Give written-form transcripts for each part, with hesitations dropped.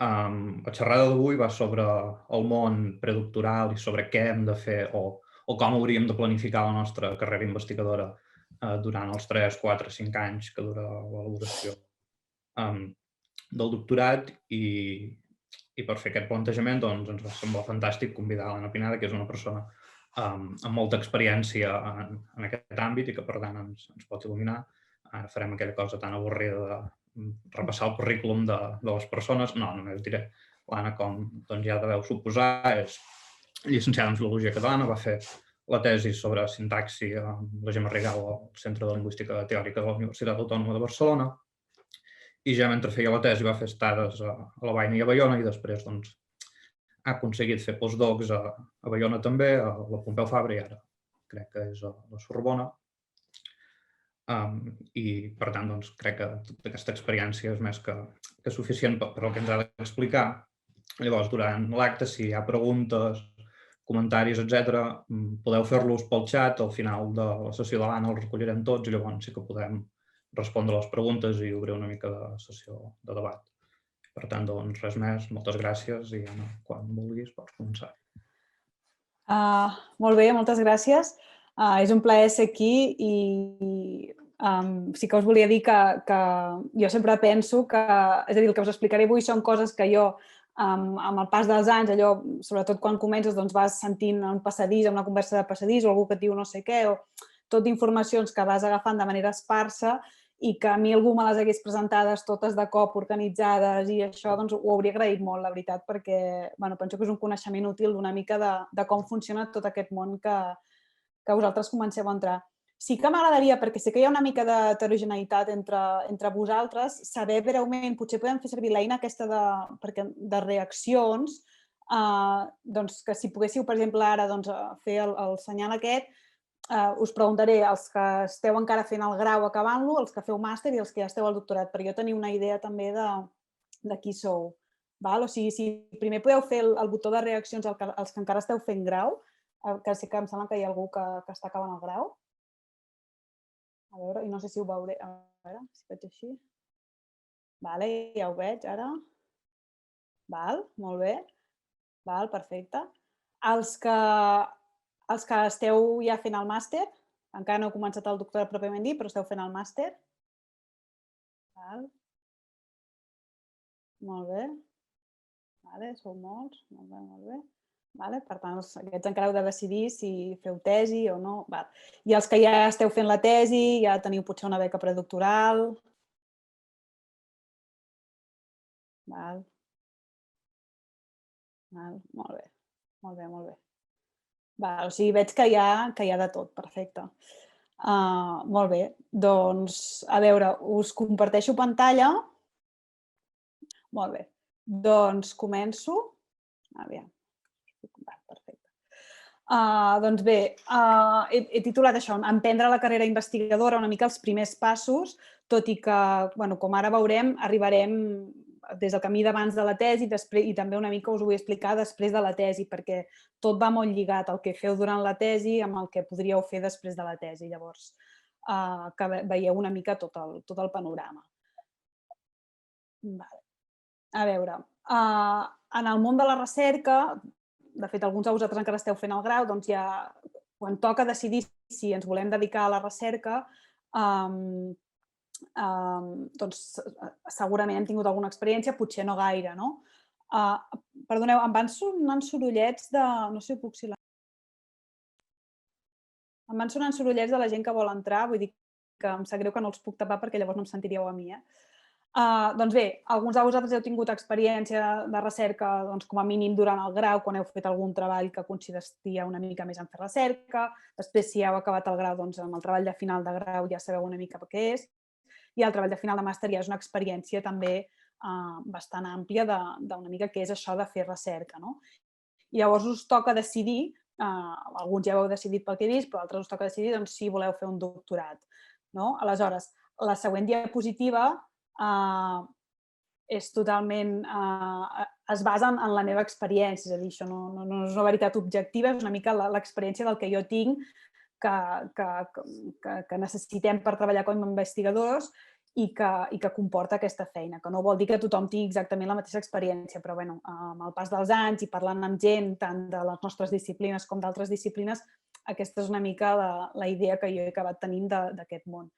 La xerrada d'avui va sobre el món predoctoral i sobre què hem de fer o com hauríem de planificar la nostra carrera investigadora durant els 3, 4, 5 anys que dura l'elaboració del doctorat i per fer aquest plantejament doncs, ens va semblar fantàstic convidar l'Anna Pineda, que és una persona amb molta experiència en aquest àmbit i que per tant ens pot il·luminar. Ara farem aquella cosa tan avorrida de repassar el currículum de les persones. No, només diré, l'Anna, com doncs, ja deveu suposar, és llicenciada en Filologia Catalana, va fer la tesi sobre sintaxi amb la Gemma Rigau al Centre de Lingüística Teòrica de la Universitat Autònoma de Barcelona i ja mentre feia la tesi va fer estades a la Baina i a Baiona i després doncs, ha aconseguit fer postdocs a Baiona també, a la Pompeu Fabra i ara crec que és a la Sorbona. I per tant doncs, crec que tota aquesta experiència és més que suficient per el que ens ha d'explicar. Llavors, durant l'acte, si hi ha preguntes, comentaris, etc., podeu fer-los pel xat. Al final de la sessió de l'Anna els recollirem tots i llavors sí que podem respondre les preguntes i obrir una mica de sessió de debat. Per tant, doncs, res més. Moltes gràcies i Anna, quan vulguis pots començar. Molt bé, moltes gràcies. És un plaer ser aquí i sí que us volia dir que jo sempre penso que, és a dir, el que us explicaré avui són coses que jo, amb el pas dels anys, allò, sobretot quan comences, doncs vas sentint un passadís, una conversa de passadís o algú que et diu no sé què, o tot d'informacions que vas agafant de manera esparsa i que a mi algú me les hagués presentades totes de cop, organitzades i això, doncs ho hauria agraït molt, la veritat, perquè penso que és un coneixement útil d'una mica de com funciona tot aquest món que vosaltres comenceu a entrar. Sí que m'agradaria, perquè sé que hi ha una mica d'heterogeneïtat entre vosaltres, saber breument, potser podem fer servir l'eina aquesta de reaccions, doncs que si poguéssiu, per exemple, ara fer el senyal aquest, us preguntaré els que esteu encara fent el grau acabant-lo, els que feu màster i els que ja esteu al doctorat, per jo tenir una idea també de qui sou. O sigui, si primer podeu fer el botó de reaccions als que encara esteu fent grau, que sí que em sembla que hi ha algú que està acabant el grau. A veure, i no sé si ho veuré. A veure, si faig així. Vale, ja ho veig ara. Val, molt bé. Val, perfecte. Els que esteu ja fent el màster, encara no heu començat el doctorat pròpiament dit, però esteu fent el màster. Val. Molt bé. Vale, sou molts. Molt bé, molt bé. Vale? Per tant, aquests encara heu de decidir si feu tesi o no. Val. I els que ja esteu fent la tesi, ja teniu potser una beca predoctoral. Val. Val. Molt bé. Molt bé, molt bé. Val. O sigui, veig que hi ha de tot. Perfecte. Molt bé. Doncs, a veure, us comparteixo pantalla. Molt bé. Doncs començo. Aviam. Perfecte. Doncs bé, he titulat això, emprendre la carrera investigadora, una mica els primers passos, tot i que, com ara veurem, arribarem des del camí d'abans de la tesi i també una mica us ho vull explicar després de la tesi, perquè tot va molt lligat, el que feu durant la tesi amb el que podríeu fer després de la tesi. Llavors, que veieu una mica tot el panorama. A veure, en el món de la recerca, de fet, alguns de vosaltres encara esteu fent el grau, doncs ja quan toca decidir si ens volem dedicar a la recerca, doncs segurament hem tingut alguna experiència, potser no gaire, no? Perdoneu, em van sonant sorollets de... no sé si ho puc silenciar. Em van sonant sorollets de la gent que vol entrar, vull dir que em sap greu que no els puc tapar perquè llavors no em sentiríeu a mi, Doncs bé, alguns de vosaltres heu tingut experiència de recerca com a mínim durant el grau, quan heu fet algun treball que consistia una mica més en fer recerca. Després, si heu acabat el grau, doncs amb el treball de final de grau ja sabeu una mica què és. I el treball de final de màster ja és una experiència també bastant àmplia d'una mica què és això de fer recerca. I llavors us toca decidir, alguns ja ho heu decidit pel que he vist, però altres us toca decidir si voleu fer un doctorat. Aleshores, la següent diapositiva és totalment... es basa en la meva experiència, és a dir, això no és una veritat objectiva, és una mica l'experiència del que jo tinc que necessitem per treballar com a investigadors i que comporta aquesta feina, que no vol dir que tothom tingui exactament la mateixa experiència, però bueno, amb el pas dels anys i parlant amb gent tant de les nostres disciplines com d'altres disciplines, aquesta és una mica la idea que jo he acabat tenint d'aquest món.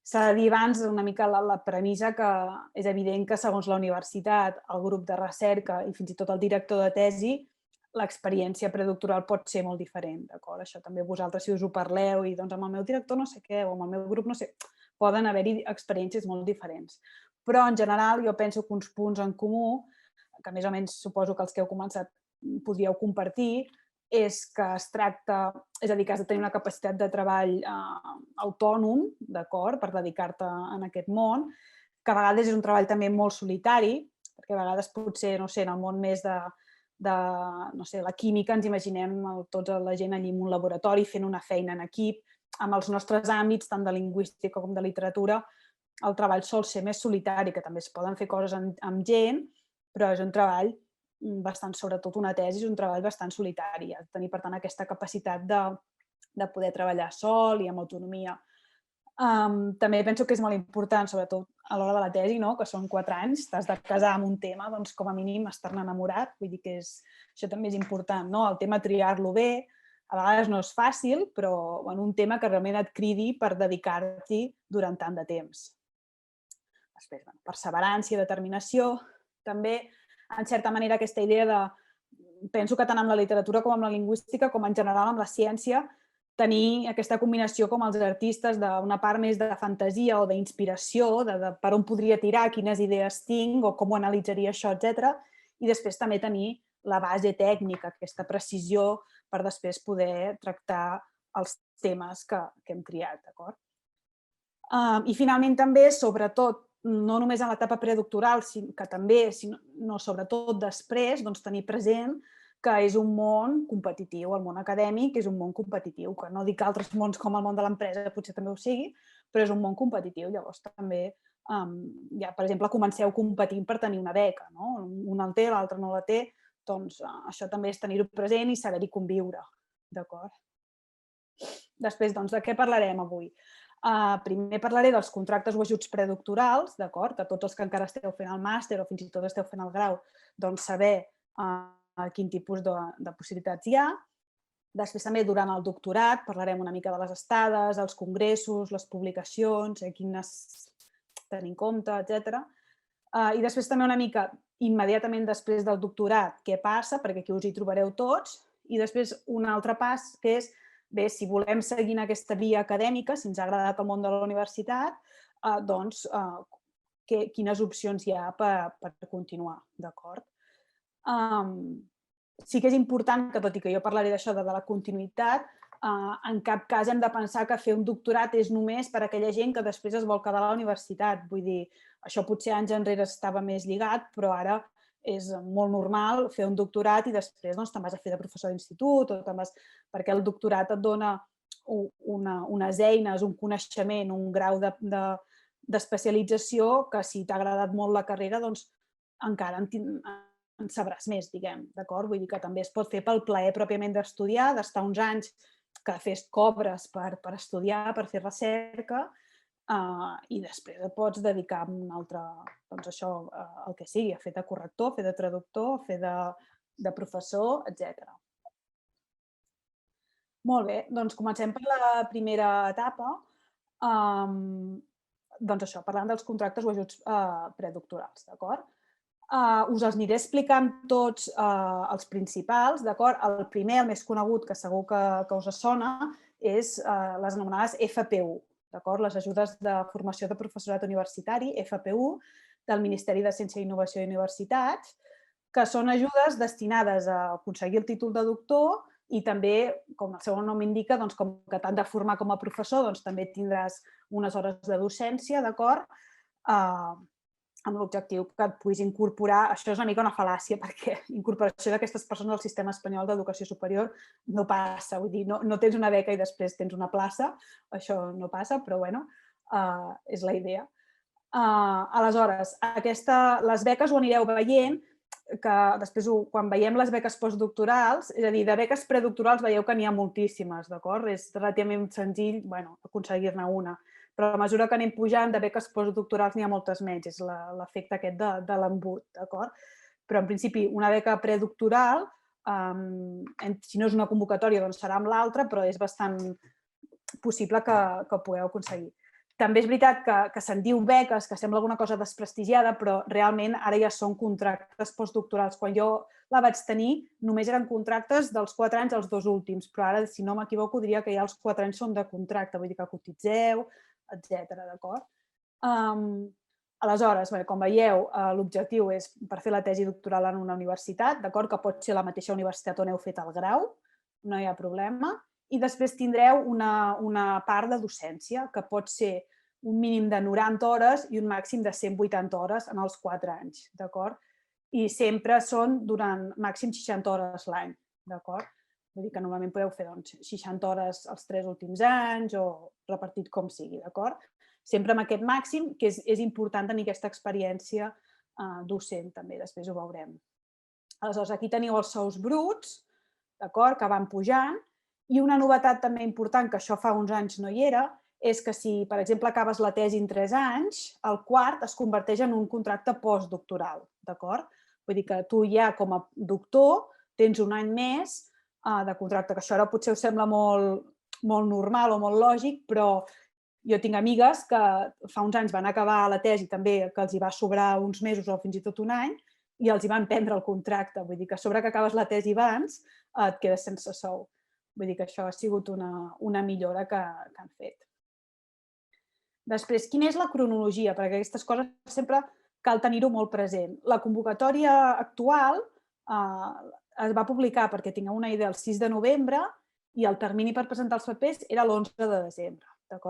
S'ha de dir abans una mica la premissa que és evident que segons la universitat, el grup de recerca i fins i tot el director de tesi, l'experiència predoctoral pot ser molt diferent, d'acord? Això també vosaltres, si us ho parleu i doncs amb el meu director no sé què o amb el meu grup no sé, poden haver-hi experiències molt diferents. Però en general jo penso que uns punts en comú, que més o menys suposo que els que heu començat podríeu compartir, és que es tracta, és a dir, que has de tenir una capacitat de treball autònom, d'acord, per dedicar-te en aquest món, que a vegades és un treball també molt solitari, perquè a vegades potser, no sé, en el món més de no sé, la química ens imaginem tota la gent allí en un laboratori fent una feina en equip. Amb els nostres àmbits, tant de lingüística com de literatura, el treball sol ser més solitari, que també es poden fer coses amb gent, però és un treball bastant, sobretot una tesi, és un treball bastant solitari. Has de tenir, per tant, aquesta capacitat de poder treballar sol i amb autonomia. També penso que és molt important, sobretot a l'hora de la tesi, no? Que són 4 anys, t'has de casar amb un tema, doncs com a mínim estar-ne enamorat, vull dir que això també és important, no? El tema triar-lo bé, a vegades no és fàcil, però bueno, un tema que realment et cridi per dedicar-t'hi durant tant de temps. Després, bueno, perseverança i determinació, també, en certa manera, aquesta idea de, penso que tant amb la literatura com amb la lingüística, com en general amb la ciència, tenir aquesta combinació com els artistes d'una part més de fantasia o d'inspiració, de per on podria tirar, quines idees tinc o com ho analitzaria això, etc. I després també tenir la base tècnica, aquesta precisió per després poder tractar els temes que hem triat, d'acord? I finalment també, sobretot, no només en l'etapa predoctoral, que també, sinó sobretot després, doncs tenir present que és un món competitiu, el món acadèmic és un món competitiu, que no dic que altres mons com el món de l'empresa potser també ho sigui, però és un món competitiu, llavors també, ja, per exemple, comenceu competint per tenir una beca, no? Un el té, l'altre no la té, doncs això també és tenir-ho present i saber-hi conviure, d'acord? Després, doncs, de què parlarem avui? Primer parlaré dels contractes o ajuts predoctorals, d'acord? Que tots els que encara esteu fent el màster o fins i tot esteu fent el grau, doncs saber quin tipus de possibilitats hi ha. Després també durant el doctorat parlarem una mica de les estades, els congressos, les publicacions, quines tenir en compte, etc. I després també una mica immediatament després del doctorat què passa, perquè aquí us hi trobareu tots, i després un altre pas que és, bé, si volem seguir en aquesta via acadèmica, si ens ha agradat el món de la universitat, doncs quines opcions hi ha per continuar, d'acord? Sí que és important que, tot i que jo parlaré d'això de la continuïtat, en cap cas hem de pensar que fer un doctorat és només per a aquella gent que després es vol quedar a la universitat. Vull dir, això potser anys enrere estava més lligat, però ara és molt normal fer un doctorat i després te'n vas a fer de professor d'institut, perquè el doctorat et dona unes eines, un coneixement, un grau d'especialització que si t'ha agradat molt la carrera, doncs encara en sabràs més, diguem, d'acord? Vull dir que també es pot fer pel plaer pròpiament d'estudiar, d'estar uns anys que fes cobres per estudiar, per fer recerca, i després et pots dedicar a un altre, doncs això, el que sigui, a fer de corrector, fer de traductor, fer de professor, etc. Molt bé, doncs comencem per la primera etapa, doncs això, parlant dels contractes o ajuts predoctorals, d'acord? Us els aniré explicant tots els principals, d'acord? El primer, el més conegut, que segur que us sona, és les anomenades FPU, d'acord? Les ajudes de formació de professorat universitari, FPU, del Ministeri de Ciència, Innovació i Universitats, que són ajudes destinades a aconseguir el títol de doctor i també, com el seu nom indica, doncs, com que t'han de formar com a professor, doncs també tindràs unes hores de docència, d'acord? Amb l'objectiu que et puguis incorporar, això és una mica una fal·làcia, perquè incorporació d'aquestes persones al sistema espanyol d'educació superior no passa, vull dir, no tens una beca i després tens una plaça, això no passa, però bueno, és la idea. Aleshores, les beques ho anireu veient, que després, quan veiem les beques postdoctorals, és a dir, de beques predoctorals veieu que n'hi ha moltíssimes, d'acord? És relativament senzill, bueno, aconseguir-ne una. però a mesura que anem pujant de beques postdoctorals n'hi ha moltes menys, és l'efecte aquest de l'embut, d'acord? Però en principi una beca predoctoral, si no és una convocatòria doncs serà amb l'altra, però és bastant possible que ho pugueu aconseguir. També és veritat que se'n diu beques, que sembla alguna cosa desprestigiada, però realment ara ja són contractes postdoctorals. Quan jo la vaig tenir, només eren contractes dels 4 anys als 2 últims, però ara, si no m'equivoco, diria que ja els 4 anys són de contracte, vull dir que cotitzeu, etc. D'acord? Aleshores, com veieu, l'objectiu és per fer la tesi doctoral en una universitat, d'acord? Que pot ser la mateixa universitat on heu fet el grau, no hi ha problema. I després tindreu una part de docència, que pot ser un mínim de 90 hores i un màxim de 180 hores en els 4 anys, d'acord? I sempre són durant màxim 60 hores l'any, d'acord? Vull dir que normalment podeu fer 60 hores els 3 últims anys o repartit com sigui, d'acord? Sempre amb aquest màxim, que és important tenir aquesta experiència docent també, després ho veurem. Aleshores, aquí teniu els sous bruts, d'acord, que van pujant, i una novetat també important, que això fa uns anys no hi era, és que si, per exemple, acabes la tesi en 3 anys, el quart es converteix en un contracte postdoctoral, d'acord? Vull dir que tu ja, com a doctor, tens un any més de contracte, que això ara potser us sembla molt normal o molt lògic, però jo tinc amigues que fa uns anys van acabar la tesi també, que els hi va sobrar uns mesos o fins i tot un any, i els hi van prendre el contracte. Vull dir que a sobre que acabes la tesi abans et quedes sense sou. Vull dir que això ha sigut una millora que han fet. Després, quina és la cronologia? Perquè aquestes coses sempre cal tenir-ho molt present. La convocatòria actual es va publicar, perquè tingueu una idea, el 6 de novembre i el termini per presentar els papers era l'11 de desembre.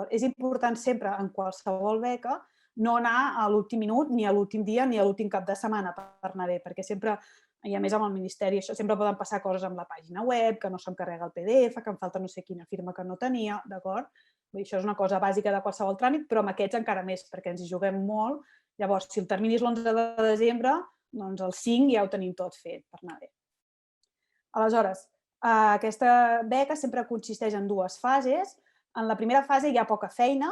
És important sempre, en qualsevol beca, no anar a l'últim minut, ni a l'últim dia, ni a l'últim cap de setmana per anar bé, perquè sempre, i a més amb el Ministeri, això sempre poden passar coses amb la pàgina web, que no s'encarrega el PDF, que em falta no sé quina firma que no tenia, d'acord? Això és una cosa bàsica de qualsevol tràmit, però amb aquests encara més, perquè ens hi juguem molt. Llavors, si el termini és l'11 de desembre, doncs el 5 ja ho tenim tot fet per anar bé. Aleshores, aquesta beca sempre consisteix en 2 fases. En la primera fase hi ha poca feina,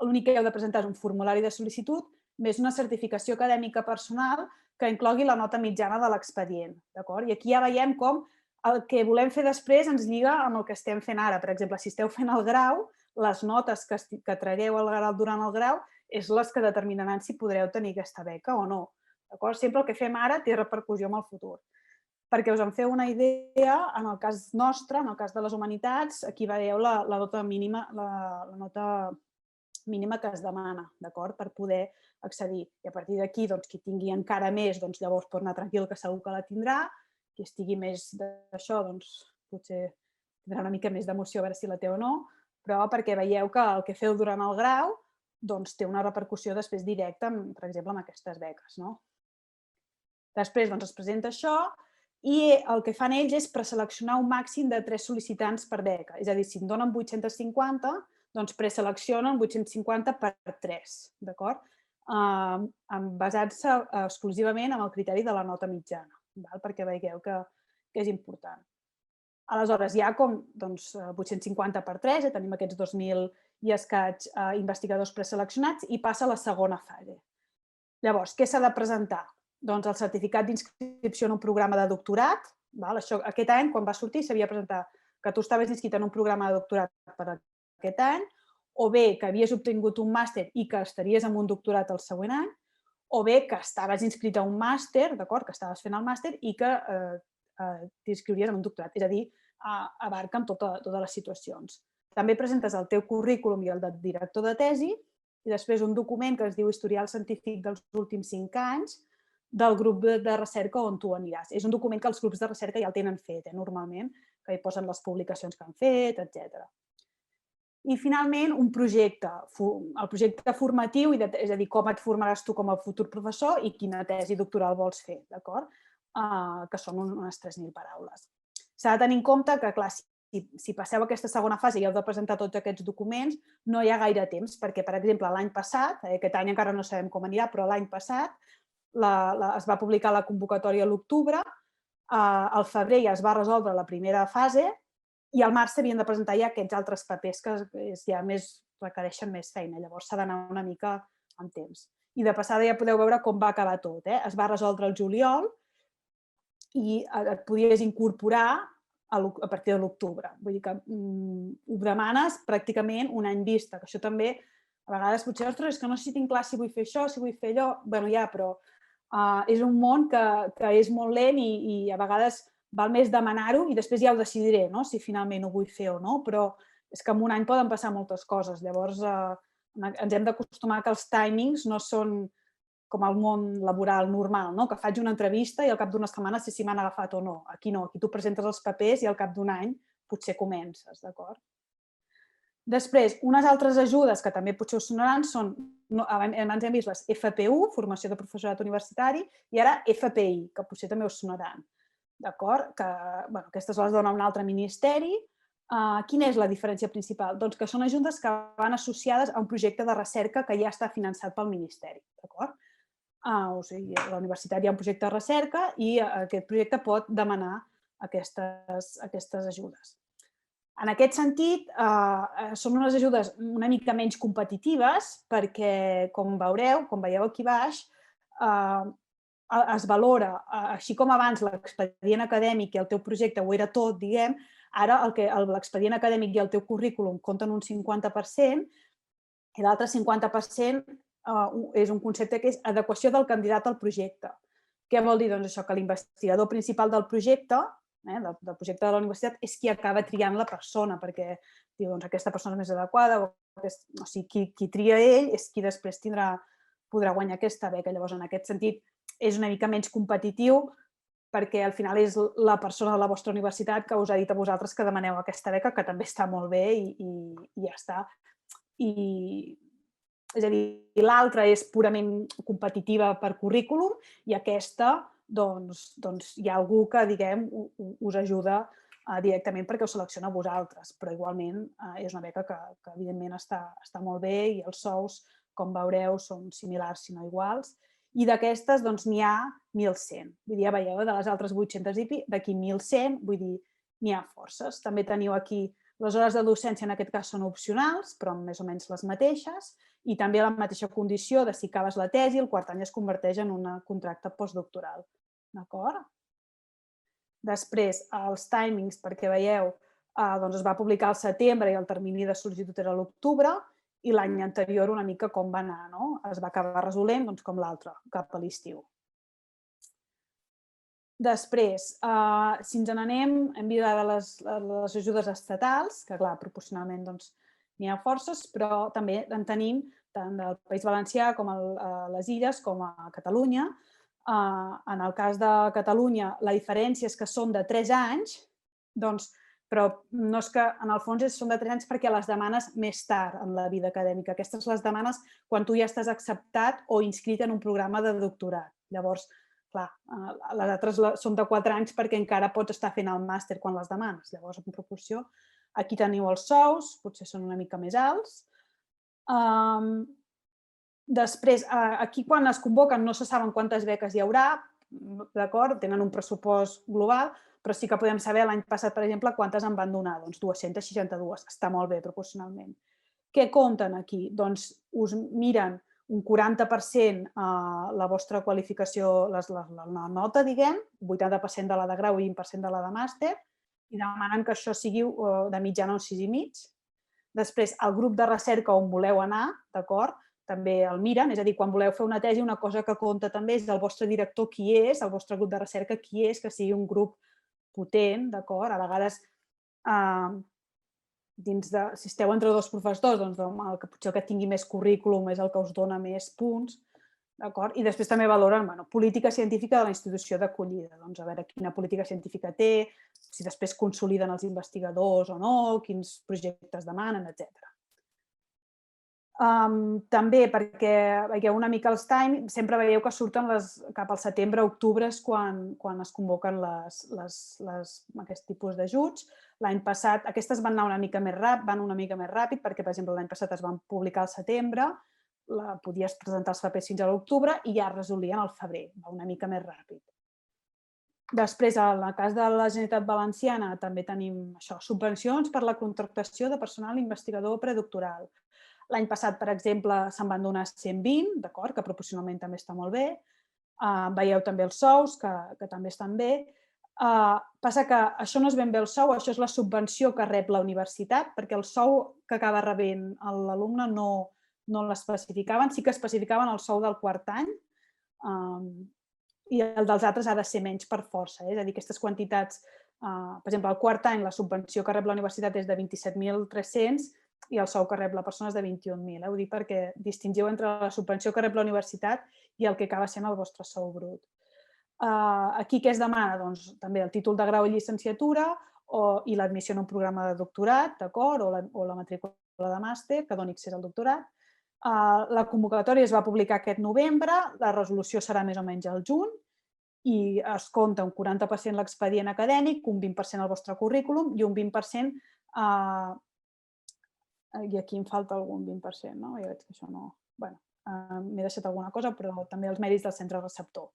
l'únic que heu de presentar és un formulari de sol·licitud més una certificació acadèmica personal que inclogui la nota mitjana de l'expedient. I aquí ja veiem com el que volem fer després ens lliga amb el que estem fent ara. Per exemple, si esteu fent el grau, les notes que tragueu durant el grau és les que determinaran si podreu tenir aquesta beca o no. Sempre el que fem ara té repercussió en el futur. Perquè us en feu una idea, en el cas nostre, en el cas de les humanitats, aquí veieu la nota mínima, que es demana, d'acord, per poder accedir. I a partir d'aquí, qui tingui encara més, llavors pot anar tranquil, que segur que la tindrà. Qui estigui més d'això, potser tindrà una mica més d'emoció a veure si la té o no, però perquè veieu que el que feu durant el grau té una repercussió després directa, per exemple, amb aquestes beques. Després es presenta això i el que fan ells és preseleccionar un màxim de 3 sol·licitants per beca. És a dir, si en donen 850, preseleccionen 850 per 3, d'acord? Basant-se exclusivament en el criteri de la nota mitjana, perquè veieu que és important. Aleshores, hi ha com 850 per 3, tenim aquests 2.000 i escaig investigadors preseleccionats i passa a la segona fase. Llavors, què s'ha de presentar? El certificat d'inscripció en un programa de doctorat. Aquest any, quan va sortir, s'havia de presentar que tu estaves inscrit en un programa de doctorat per aquest any, o bé que havies obtingut un màster i que estaries en un doctorat el següent any, o bé que estaves inscrit a un màster, que estaves fent el màster i que t'inscriuries en un doctorat. És a dir, abarquen totes les situacions. També presentes el teu currículum i el del director de tesi i després un document que es diu historial científic dels últims 5 anys del grup de recerca on tu aniràs. És un document que els grups de recerca ja el tenen fet, normalment, que hi posen les publicacions que han fet, etc. I, finalment, un projecte. El projecte formatiu, és a dir, com et formaràs tu com a futur professor i quina tesi doctoral vols fer, d'acord? Que són unes 3.000 paraules. S'ha de tenir en compte que, clar, si passeu aquesta segona fase i heu de presentar tots aquests documents, no hi ha gaire temps, perquè, per exemple, l'any passat, aquest any encara no sabem com anirà, però l'any passat es va publicar la convocatòria a l'octubre, al febrer ja es va resoldre la primera fase i al març s'havien de presentar ja aquests altres papers, que és ja més requereixen més feina. Llavors s'ha d'anar una mica amb temps. I de passada ja podeu veure com va acabar tot. Es va resoldre el juliol i et podies incorporar a partir de l'octubre. Vull dir que ho demanes pràcticament un any vista, que això també, a vegades potser, ostres, és que no sé si tinc clar si vull fer això, si vull fer allò. Bé, ja, però és un món que és molt lent i a vegades val més demanar-ho i després ja ho decidiré, si finalment ho vull fer o no, però és que en un any poden passar moltes coses. Llavors ens hem d'acostumar que els timings no són com el món laboral normal, que faig una entrevista i al cap d'una setmana sé si m'han agafat o no. Aquí no, aquí tu presentes els papers i al cap d'un any potser comences, d'acord? Després, unes altres ajudes que també potser us sonaran són, abans hem vist les FPU, Formació de Professorat Universitari, i ara FPI, que potser també us sonaran, d'acord? Aquestes les dona un altre ministeri. Quina és la diferència principal? Doncs que són ajudes que van associades a un projecte de recerca que ja està finançat pel Ministeri, d'acord? O sigui, a la universitat hi ha un projecte de recerca i aquest projecte pot demanar aquestes ajudes. En aquest sentit, són unes ajudes una mica menys competitives perquè, com veieu aquí baix, es valora, així com abans l'expedient acadèmic i el teu projecte ho era tot, diguem, ara l'expedient acadèmic i el teu currículum compten un 50% i l'altre 50% és un concepte que és adequació del candidat al projecte. Què vol dir? Doncs això, que l'investigador principal del projecte de la universitat és qui acaba triant la persona, perquè diu, doncs aquesta persona és més adequada, o sigui, qui tria ell és qui després podrà guanyar aquesta beca. Llavors, en aquest sentit, és una mica menys competitiu perquè al final és la persona de la vostra universitat que us ha dit a vosaltres que demaneu aquesta beca, que també està molt bé i ja està. És a dir, l'altra és purament competitiva per currículum i aquesta, doncs, hi ha algú que, diguem, us ajuda directament perquè us selecciona a vosaltres, però igualment és una beca que evidentment està molt bé i els sous, com veureu, són similars, si no iguals, i d'aquestes n'hi ha 1.100. Vull dir, ja veieu, de les altres 800 i d'aquí 1.100, vull dir, n'hi ha forces. També teniu aquí les hores de docència, en aquest cas són opcionals, però més o menys les mateixes, i també la mateixa condició de si acabes la tesi, el quart any es converteix en un contracte postdoctoral. D'acord? Després, els timings, perquè veieu, es va publicar al setembre i el termini de sol·licitud era a l'octubre, i l'any anterior una mica com va anar, no? Es va acabar resolent com l'altre, cap a l'estiu. Després, si ens n'anem, hem vist les ajudes estatals, que clar, proporcionalment n'hi ha forces, però també en tenim tant del País Valencià com a les Illes com a Catalunya. En el cas de Catalunya, la diferència és que són de 3 anys, però no és que en el fons són de 3 anys perquè les demanes més tard en la vida acadèmica. Aquestes les demanes quan tu ja estàs acceptat o inscrit en un programa de doctorat. Llavors, clar, les altres són de 4 anys perquè encara pots estar fent el màster quan les demanes. Llavors, en proporció, aquí teniu els sous, potser són una mica més alts. Després, aquí quan es convoquen no se saben quantes beques hi haurà, d'acord? Tenen un pressupost global, però sí que podem saber l'any passat, per exemple, quantes en van donar. Doncs 262, està molt bé proporcionalment. Què compten aquí? Doncs us miren un 40% la vostra qualificació, la nota, diguem, 80% de la de grau i 20% de la de màster, i demanen que això sigui de mitjana un 6,5. Després, el grup de recerca on voleu anar, d'acord? També el miren, és a dir, quan voleu fer una tesi, una cosa que compta també és el vostre director qui és, el vostre grup de recerca qui és, que sigui un grup potent, d'acord? A vegades, si esteu entre 2 professors, doncs potser el que tingui més currículum és el que us dona més punts, d'acord? I després també valoren política científica de la institució d'acollida, doncs a veure quina política científica té, si després consoliden els investigadors o no, quins projectes demanen, etc. També perquè veieu una mica els timings, sempre veieu que surten cap al setembre, octubre és quan es convoquen aquest tipus d'ajuts. L'any passat, aquestes van anar una mica més ràpid, perquè, per exemple, l'any passat es van publicar al setembre, podies presentar els papers fins a l'octubre i ja es resolien al febrer, va una mica més ràpid. Després, en el cas de la Generalitat Valenciana, també tenim subvencions per la contractació de personal investigador predoctoral. L'any passat, per exemple, se'n van donar 120, d'acord, que proporcionalment també està molt bé. Veieu també els sous, que també estan bé. Passa que això no és ben bé el sou, això és la subvenció que rep la universitat, perquè el sou que acaba rebent l'alumne no l'especificaven, sí que especificaven el sou del quart any, i el dels altres ha de ser menys per força. És a dir, aquestes quantitats, per exemple, al quart any la subvenció que rep la universitat és de 27.300 i el sou que rep la persona és de 21.000. Ho dic perquè distingiu entre la subvenció que rep la universitat i el que acaba sent el vostre sou brut. Aquí què es demana? Doncs també el títol de grau i llicenciatura i l'admissió en un programa de doctorat, d'acord? O la matrícula de màster que doni accés al doctorat. La convocatòria es va publicar aquest novembre, la resolució serà més o menys al juny i es compta un 40% l'expedient acadèmic, un 20% el vostre currículum i un 20%, i aquí em falta algun 20%, no? Ja veig que això no... Bé, m'he deixat alguna cosa, però també els mèrits del centre receptor.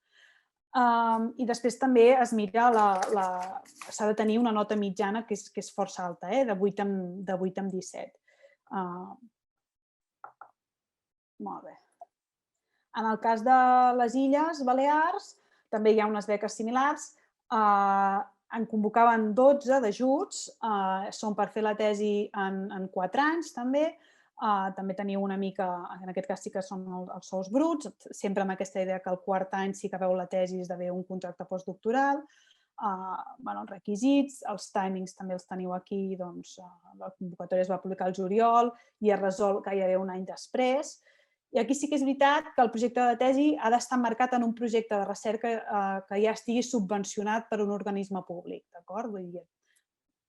I després també es mira, s'ha de tenir una nota mitjana que és força alta, de 8 amb 17. Molt bé. En el cas de les Illes Balears, també hi ha unes beques similars. En convocaven 12 d'ajuts, són per fer la tesi en 4 anys, també. També teniu una mica, en aquest cas sí que són els sous bruts, sempre amb aquesta idea que el quart any sí que veu la tesi esdevé un contracte postdoctoral. Els requisits, els timings també els teniu aquí, doncs la convocatòria es va publicar al juliol i es resol gairebé un any després. I aquí sí que és veritat que el projecte de tesi ha d'estar marcat en un projecte de recerca que ja estigui subvencionat per un organisme públic, d'acord? Vull dir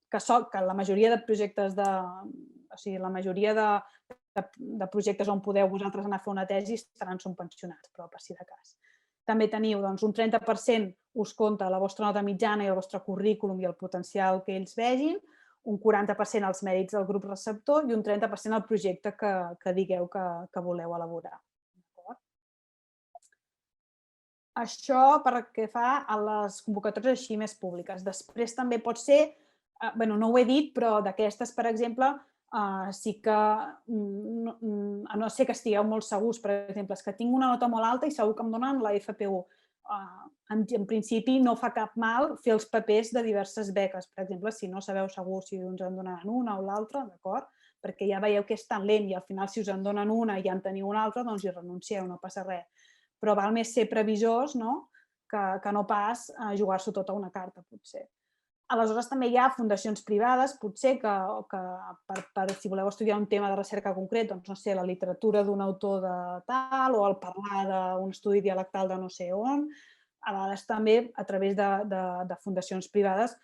que la majoria de projectes o sigui, la majoria de projectes on podeu vosaltres anar a fer una tesi estaran subvencionats, però per si de cas. També teniu un 30% us compta la vostra nota mitjana i el vostre currículum i el potencial que ells vegin, un 40% els mèrits del grup receptor i un 30% el projecte que digueu que voleu elaborar. Això per què fa a les convocatòries així més públiques. Després també pot ser, no ho he dit, però d'aquestes, per exemple, sí que, a no ser que estigueu molt segurs, per exemple, és que tinc una nota molt alta i segur que em donen la FPU. En principi no fa cap mal fer els papers de diverses beques, per exemple, si no sabeu segur si us en donaran una o l'altra, d'acord? Perquè ja veieu que és tan lent i al final si us en donen una i ja en teniu una altra, doncs hi renuncieu, no passa res. Però val més ser previsors que no pas jugar-s'ho tot a una carta, potser. Aleshores, també hi ha fundacions privades, potser que si voleu estudiar un tema de recerca concret, doncs, no sé, la literatura d'un autor de tal o el parlar d'un estudi dialectal de no sé on, a vegades també a través de fundacions privades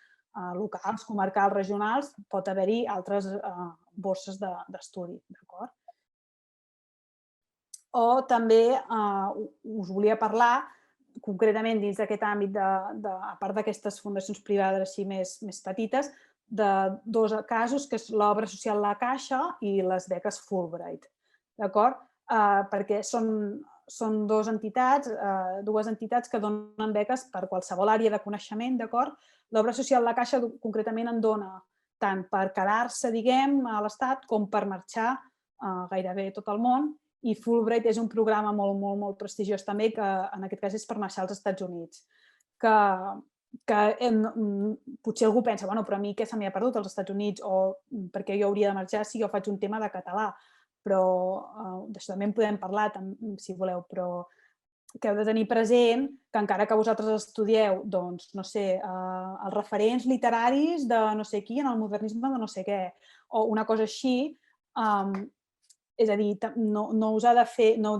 locals, comarcals, regionals, pot haver-hi altres borses d'estudi, d'acord? O també us volia parlar, concretament dins d'aquest àmbit, a part d'aquestes fundacions privades així més petites, de dos casos, que és l'obra social La Caixa i les beques Fulbright, d'acord? Perquè són dues entitats que donen beques per qualsevol àrea de coneixement, d'acord? L'obra social La Caixa concretament en dona tant per quedar-se, diguem, a l'Estat com per marxar gairebé tot el món. I Fulbright és un programa molt, molt, molt prestigiós també, que en aquest cas és per marxar als Estats Units. Potser algú pensa, bueno, però a mi què se m'hi ha perdut als Estats Units o perquè jo hauria de marxar si jo faig un tema de català. Però d'això també en podem parlar, si voleu, però que heu de tenir present que encara que vosaltres estudieu, doncs, no sé, els referents literaris de no sé qui en el modernisme de no sé què, o una cosa així, és a dir, no heu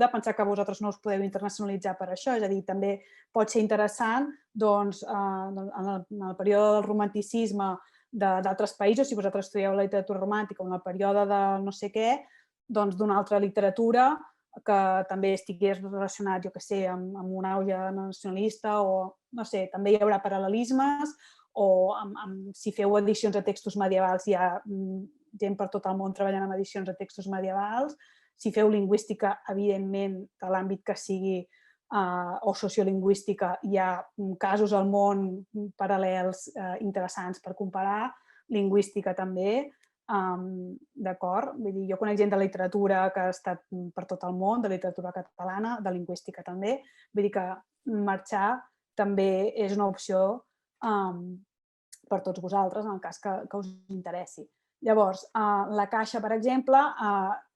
de pensar que vosaltres no us podeu internacionalitzar per això, és a dir, també pot ser interessant doncs, en el període del romanticisme d'altres països, si vosaltres estudieu la literatura romàntica o en el període de no sé què, doncs d'una altra literatura que també estigués relacionat, jo què sé, amb un auge nacionalista o, no sé, també hi haurà paral·lelismes o si feu edicions de textos medievals hi ha gent per tot el món treballant en edicions de textos medievals. Si feu lingüística, evidentment, de l'àmbit que sigui, o sociolingüística, hi ha casos al món paral·lels interessants per comparar. Lingüística també. d'acord? Vull dir, jo conec gent de literatura que ha estat per tot el món, de literatura catalana, de lingüística també. Vull dir que marxar també és una opció per tots vosaltres, en el cas que us interessi. Llavors, la Caixa, per exemple,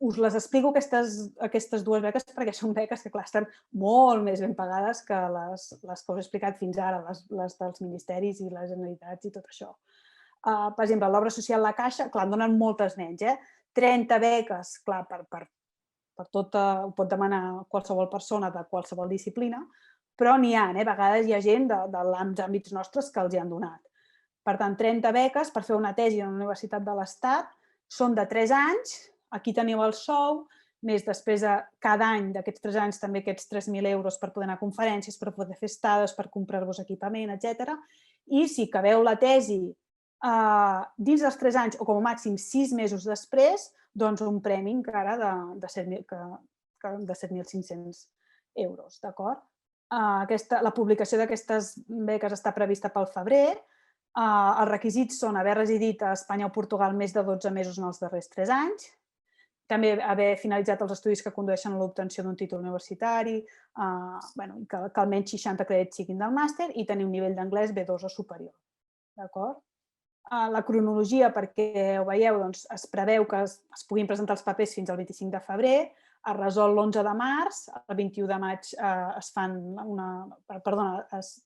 us les explico aquestes dues beques perquè són beques que, clar, estan molt més ben pagades que les que us he explicat fins ara, les dels ministeris i les Generalitats i tot això. Per exemple, l'obra social La Caixa, clar, en donen moltes menys, 30 beques, clar, per tot, ho pot demanar qualsevol persona de qualsevol disciplina, però n'hi ha, a vegades hi ha gent dels àmbits nostres que els hi han donat. Per tant, 30 beques per fer una tesi a una universitat de l'Estat són de 3 anys, aquí teniu el sou, més després de cada any d'aquests 3 anys també aquests 3.000 euros per poder anar a conferències, per poder fer estades, per comprar-vos equipament, etc. I si acabeu la tesi dins dels 3 anys o com a màxim 6 mesos després, doncs un premi encara de 7.500 euros, d'acord? La publicació d'aquestes beques està prevista pel febrer. Els requisits són haver residit a Espanya o Portugal més de 12 mesos en els darrers 3 anys, també haver finalitzat els estudis que condueixen a l'obtenció d'un títol universitari, que almenys 60 crèdits siguin del màster i tenir un nivell d'anglès B2 o superior. D'acord? La cronologia, perquè ho veieu, es preveu que es puguin presentar els papers fins al 25 de febrer, es resol l'11 de març, el 21 de maig es fan no es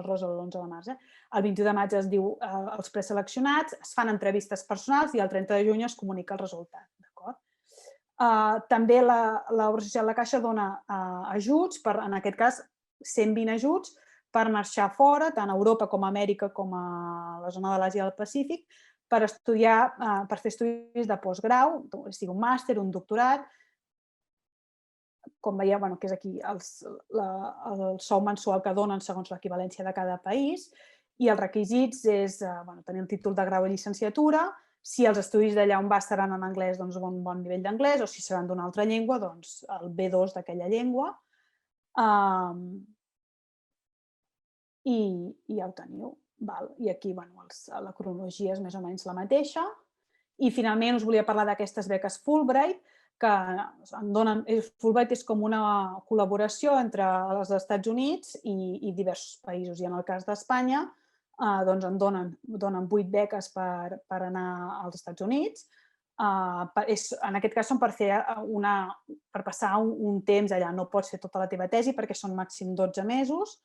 resol l'11 de març. El 21 de maig es diu els preseleccionats, es fan entrevistes personals i el 30 de juny es comunica el resultat. També l'obra social La Caixa dona ajuts, en aquest cas 120 ajuts, per marxar fora, tant a Europa com a Amèrica com a la zona de l'Àsia i el Pacífic, per estudiar, per fer estudis de postgrau, sigui un màster, un doctorat. Com veieu, que és aquí el sou mensual que donen segons l'equivalència de cada país, i els requisits és tenir el títol de grau i llicenciatura. Si els estudis d'allà on va seran en anglès, doncs un bon nivell d'anglès, o si seran d'una altra llengua, doncs el B2 d'aquella llengua. I ja ho teniu. I aquí la cronologia és més o menys la mateixa. I finalment us volia parlar d'aquestes beques Fulbright, que Fulbright és com una col·laboració entre els Estats Units i diversos països. I en el cas d'Espanya en donen 8 beques per anar als Estats Units. En aquest cas són per passar un temps allà. No pots fer tota la teva tesi perquè són màxim 12 mesos,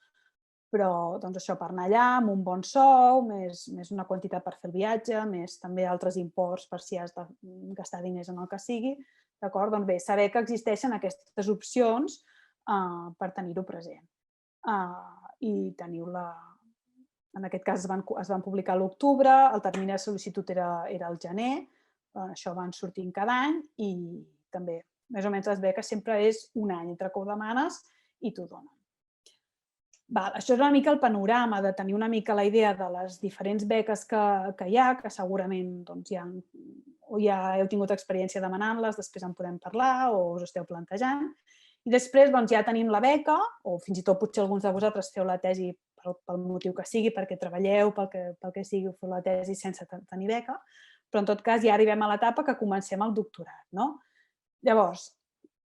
però això per anar allà amb un bon sou, més una quantitat per fer el viatge, més també altres imports per si has de gastar diners en el que sigui. D'acord? Doncs bé, saber que existeixen aquestes opcions per tenir-ho present. I teniu-la... En aquest cas es van publicar a l'octubre, el termini de sol·licitud era el gener, això van sortint cada any i també, més o menys, les beques sempre és un any entre que ho demanes i t'ho donen. Això és una mica el panorama, de tenir una mica la idea de les diferents beques que hi ha, que segurament ja heu tingut experiència demanant-les, després en podem parlar o us esteu plantejant. I després ja tenim la beca, o fins i tot potser alguns de vosaltres feu la tesi pel motiu que sigui, perquè treballeu, pel que sigui, feu la tesi sense tenir beca, però en tot cas ja arribem a l'etapa que comencem el doctorat. Llavors,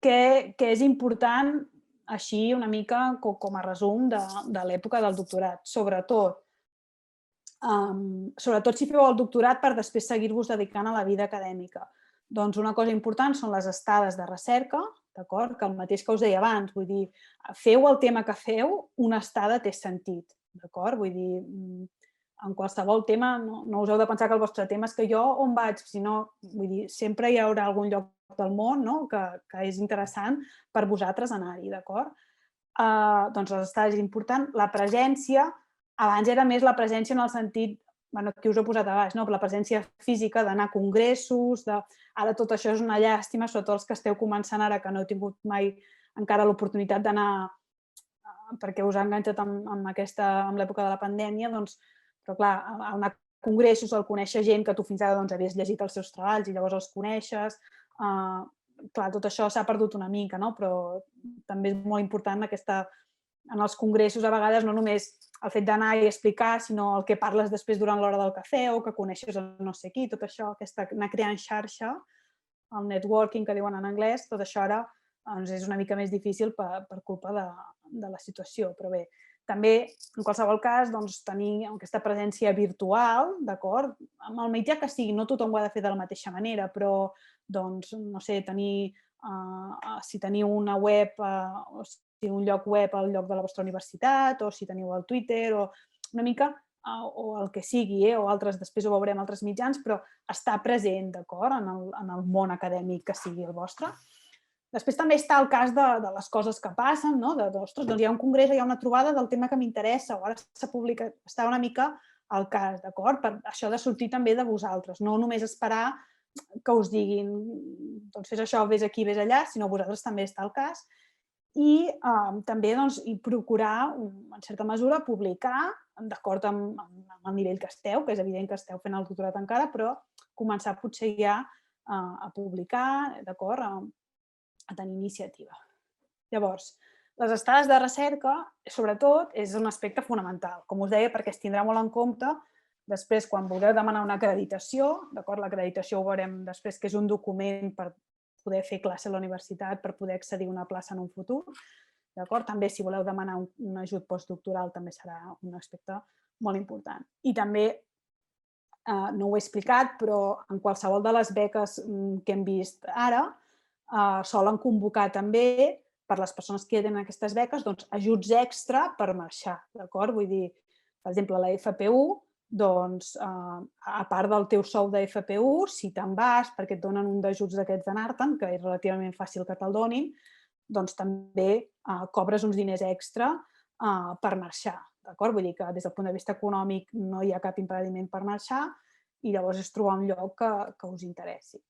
què és important així una mica com a resum de l'època del doctorat? Sobretot si feu el doctorat per després seguir-vos dedicant a la vida acadèmica. Doncs una cosa important són les estades de recerca, d'acord? Que el mateix que us deia abans, vull dir, feu el tema que feu, una estada té sentit, d'acord? Vull dir, en qualsevol tema, no us heu de pensar que el vostre tema és que jo on vaig, sinó, vull dir, sempre hi haurà algun lloc del món que és interessant per vosaltres anar-hi, d'acord? Doncs les estades és important. La presència, abans era més la presència en el sentit, que us he posat a baix, la presència física d'anar a congressos, ara tot això és una llàstima, sobretot els que esteu començant ara, que no heu tingut mai encara l'oportunitat d'anar, perquè us ha enganxat amb l'època de la pandèmia, però clar, anar a congressos, al conèixer gent que tu fins ara havies llegit els seus treballs i llavors els coneixes, clar, tot això s'ha perdut una mica, però també és molt important en els congressos a vegades no només el fet d'anar i explicar, sinó el que parles després durant l'hora del cafè o que coneixes no sé qui, tot això, anar creant xarxa, el networking que diuen en anglès, tot això ara és una mica més difícil per culpa de la situació. Però bé, també, en qualsevol cas, tenir aquesta presència virtual, d'acord? Amb el mitjà que sigui, no tothom ho ha de fer de la mateixa manera, però, no sé, si teniu una web o si un lloc web al lloc de la vostra universitat, o si teniu el Twitter, o una mica, o el que sigui, o altres, després ho veurem altres mitjans, però estar present, d'acord, en el món acadèmic que sigui el vostre. Després també està el cas de les coses que passen, no? Ostres, doncs hi ha un congrés, hi ha una trobada del tema que m'interessa, o ara s'ha publicat, està una mica al cas, d'acord? Per això de sortir també de vosaltres, no només esperar que us diguin, doncs fes això, vés aquí, vés allà, sinó vosaltres també està al cas. I també procurar, en certa mesura, publicar, d'acord amb el nivell que esteu, que és evident que esteu fent el doctorat encara, però començar potser ja a publicar, d'acord, a tenir iniciativa. Llavors, les estades de recerca, sobretot, és un aspecte fonamental, com us deia, perquè es tindrà molt en compte després quan vulgueu demanar una acreditació, d'acord? L'acreditació ho veurem després, que és un document per poder fer classe a la universitat, per poder accedir a una plaça en un futur, d'acord? També, si voleu demanar un ajut postdoctoral, també serà un aspecte molt important. I també, no ho he explicat, però en qualsevol de les beques que hem vist ara, solen convocar també, per les persones que tenen aquestes beques, ajuts extra per marxar, d'acord? Vull dir, per exemple, la FPU, a part del teu sou de FPU, si te'n vas, perquè et donen un d'ajuts d'aquests d'anar-te'n, que és relativament fàcil que te'l donin, doncs també cobres uns diners extra per marxar, d'acord? Vull dir que des del punt de vista econòmic no hi ha cap impediment per marxar i llavors és trobar un lloc que us interessi.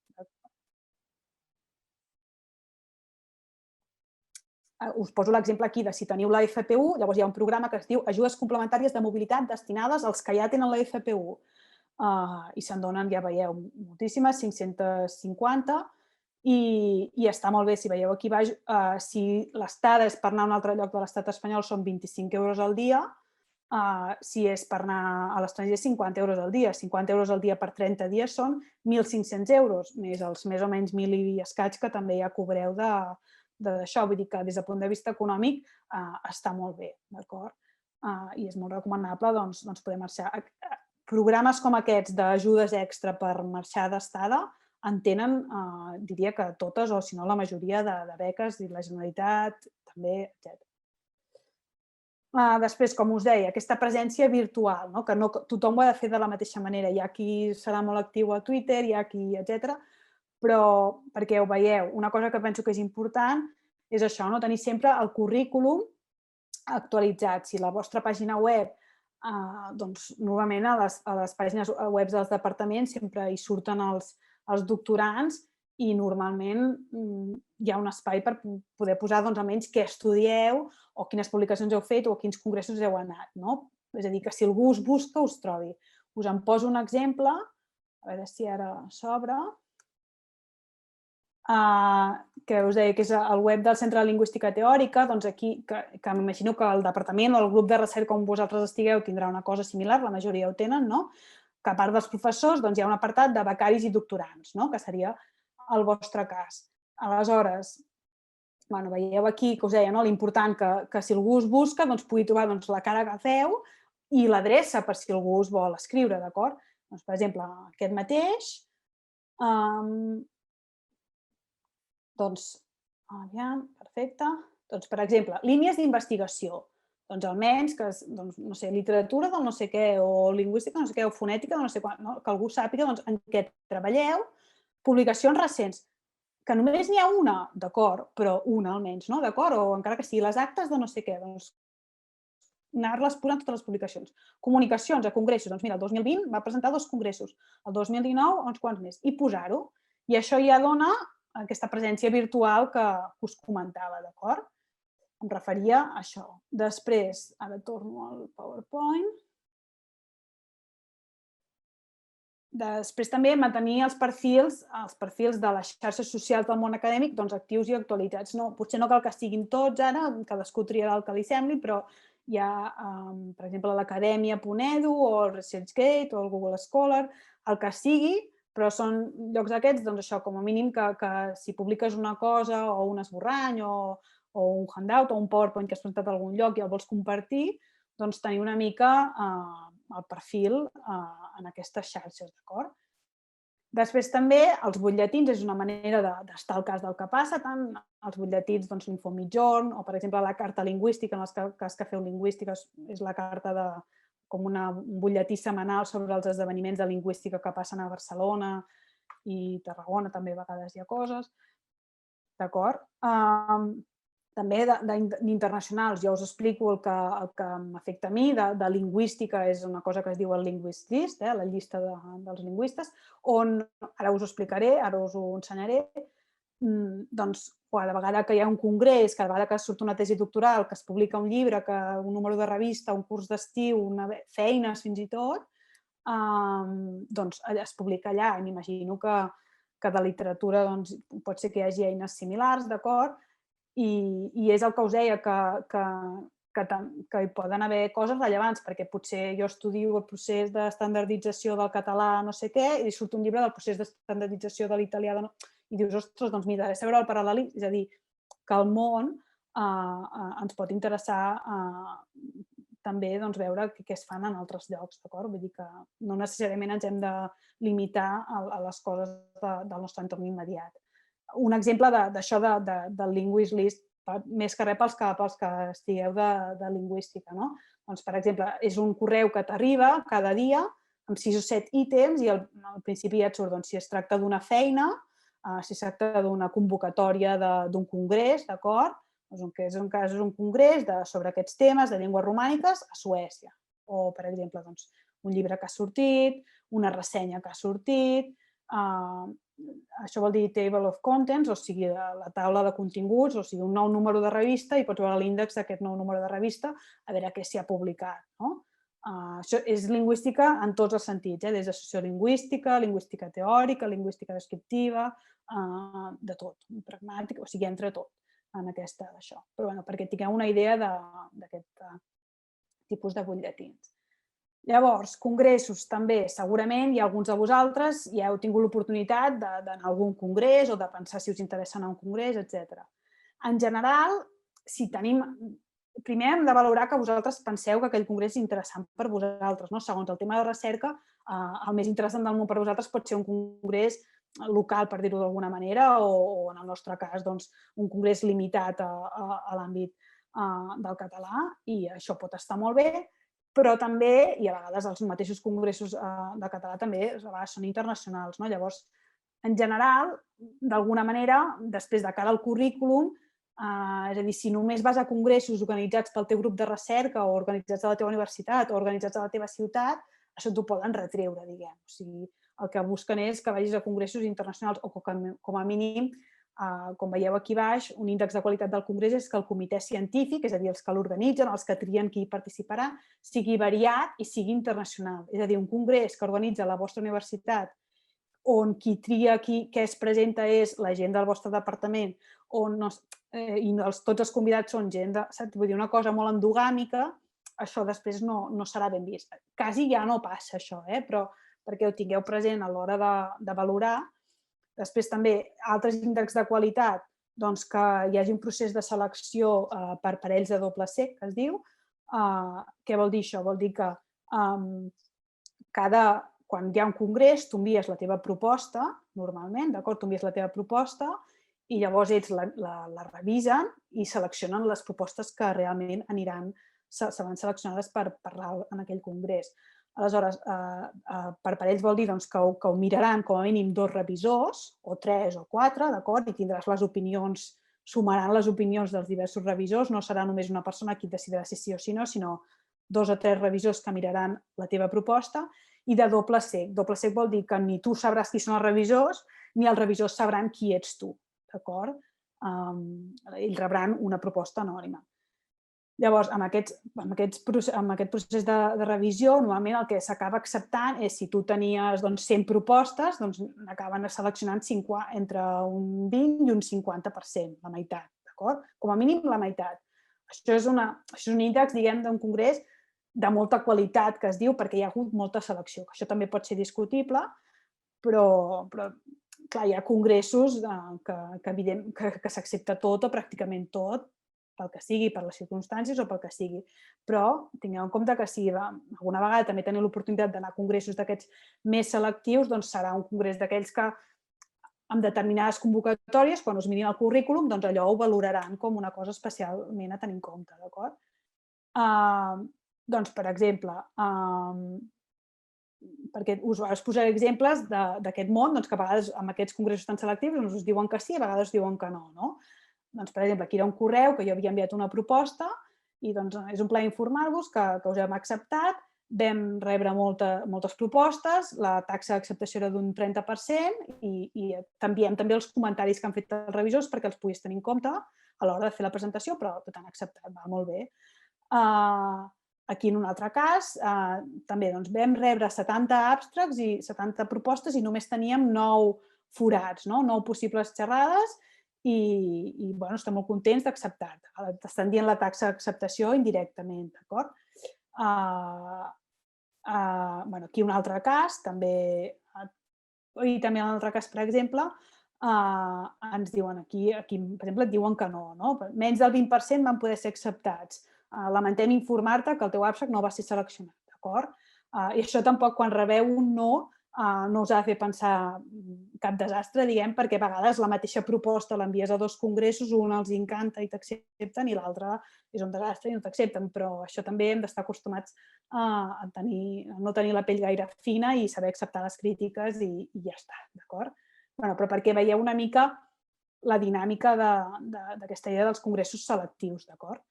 Us poso l'exemple aquí de si teniu la FPU, llavors hi ha un programa que es diu Ajudes complementàries de mobilitat destinades als que ja tenen la FPU. I se'n donen, ja veieu, moltíssimes, 550, i està molt bé, si veieu aquí baix, si l'estada és per anar a un altre lloc de l'estat espanyol són 25 euros al dia, si és per anar a l'estranger 50 euros al dia. 50 euros al dia per 30 dies són 1.500 euros, més els més o menys 1.000 i escaig que també ja cobreu d'això. Vull dir que des del punt de vista econòmic està molt bé, d'acord? I és molt recomanable poder marxar. Programes com aquests d'ajudes extra per marxar d'estada en tenen, diria que totes, o si no la majoria de beques, i la Generalitat també, etc. Després, com us deia, aquesta presència virtual, que no tothom ho ha de fer de la mateixa manera. Hi ha qui serà molt actiu a Twitter, hi ha qui, etc. Però, perquè ho veieu, una cosa que penso que és important és això, tenir sempre el currículum actualitzat. Si la vostra pàgina web, normalment a les pàgines web dels departaments sempre hi surten els doctorants i normalment hi ha un espai per poder posar almenys què estudieu o quines publicacions heu fet o a quins congressos heu anat. És a dir, que si algú us busca, us trobi. Us en poso un exemple, a veure si ara s'obre, que us deia que és el web del Centre de Lingüística Teòrica, doncs aquí, que m'imagino que el departament o el grup de recerca on vosaltres estigueu tindrà una cosa similar, la majoria ho tenen, que a part dels professors hi ha un apartat de becaris i doctorants, que seria el vostre cas. Aleshores, veieu aquí que us deia l'important que si algú us busca pugui trobar la cara que feu i l'adreça per si algú us vol escriure, d'acord? Per exemple, aquest mateix, perfecte. Per exemple, línies d'investigació. Almenys que, no sé, literatura del no sé què, o lingüística, no sé què, o fonètica, no sé quan, que algú sàpiga en què treballeu, publicacions recents, que només n'hi ha una, d'acord, però una almenys, d'acord? O encara que sigui les actes de no sé què, anar-les posant totes les publicacions. Comunicacions a congressos, doncs mira, el 2020 va presentar 2 congressos, el 2019 uns quants més, i posar-ho. I això ja dona aquesta presència virtual que us comentava, d'acord? Em referia a això. Després, ara torno al PowerPoint. Després també mantenir els perfils de les xarxes socials del món acadèmic actius i actualitzats. Potser no cal que estiguin tots ara, cadascú triarà el que li sembli, però hi ha, per exemple, l'acadèmia.edu o el ResearchGate o el Google Scholar, el que sigui, però són llocs aquests, això, com a mínim que si publiques una cosa o un esborrany o un handout o un PowerPoint que has presentat a algun lloc i el vols compartir, tenir una mica el perfil en aquestes xarxes, d'acord? Després també els butlletins és una manera d'estar al cas del que passa, tant els butlletins l'Infomitjorn o, per exemple, la carta lingüística, en el cas que feu lingüística és la carta com un butlletí setmanal sobre els esdeveniments de lingüística que passen a Barcelona i Tarragona, també a vegades hi ha coses, d'acord? També d'internacionals, jo us explico el que m'afecta a mi, de lingüística és una cosa que es diu el Linguist List, la llista dels lingüistes, on, ara us ho explicaré, ara us ho ensenyaré, cada vegada que hi ha un congrés, cada vegada que surt una tesi doctoral, que es publica un llibre, que un número de revista, un curs d'estiu, feines fins i tot, es publica allà. I m'imagino que de literatura pot ser que hi hagi eines similars, d'acord? I és el que us deia, que hi poden haver coses rellevants, perquè potser jo estudio el procés d'estandardització del català no sé què i surt un llibre del procés d'estandardització de l'italià i dius, ostres, mira, has de veure el paral·lelisme, és a dir, que el món ens pot interessar també veure què es fan en altres llocs, d'acord? Vull dir que no necessàriament ens hem de limitar a les coses del nostre entorn immediat. Un exemple d'això del Linguist List, més que res pels que estigueu de lingüística. Per exemple, és un correu que t'arriba cada dia amb 6 o 7 ítems i al principi ja et surt si es tracta d'una feina, si es tracta d'una convocatòria d'un congrés, d'acord? És un congrés sobre aquests temes de llengües romàniques a Suècia. O, per exemple, un llibre que ha sortit, una ressenya que ha sortit, això vol dir table of contents, o sigui, la taula de continguts, o sigui, un nou número de revista i pots veure l'índex d'aquest nou número de revista a veure què s'hi ha publicat. Això és lingüística en tots els sentits, des de sociolingüística, lingüística teòrica, lingüística descriptiva, de tot, pragmàtica, o sigui, entre tot en aquesta d'això. Però perquè tingueu una idea d'aquest tipus de butlletins. Llavors, congressos també, segurament hi ha alguns de vosaltres ja heu tingut l'oportunitat d'anar a algun congrés o de pensar si us interessa anar a un congrés, etc. En general, primer hem de valorar que vosaltres penseu que aquell congrés és interessant per vosaltres. Segons el tema de recerca, el més interessant del món per vosaltres pot ser un congrés local, per dir-ho d'alguna manera, o en el nostre cas, un congrés limitat a l'àmbit del català, i això pot estar molt bé, però també, i a vegades els mateixos congressos de català també són internacionals. Llavors, en general, d'alguna manera, després de cara al currículum, és a dir, si només vas a congressos organitzats pel teu grup de recerca o organitzats a la teva universitat o organitzats a la teva ciutat, això t'ho poden retreure, diguem. O sigui, el que busquen és que vagis a congressos internacionals o com a mínim, com veieu aquí baix, un índex de qualitat del congrés és que el comitè científic, és a dir, els que l'organitzen, els que trien qui hi participarà, sigui variat i sigui internacional. És a dir, un congrés que organitza la vostra universitat, on qui tria què es presenta és la gent del vostre departament, i tots els convidats són gent de... Vull dir, una cosa molt endogàmica, això després no serà ben vist. Quasi ja no passa això, però perquè ho tingueu present a l'hora de valorar. Després també altres índexs de qualitat, que hi hagi un procés de selecció per parells de doble C, que es diu. Què vol dir això? Vol dir que quan hi ha un congrés tu envies la teva proposta, normalment, d'acord? Tu envies la teva proposta i llavors ells la revisen i seleccionen les propostes que realment seran seleccionades per parlar en aquell congrés. Aleshores, per parells vol dir que ho miraran com a mínim 2 revisors, o 3 o 4, d'acord? I tindràs les opinions, sumaran les opinions dels diversos revisors, no serà només una persona qui decidirà si sí o si no, sinó 2 o 3 revisors que miraran la teva proposta, i de doble cec. Doble cec vol dir que ni tu sabràs qui són els revisors, ni els revisors sabran qui ets tu, d'acord? Ells rebran una proposta anònima. Llavors, amb aquest procés de revisió, normalment el que s'acaba acceptant és si tu tenies 100 propostes, n'acaben seleccionant entre un 20 i un 50%, la meitat, d'acord? Com a mínim la meitat. Això és un índex, diguem, d'un congrés de molta qualitat, que es diu, perquè hi ha hagut molta selecció. Això també pot ser discutible, però clar, hi ha congressos que s'accepta tot o pràcticament tot, pel que sigui, per les circumstàncies o pel que sigui. Però tingueu en compte que si alguna vegada també teniu l'oportunitat d'anar a congressos d'aquests més selectius, doncs serà un congrés d'aquells que amb determinades convocatòries, quan us mirin el currículum, doncs allò ho valoraran com una cosa especialment a tenir en compte, d'acord? Doncs, per exemple, perquè us posaré exemples d'aquest món, que a vegades amb aquests congressos tan selectius us diuen que sí, a vegades us diuen que no, no? Doncs, per exemple, aquí era un correu que jo havia enviat una proposta i és un plaer informar-vos que us hem acceptat, vam rebre moltes propostes, la taxa d'acceptació era d'un 30% i t'enviem també els comentaris que han fet els revisors perquè els puguis tenir en compte a l'hora de fer la presentació, però tot han acceptat, va molt bé. Aquí, en un altre cas, també vam rebre 70 abstracts i 70 propostes i només teníem 9 forats, 9 possibles xerrades, i estem molt contents d'acceptar. T'estan dient la taxa d'acceptació indirectament, d'acord? Aquí un altre cas, també en un altre cas, per exemple, ens diuen aquí, per exemple, et diuen que no. Menys del 20% van poder ser acceptats. Lamentem informar-te que el teu abstract no va ser seleccionat, d'acord? I això tampoc, quan rebeu un no us ha de fer pensar cap desastre, diguem, perquè a vegades la mateixa proposta l'envies a 2 congressos, un els encanta i t'accepten i l'altre és un desastre i no t'accepten, però això també hem d'estar acostumats a no tenir la pell gaire fina i saber acceptar les crítiques i ja està, d'acord? Però perquè veieu una mica la dinàmica d'aquesta idea dels congressos selectius, d'acord?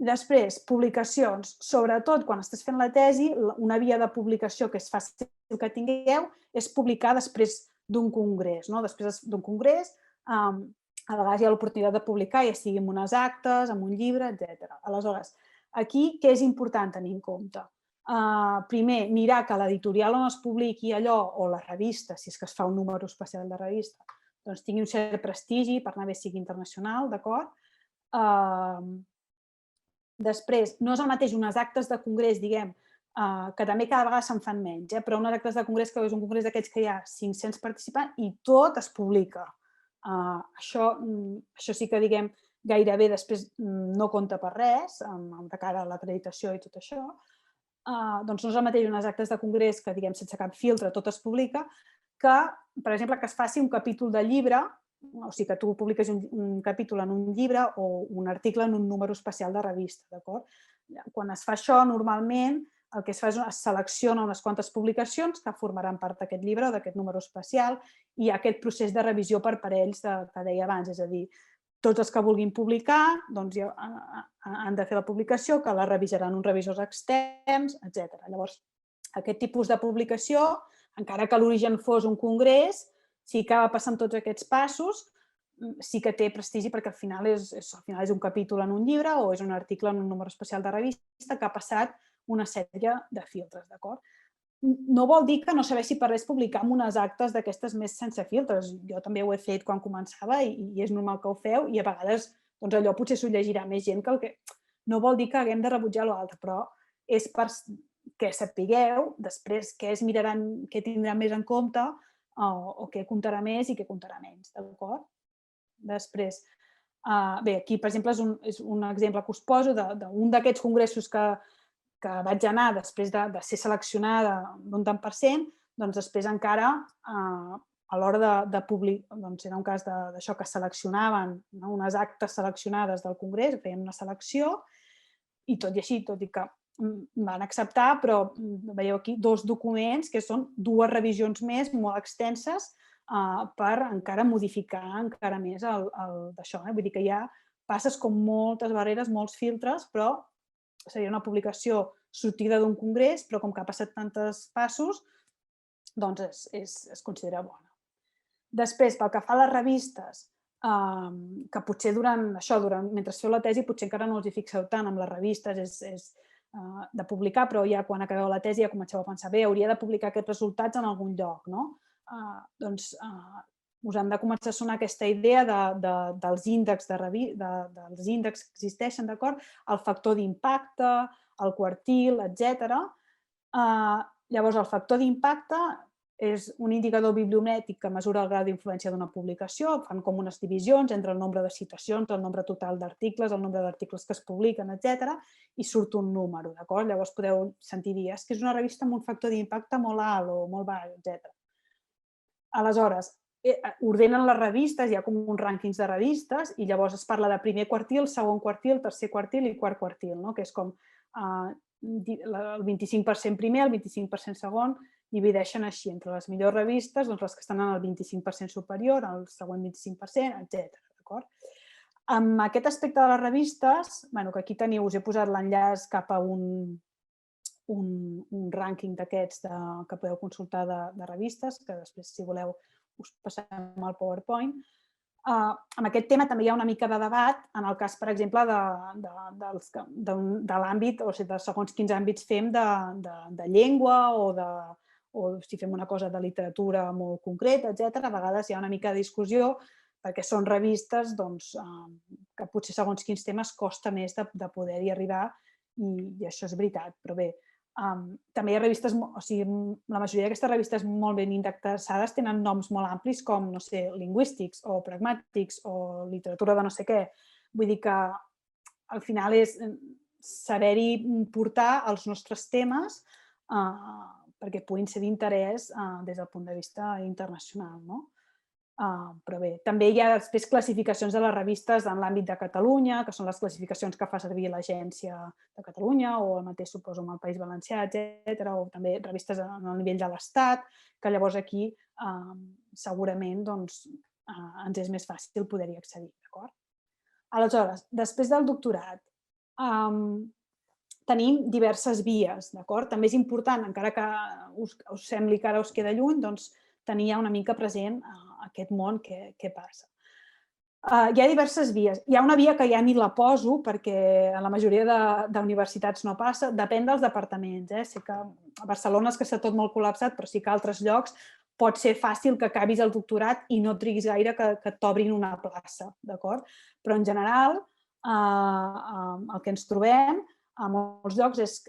Després, publicacions. Sobretot, quan estàs fent la tesi, una via de publicació que és fàcil que tingueu és publicar després d'un congrés. Després d'un congrés, a vegades hi ha l'oportunitat de publicar, ja sigui en unes actes, en un llibre, etc. Aleshores, aquí què és important tenir en compte? Primer, mirar que l'editorial on es publiqui allò, o la revista, si és que es fa un número especial de revista, doncs tingui un cert prestigi, per anar bé sigui internacional, d'acord? Després, no és el mateix unes actes de congrés, diguem, que també cada vegada se'n fan menys, però unes actes de congrés que és un congrés d'aquests que hi ha 500 participants i tot es publica. Això sí que, diguem, gairebé després no compta per res, de cara a l'acreditació i tot això. Doncs no és el mateix unes actes de congrés que, diguem, sense cap filtre tot es publica, que, per exemple, que es faci un capítol de llibre, o sigui, que tu publiques un capítol en un llibre o un article en un número especial de revista, d'acord? Quan es fa això, normalment, el que es fa és es selecciona unes quantes publicacions que formaran part d'aquest llibre o d'aquest número especial i hi ha aquest procés de revisió per parells que deia abans, és a dir, tots els que vulguin publicar doncs han de fer la publicació, que la revisaran uns revisors externs, etc. Llavors, aquest tipus de publicació, encara que l'origen fos un congrés, si acaba passant tots aquests passos, sí que té prestigi perquè al final és un capítol en un llibre o és un article en un número especial de revista que ha passat una sèrie de filtres, d'acord? No vol dir que no serveixi per res publicar en unes actes d'aquestes més sense filtres. Jo també ho he fet quan començava i és normal que ho feu i a vegades allò potser s'ho llegirà més gent que el que... No vol dir que haguem de rebutjar l'altre, però és perquè sapigueu després què tindran més en compte o què comptarà més i què comptarà menys, d'acord? Després, bé, aquí, per exemple, és un exemple que us poso d'un d'aquests congressos que vaig anar després de ser seleccionada d'un tant per cent, doncs després encara, a l'hora de publicar, doncs era un cas d'això que seleccionaven, unes actes seleccionades del congrés, feien una selecció, i tot i així, tot i que van acceptar, però veieu aquí 2 documents que són 2 revisions més molt extenses per encara modificar encara més d'això. Vull dir que ja passes com moltes barreres, molts filtres, però seria una publicació sortida d'un congrés, però com que ha passat tantes passos, doncs es considera bona. Després, pel que fa a les revistes, que potser mentre feu la tesi, potser encara no els hi fixeu tant amb les revistes de publicar, però ja quan acabeu la tesi ja comenceu a pensar, bé, hauria de publicar aquests resultats en algun lloc, no? Doncs us han de començar a sonar aquesta idea dels índexs dels índexs que existeixen, d'acord? El factor d'impacte, el quartil, etc. Llavors, el factor d'impacte és un indicador bibliomètric que mesura el grau d'influència d'una publicació, fan com unes divisions entre el nombre de citacions, el nombre total d'articles, el nombre d'articles que es publiquen, etc. i surt un número, d'acord? Llavors podeu sentir dir, és que és una revista amb un factor d'impacte molt alt o molt baix, etc. Aleshores, ordenen les revistes, hi ha com uns rànquings de revistes, i llavors es parla de primer quartil, segon quartil, tercer quartil i quart quartil, no? Que és com el 25% primer, el 25% segon, divideixen així entre les millors revistes, doncs les que estan en el 25% superior, el següent 25%, etc. D'acord? Amb aquest aspecte de les revistes, que aquí teniu, us he posat l'enllaç cap a un rànquing d'aquests que podeu consultar de revistes, que després, si voleu, us passem al PowerPoint. Amb aquest tema també hi ha una mica de debat en el cas, per exemple, de l'àmbit, o sigui, de segons quins àmbits fem de llengua o si fem una cosa de literatura molt concreta, etc. A vegades hi ha una mica de discussió perquè són revistes que potser segons quins temes costa més de poder-hi arribar i això és veritat, però bé, també hi ha revistes, o sigui, la majoria d'aquestes revistes molt ben indexades tenen noms molt amplis com, no sé, lingüístics o pragmàtics o literatura de no sé què. Vull dir que al final és saber-hi portar els nostres temes perquè puguin ser d'interès des del punt de vista internacional, no? Però bé, també hi ha després classificacions de les revistes en l'àmbit de Catalunya, que són les classificacions que fa servir l'Agència de Catalunya o el mateix, suposo, amb el País Valencià, etc. O també revistes a nivell de l'Estat, que llavors aquí segurament ens és més fàcil poder-hi accedir, d'acord? Aleshores, després del doctorat, tenim diverses vies, d'acord? També és important, encara que us sembli que ara us queda lluny, doncs tenir ja una mica present aquest món què passa. Hi ha diverses vies. Hi ha una via que ja ni la poso perquè a la majoria d'universitats no passa, depèn dels departaments. Sé que a Barcelona és que està tot molt col·lapsat, però sí que a altres llocs pot ser fàcil que acabis el doctorat i no triguis gaire que t'obrin una plaça, d'acord? Però en general el que ens trobem a molts llocs és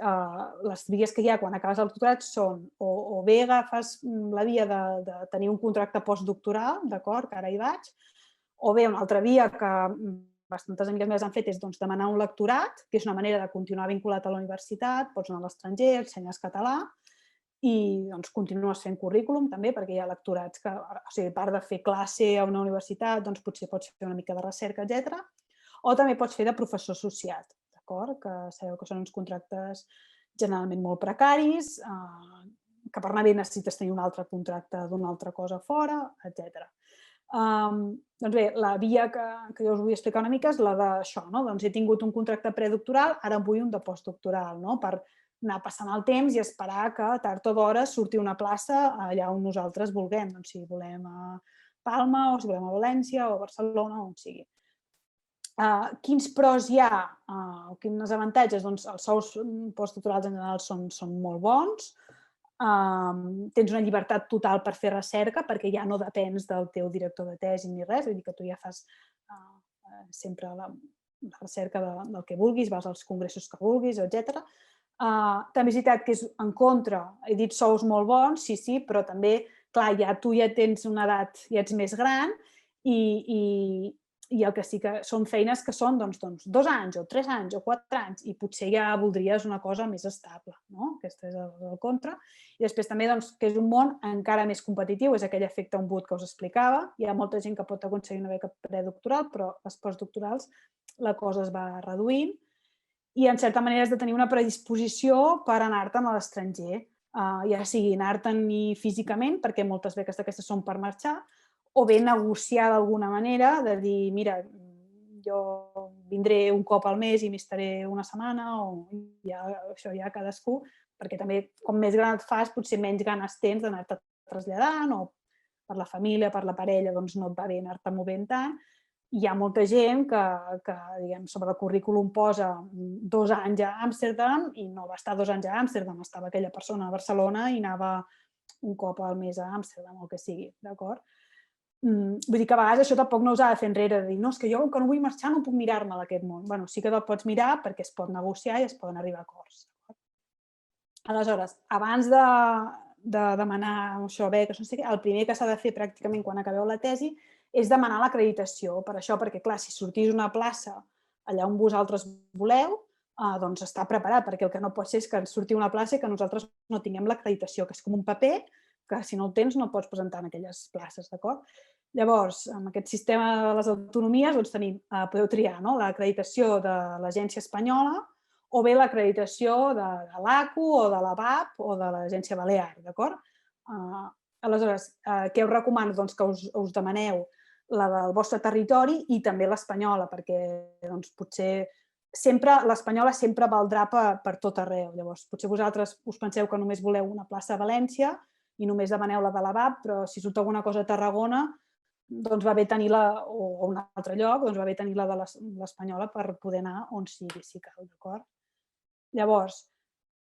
les vies que hi ha quan acabes el doctorat són o bé agafes la via de tenir un contracte postdoctoral, d'acord, que ara hi vaig, o bé una altra via que bastantes amigues meves han fet és demanar un lectorat, que és una manera de continuar vinculat a la universitat, pots anar a l'estranger, ensenyes català i continues fent currículum també, perquè hi ha lectorats que, o sigui, a part de fer classe a una universitat, doncs potser pots fer una mica de recerca, etc. O també pots fer de professor associat, que sabeu que són uns contractes generalment molt precaris, que per anar bé necessites tenir un altre contracte d'una altra cosa fora, etc. Doncs bé, la via que jo us vull explicar una mica és la d'això, no? Doncs he tingut un contracte predoctoral, ara en vull un de postdoctoral, no? Per anar passant el temps i esperar que tard o d'hora surti una plaça allà on nosaltres vulguem, doncs si volem a Palma o si volem a València o a Barcelona, on sigui. Quins pros hi ha o quins avantatges? Doncs els sous postdoctorals en general són molt bons, tens una llibertat total per fer recerca perquè ja no depens del teu director de tesi ni res, vull dir que tu ja fas sempre la recerca del que vulguis, vas als congressos que vulguis, etc. També és veritat que és en contra, he dit sous molt bons, sí, però també, clar, tu ja tens una edat, ja ets més gran i el que sí que són feines que són 2 anys o 3 anys o 4 anys i potser ja voldries una cosa més estable, no? Aquest és el contra. I després també que és un món encara més competitiu, és aquell efecte embut que us explicava. Hi ha molta gent que pot aconseguir una beca predoctoral, però les postdoctorals la cosa es va reduint i en certa manera has de tenir una predisposició per anar-te'n a l'estranger, ja sigui anar-te'n físicament, perquè moltes beques d'aquestes són per marxar, o bé negociar d'alguna manera, de dir, mira, jo vindré un cop al mes i m'hi estaré una setmana, o això ja cadascú, perquè també, com més gran et fas, potser menys ganes tens d'anar-te traslladant, o per la família, per la parella, doncs no et va bé anar-te movent tant, hi ha molta gent que diguem, sobre el currículum posa 2 anys a Amsterdam i no va estar 2 anys a Amsterdam, estava aquella persona a Barcelona i anava un cop al mes a Amsterdam o el que sigui, d'acord? Vull dir que a vegades això tampoc no us ha de fer enrere, de dir, no, és que jo que no vull marxar no puc mirar-me aquest món. Bé, sí que te'l pots mirar perquè es pot negociar i es poden arribar a acords. Aleshores, abans de demanar això, beques, no sé què, el primer que s'ha de fer pràcticament quan acabeu la tesi és demanar l'acreditació. Per això, perquè clar, si sortís una plaça allà on vosaltres voleu, doncs està preparat, perquè el que no pot ser és que ens surti una plaça i que nosaltres no tinguem l'acreditació, que és com un paper que si no el tens no pots presentar en aquelles places, d'acord? Llavors, amb aquest sistema de les autonomies, doncs tenim, podeu triar l'acreditació de l'Agència Espanyola o bé l'acreditació de l'ACU o de la BAP o de l'Agència Balear, d'acord? Aleshores, què us recomano? Doncs que us demaneu la del vostre territori i també l'espanyola, perquè doncs, potser l'espanyola sempre valdrà per tot arreu. Llavors, potser vosaltres us penseu que només voleu una plaça a València i només demaneu la de la BAP, però si surt alguna cosa a Tarragona, doncs va bé tenir-la, o a un altre lloc, doncs va bé tenir la de l'espanyola per poder anar on sigui, si cal, d'acord? Llavors,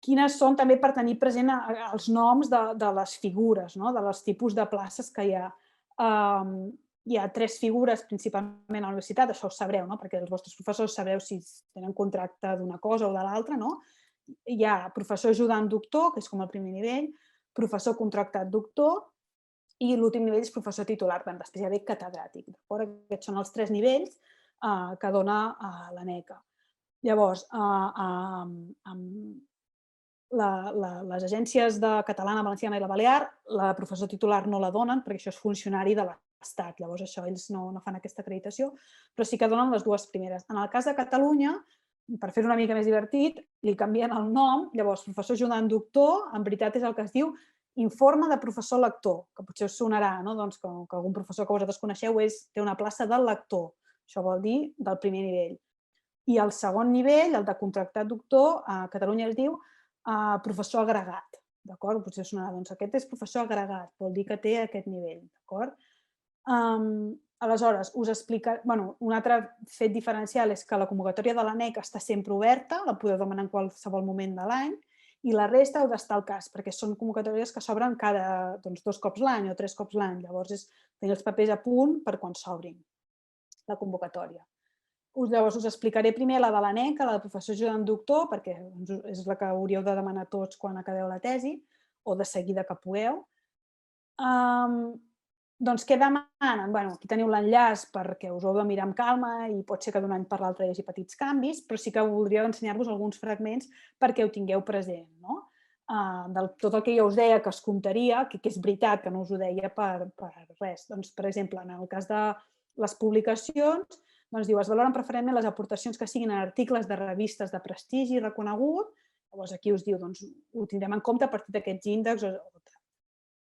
quines són també per tenir present els noms de les figures, de les tipus de places que hi ha. Hi ha 3 figures principalment a la universitat, això ho sabreu, perquè els vostres professors sabreu si tenen contracte d'una cosa o de l'altra. Hi ha professor ajudant doctor, que és com el primer nivell, professor contractat doctor i l'últim nivell és professor titular, després hi ha catedràtic. Aquests són els 3 nivells que dona l'ANECA. Llavors, les agències de catalana, valenciana i la balear, la de professor titular no la donen perquè això és funcionari de l'Estat, llavors això ells no fan aquesta acreditació, però sí que donen les 2 primeres. En el cas de Catalunya, per fer-ho una mica més divertit, li canvien el nom, llavors professor ajudant doctor, en veritat és el que es diu informe de professor lector, que potser us sonarà, doncs que algun professor que vosaltres coneixeu té una plaça de lector, això vol dir del primer nivell. I el segon nivell, el de contractat doctor, a Catalunya es diu professor agregat, d'acord? Potser us sonarà, doncs aquest és professor agregat, vol dir que té aquest nivell, d'acord? Aleshores, us explica... Un altre fet diferencial és que la convocatòria de l'ANEC està sempre oberta, la podeu demanar en qualsevol moment de l'any, i la resta heu d'estar al cas, perquè són convocatòries que s'obren cada 2 cops l'any o 3 cops l'any. Llavors, és tenir els papers a punt per quan s'obrin la convocatòria. Llavors, us explicaré primer la de l'ANEC, la de professor ajudant doctor, perquè és la que hauríeu de demanar tots quan acabeu la tesi, o de seguida que pugueu. Doncs què demanen? Aquí teniu l'enllaç perquè us ho heu de mirar amb calma i pot ser que d'un any per l'altre hi hagi petits canvis, però sí que voldria ensenyar-vos alguns fragments perquè ho tingueu present. De tot el que jo us deia que es comptaria, que és veritat que no us ho deia per res. Doncs, per exemple, en el cas de les publicacions, doncs diu, es valoren preferentment les aportacions que siguin en articles de revistes de prestigi reconegut. Llavors aquí us diu, doncs ho tindrem en compte a partir d'aquests índexs.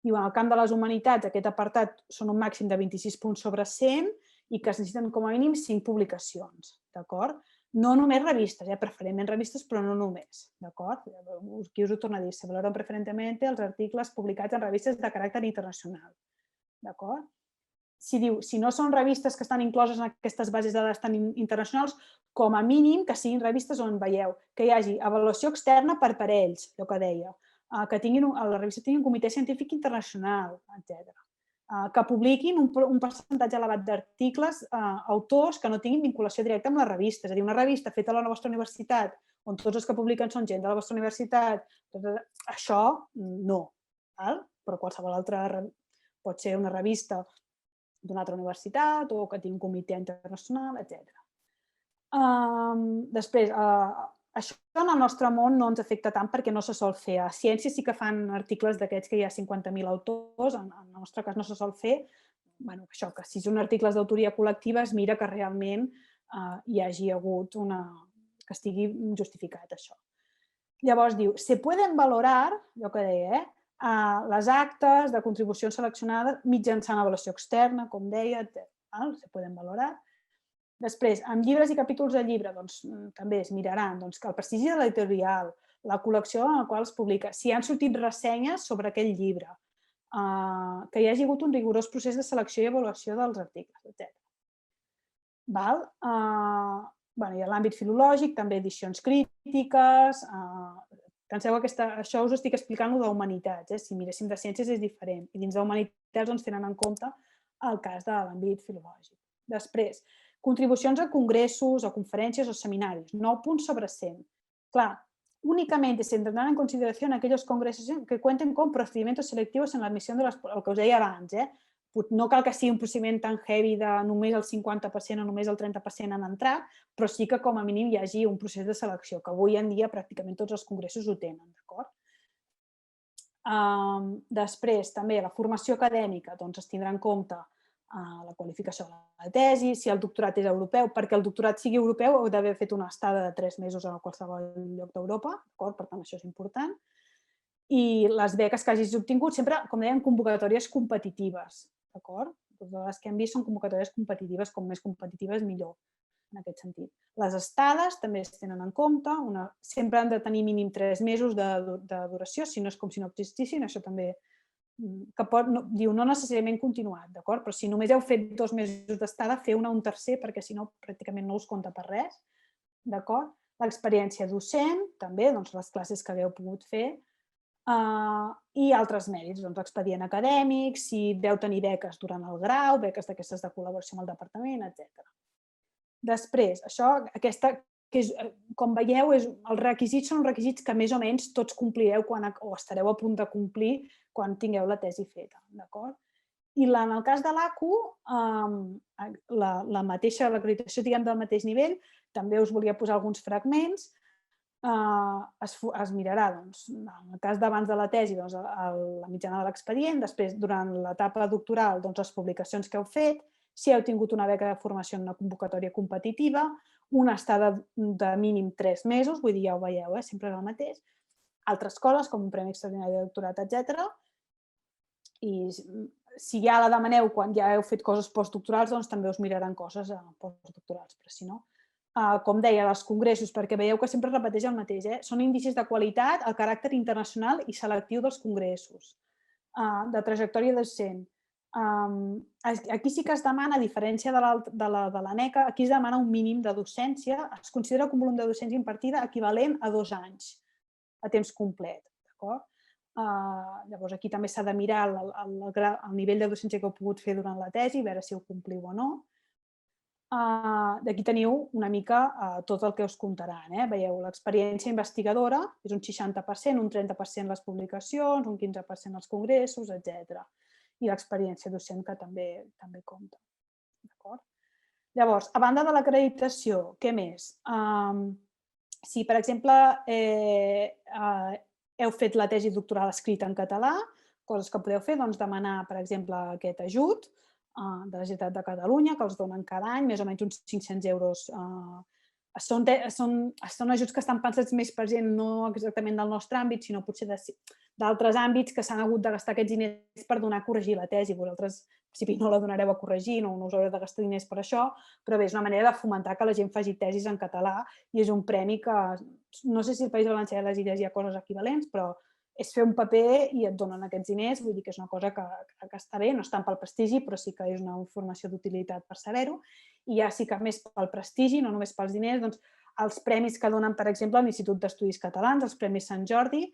Diu, en el camp de les humanitats, aquest apartat són un màxim de 26 punts sobre 100 i que es necessiten com a mínim 5 publicacions, d'acord? No només revistes, preferentment revistes, però no només, d'acord? Aquí us ho torno a dir, se valoren preferentment els articles publicats en revistes de caràcter internacional, d'acord? Si diu, si no són revistes que estan incloses en aquestes bases de dades tan internacionals, com a mínim que siguin revistes on veieu que hi hagi avaluació externa per parells, allò que deia, que la revista tingui un comitè científic internacional, etc. Que publiquin un percentatge elevat d'articles autors que no tinguin vinculació directa amb la revista. És a dir, una revista feta a la vostra universitat, on tots els que publiquen són gent de la vostra universitat, això no. Però qualsevol altra pot ser una revista d'una altra universitat o que tingui un comitè internacional, etc. Després, això en el nostre món no ens afecta tant perquè no se sol fer. A ciència sí que fan articles d'aquests que hi ha 50.000 autors, en el nostre cas no se sol fer. Això, que si són articles d'autoria col·lectiva es mira que realment hi hagi hagut que estigui justificat això. Llavors diu, se pueden valorar, allò que deia, les actes de contribucions seleccionades mitjançant avaluació externa, com deia, se poden valorar. Després, amb llibres i capítols de llibre, doncs també es miraran que el prestigi de l'editorial, la col·lecció en la qual es publica, si han sortit ressenyes sobre aquell llibre, que hi hagi hagut un rigorós procés de selecció i avaluació dels articles, etc. Hi ha l'àmbit filològic, també edicions crítiques. Penseu que això us estic explicant d'humanitats. Si miréssim de ciències és diferent. I dins d'humanitats tenen en compte el cas de l'àmbit filològic. Després, contribucions a congressos, a conferències o seminaris. 9 punts sobre 100. Clar, únicamente se tendrán en consideración aquellos congressos que cuenten con procedimientos selectivos en la admisión de el que us deia abans. No cal que sigui un procediment tan heavy de només el 50% o només el 30% han entrat, però sí que com a mínim hi hagi un procés de selecció, que avui en dia pràcticament tots els congressos ho tenen, d'acord? Després, també, la formació acadèmica, doncs es tindrà en compte la qualificació de la tesi, si el doctorat és europeu, perquè el doctorat sigui europeu heu d'haver fet una estada de 3 mesos a qualsevol lloc d'Europa, d'acord? Per tant, això és important. I les beques que hagis obtingut, sempre, com dèiem, convocatòries competitives, d'acord? Totes les que hem vist són convocatòries competitives, com més competitives millor, en aquest sentit. Les estades també es tenen en compte, sempre han de tenir mínim 3 mesos de duració, si no és com si no existissin, això també, que diu no necessàriament continuat, d'acord? Però si només heu fet 2 mesos d'estada, feu-ne un tercer, perquè si no pràcticament no us compta per res, d'acord? L'experiència docent, també, doncs les classes que hagueu pogut fer, i altres mèrits, doncs expedient acadèmic, si veu tenir beques durant el grau, beques d'aquestes de col·laboració amb el departament, etc. Després, com veieu, els requisits són els requisits que més o menys tots complireu o estareu a punt de complir quan tingueu la tesi feta, d'acord? I en el cas de l'ACU, la mateixa l'acreditació, diguem, del mateix nivell, també us volia posar alguns fragments. Es mirarà, doncs, en el cas d'abans de la tesi, la mitjana de l'expedient, després, durant l'etapa doctoral, les publicacions que heu fet, si heu tingut una beca de formació en una convocatòria competitiva, una estada de mínim 3 mesos, vull dir, ja ho veieu, sempre és el mateix, altres coses, com un premi extraordinari de doctorat, etc. I si ja la demaneu quan ja heu fet coses postdoctorals, doncs també us miraran coses postdoctorals, però si no, com deia, els congressos, perquè veieu que sempre es repeteix el mateix, són indicis de qualitat, el caràcter internacional i selectiu dels congressos, de trajectòria docent. Aquí sí que es demana, a diferència de l'ANECA, aquí es demana un mínim de docència, es considera un volum de docència impartida equivalent a 2 anys a temps complet, d'acord? Llavors, aquí també s'ha de mirar el nivell de docència que heu pogut fer durant la tesi, veure si ho compliu o no. D'aquí teniu una mica tot el que us comptaran. Veieu, l'experiència investigadora és un 60%, un 30% les publicacions, un 15% els congressos, etc. I l'experiència docent que també compta. Llavors, a banda de l'acreditació, què més? Si, per exemple, heu fet la tesi doctoral escrita en català, coses que podeu fer, doncs demanar, per exemple, aquest ajut de la Generalitat de Catalunya, que els donen cada any, més o menys uns 500 euros. Són ajuts que estan pensats més per gent no exactament del nostre àmbit, sinó potser d'altres àmbits que s'han hagut de gastar aquests diners per donar a corregir la tesi. Vosaltres, en principi, no la donareu a corregir, no us haureu de gastar diners per això, però bé, és una manera de fomentar que la gent faci tesis en català i és un premi que, no sé si al País Valencià i les Illes hi ha coses equivalents, però és fer un paper i et donen aquests diners, vull dir que és una cosa que està bé, no és tant pel prestigi, però sí que és una informació d'utilitat per saber-ho, i ja sí que més pel prestigi, no només pels diners, doncs els premis que donen, per exemple, a l'Institut d'Estudis Catalans, els Premis Sant Jordi,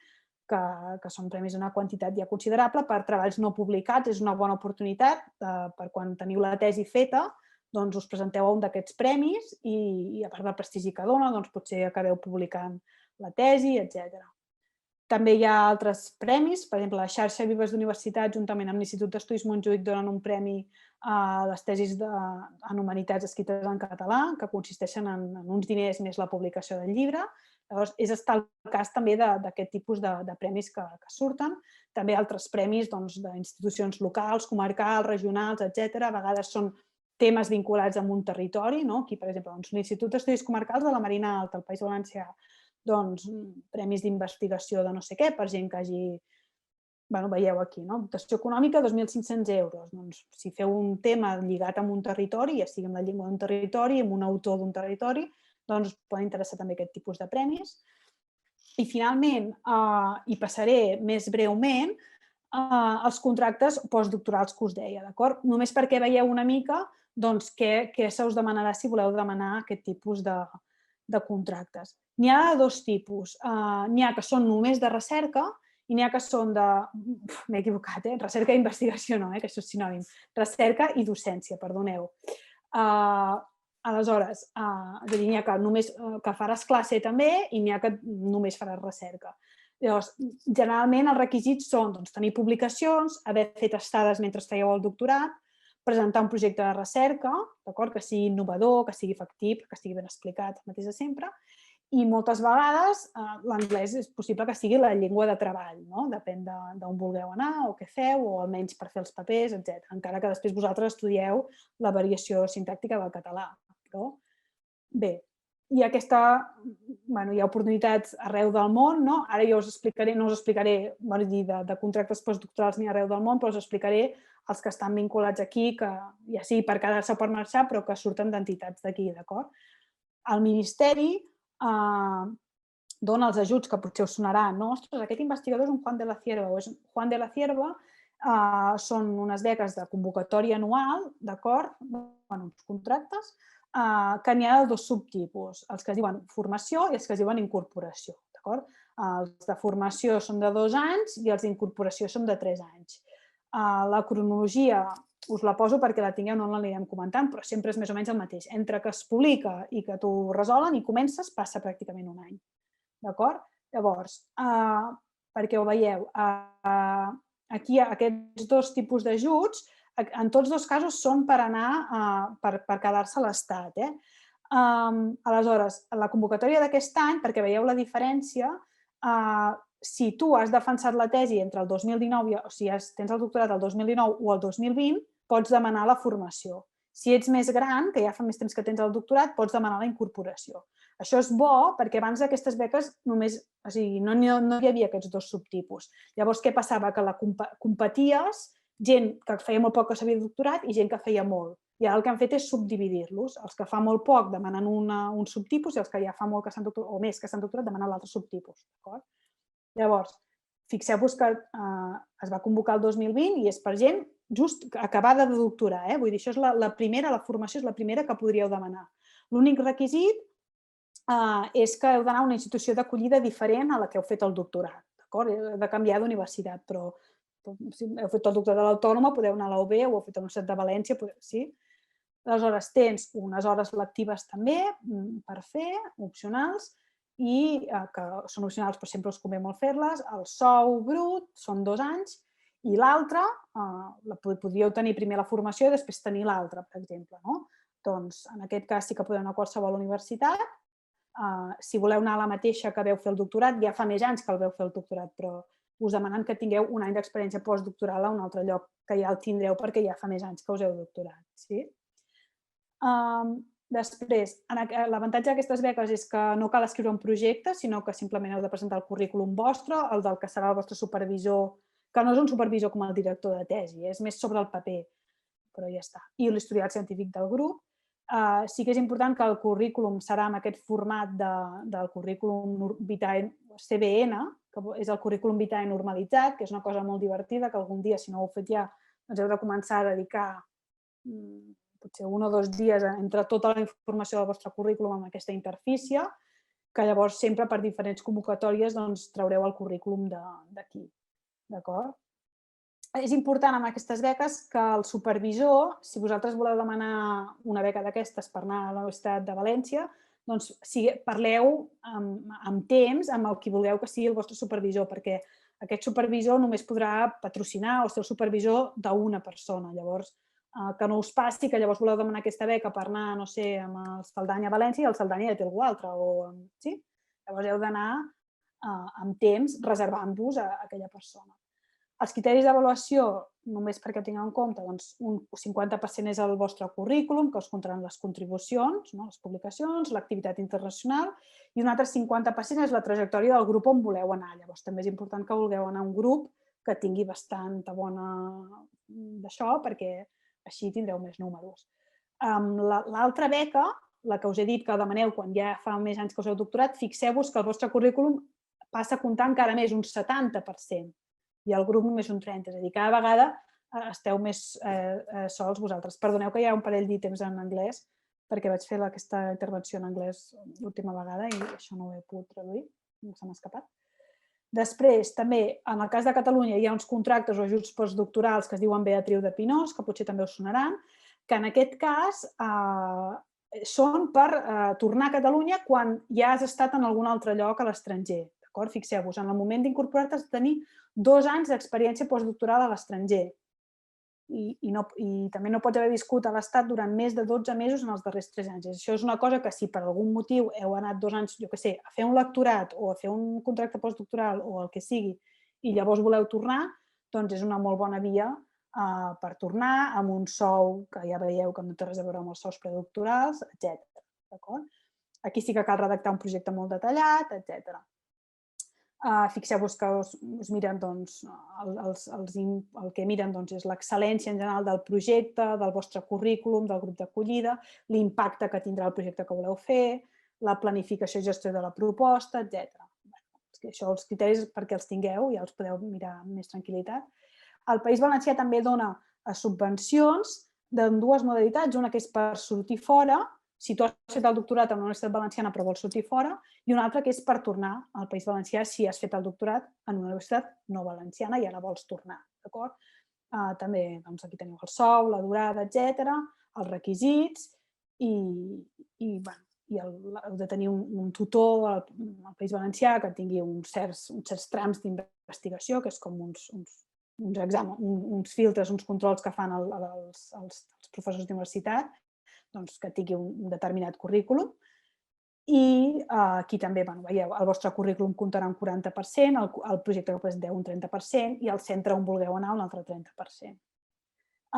que són premis d'una quantitat ja considerable per treballs no publicats, és una bona oportunitat per quan teniu la tesi feta, doncs us presenteu a un d'aquests premis i a part del prestigi que dona, doncs potser acabeu publicant la tesi, etc. També hi ha altres premis, per exemple, la xarxa Vives d'Universitats, juntament amb l'Institut d'Estudis Montjuïc, donen un premi a les tesis en humanitats escrites en català, que consisteixen en uns diners més la publicació del llibre. Llavors, és estar el cas també d'aquest tipus de premis que surten. També altres premis d'institucions locals, comarcals, regionals, etc. A vegades són temes vinculats amb un territori. Aquí, per exemple, l'Institut d'Estudis Comarcals de la Marina Alta, al País Valencià, premis d'investigació de no sé què, per gent que hagi... Veieu aquí, dotació econòmica, 2.500 euros. Si feu un tema lligat amb un territori, ja sigui amb la llengua d'un territori, amb un autor d'un territori, doncs poden interessar també aquest tipus de premis. I finalment, i passaré més breument, els contractes postdoctorals que us deia, d'acord? Només perquè veieu una mica què se us demanarà si voleu demanar aquest tipus de contractes. N'hi ha de dos tipus. N'hi ha que són només de recerca i n'hi ha que són de... M'he equivocat, recerca i investigació no, que això és sinònim. Recerca i docència, perdoneu. Aleshores, és a dir, n'hi ha que faràs classe també i n'hi ha que només faràs recerca. Llavors, generalment els requisits són tenir publicacions, haver fet estades mentre fèieu el doctorat, presentar un projecte de recerca, que sigui innovador, que sigui factible, que estigui ben explicat, el mateix de sempre, i moltes vegades l'anglès és possible que sigui la llengua de treball, depèn d'on vulgueu anar o què feu, o almenys per fer els papers, etc. Encara que després vosaltres estudieu la variació sintàctica del català. Però bé, i aquesta, hi ha oportunitats arreu del món, ara jo us explicaré, no us explicaré de contractes postdoctorals ni arreu del món, però us explicaré els que estan vinculats aquí, que ja sigui per quedar-se o per marxar, però que surten d'entitats d'aquí, d'acord? El Ministeri dona els ajuts que potser us sonaran, no? Ostres, aquest investigador és un Juan de la Cierva, o és un Juan de la Cierva, són unes beques de convocatòria anual, d'acord? Uns contractes, que n'hi ha de dos subtipus, els que es diuen formació i els que es diuen incorporació, d'acord? Els de formació són de 2 anys i els d'incorporació són de 3 anys. La cronologia us la poso perquè la tingueu, no l'anirem comentant, però sempre és més o menys el mateix. Entre que es publica i que t'ho resolen i comences, passa pràcticament un any, d'acord? Llavors, perquè ho veieu, aquí aquests dos tipus d'ajuts, en tots dos casos són per anar, per quedar-se a l'Estat. Aleshores, la convocatòria d'aquest any, perquè veieu la diferència, si tu has defensat la tesi entre el 2019, o sigui, tens el doctorat el 2019 o el 2020, pots demanar la formació. Si ets més gran, que ja fa més temps que tens el doctorat, pots demanar la incorporació. Això és bo perquè abans d'aquestes beques només, o sigui, no hi havia aquests dos subtipus. Llavors, què passava? Que competies gent que feia molt poc que s'havia doctorat i gent que feia molt. I ara el que han fet és subdividir-los. Els que fa molt poc demanen un subtipus i els que ja fa molt que s'han doctorat, o més que s'han doctorat, demanen l'altre subtipus. Llavors, fixeu-vos que es va convocar el 2020 i és per gent just acabada de doctorar. Vull dir, això és la primera, la formació és la primera que podríeu demanar. L'únic requisit és que heu d'anar a una institució d'acollida diferent a la que heu fet el doctorat. Heu de canviar d'universitat, però si heu fet el doctorat de l'Autònoma, podeu anar a la UB o heu fet a la Universitat de València, sí. Aleshores, tens unes hores lectives també per fer, opcionals, i que són opcionals però sempre us convé molt fer-les. El sou brut són 2 anys i l'altre, podríeu tenir primer la formació i després tenir l'altra, per exemple. Doncs en aquest cas sí que podeu anar a qualsevol universitat. Si voleu anar a la mateixa que veu fer el doctorat, ja fa més anys que el veu fer el doctorat, però us demanen que tingueu un any d'experiència postdoctoral a un altre lloc, que ja el tindreu perquè ja fa més anys que us heu doctorat. Després, l'avantatge d'aquestes beques és que no cal escriure un projecte, sinó que simplement heu de presentar el currículum vostre, el del que serà el vostre supervisor, que no és un supervisor com el director de tesi, és més sobre el paper, però ja està. I l'historial científic del grup. Sí que és important que el currículum serà en aquest format del currículum vitae CBN, que és el currículum vitae normalitzat, que és una cosa molt divertida, que algun dia, si no ho heu fet ja, doncs heu de començar a dedicar potser 1 o 2 dies entre tota la informació del vostre currículum amb aquesta interfície, que llavors sempre per diferents convocatòries traureu el currículum d'aquí. D'acord? És important amb aquestes beques que el supervisor, si vosaltres voleu demanar una beca d'aquestes per anar a la Universitat de València, doncs parleu amb temps amb el qui vulgueu que sigui el vostre supervisor, perquè aquest supervisor només podrà patrocinar o ser el supervisor d'una persona. Llavors, que no us passi que llavors voleu demanar aquesta beca per anar, no sé, amb el Cerdanya a València i el Cerdanya ja té algú altre. Llavors heu d'anar amb temps reservant-vos a aquella persona. Els criteris d'avaluació, només perquè ho tingueu en compte, un 50% és el vostre currículum, que us comptaran les contribucions, les publicacions, l'activitat internacional, i un altre 50% és la trajectòria del grup on voleu anar. Llavors també és important que vulgueu anar a un grup que tingui bastanta bona d'això, perquè així tindreu més números. L'altra beca, la que us he dit que demaneu quan ja fa més anys que us heu doctorat, fixeu-vos que el vostre currículum passa a comptar encara més, un 70%. i el grup només són 30. És a dir, cada vegada esteu més sols vosaltres. Perdoneu que hi ha un parell d'ítems en anglès, perquè vaig fer aquesta intervenció en anglès l'última vegada i això no ho he pogut traduir, se m'ha escapat. Després, també, en el cas de Catalunya, hi ha uns contractes o ajuts postdoctorals que es diuen Beatriu de Pinós, que potser també us sonaran, que en aquest cas són per tornar a Catalunya quan ja has estat en algun altre lloc a l'estranger. Fixeu-vos, en el moment d'incorporar-te has de tenir 2 anys d'experiència postdoctoral a l'estranger. I també no pots haver viscut a l'Estat durant més de 12 mesos en els darrers 3 anys. Això és una cosa que si per algun motiu heu anat 2 anys, jo què sé, a fer un lectorat o a fer un contracte postdoctoral o el que sigui i llavors voleu tornar, doncs és una molt bona via per tornar amb un sou que ja veieu que no té res a veure amb els sous predoctorals, etc. Aquí sí que cal redactar un projecte molt detallat, etc. Fixeu-vos que us miren, doncs, el que miren és l'excel·lència en general del projecte, del vostre currículum, del grup d'acollida, l'impacte que tindrà el projecte que voleu fer, la planificació i gestió de la proposta, etc. Això, els criteris, perquè els tingueu, ja els podeu mirar amb més tranquil·litat. El País Valencià també dona subvencions en 2 modalitats, una que és per sortir fora, si tu has fet el doctorat a la Universitat Valenciana però vols sortir fora, i una altra que és per tornar al País Valencià si has fet el doctorat en una universitat no valenciana i ara vols tornar. També aquí teniu el sou, la durada, etc., els requisits i heu de tenir un tutor al País Valencià que tingui uns certs trams d'investigació, que és com uns exàmens, uns filtres, uns controls que fan els professors d'universitat, que tingui un determinat currículum. I aquí també, veieu, el vostre currículum comptarà un 40%, el projecte que presenteu un 30% i el centre on vulgueu anar un altre 30%.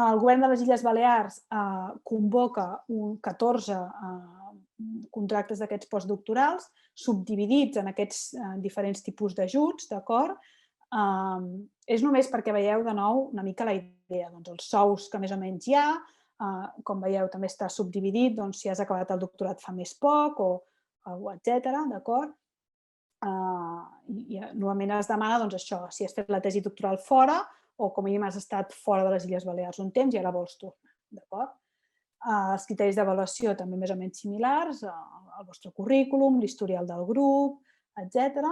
El govern de les Illes Balears convoca 14 contractes d'aquests postdoctorals subdividits en aquests diferents tipus d'ajuts, d'acord? És només perquè veieu de nou una mica la idea, els sous que més o menys hi ha, com veieu també està subdividit si has acabat el doctorat fa més poc o etc. D'acord? Normalment es demana això, si has fet la tesi doctoral fora o com a mínim has estat fora de les Illes Balears un temps i ara vols tornar. D'acord? Els criteris d'avaluació també més o menys similars, el vostre currículum, l'historial del grup, etc.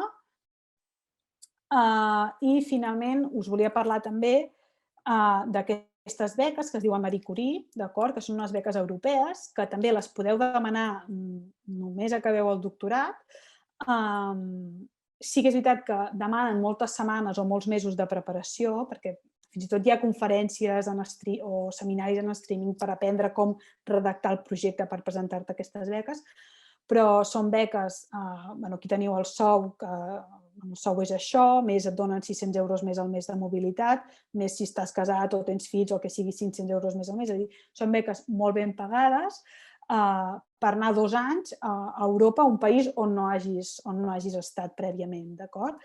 I finalment us volia parlar també d'aquestes beques que es diuen Marie Curie, que són unes beques europees, que també les podeu demanar només acabeu el doctorat. Sí que és veritat que demanen moltes setmanes o molts mesos de preparació, perquè fins i tot hi ha conferències o seminaris en streaming per aprendre com redactar el projecte per presentar-te aquestes beques, però són beques, aquí teniu el sou, que el sou és això, més et donen 600 euros més al mes de mobilitat, més si estàs casat o tens fills o que sigui 500 euros més al mes, és a dir, són beques molt ben pagades per anar 2 anys a Europa, un país on no hagis estat prèviament, d'acord?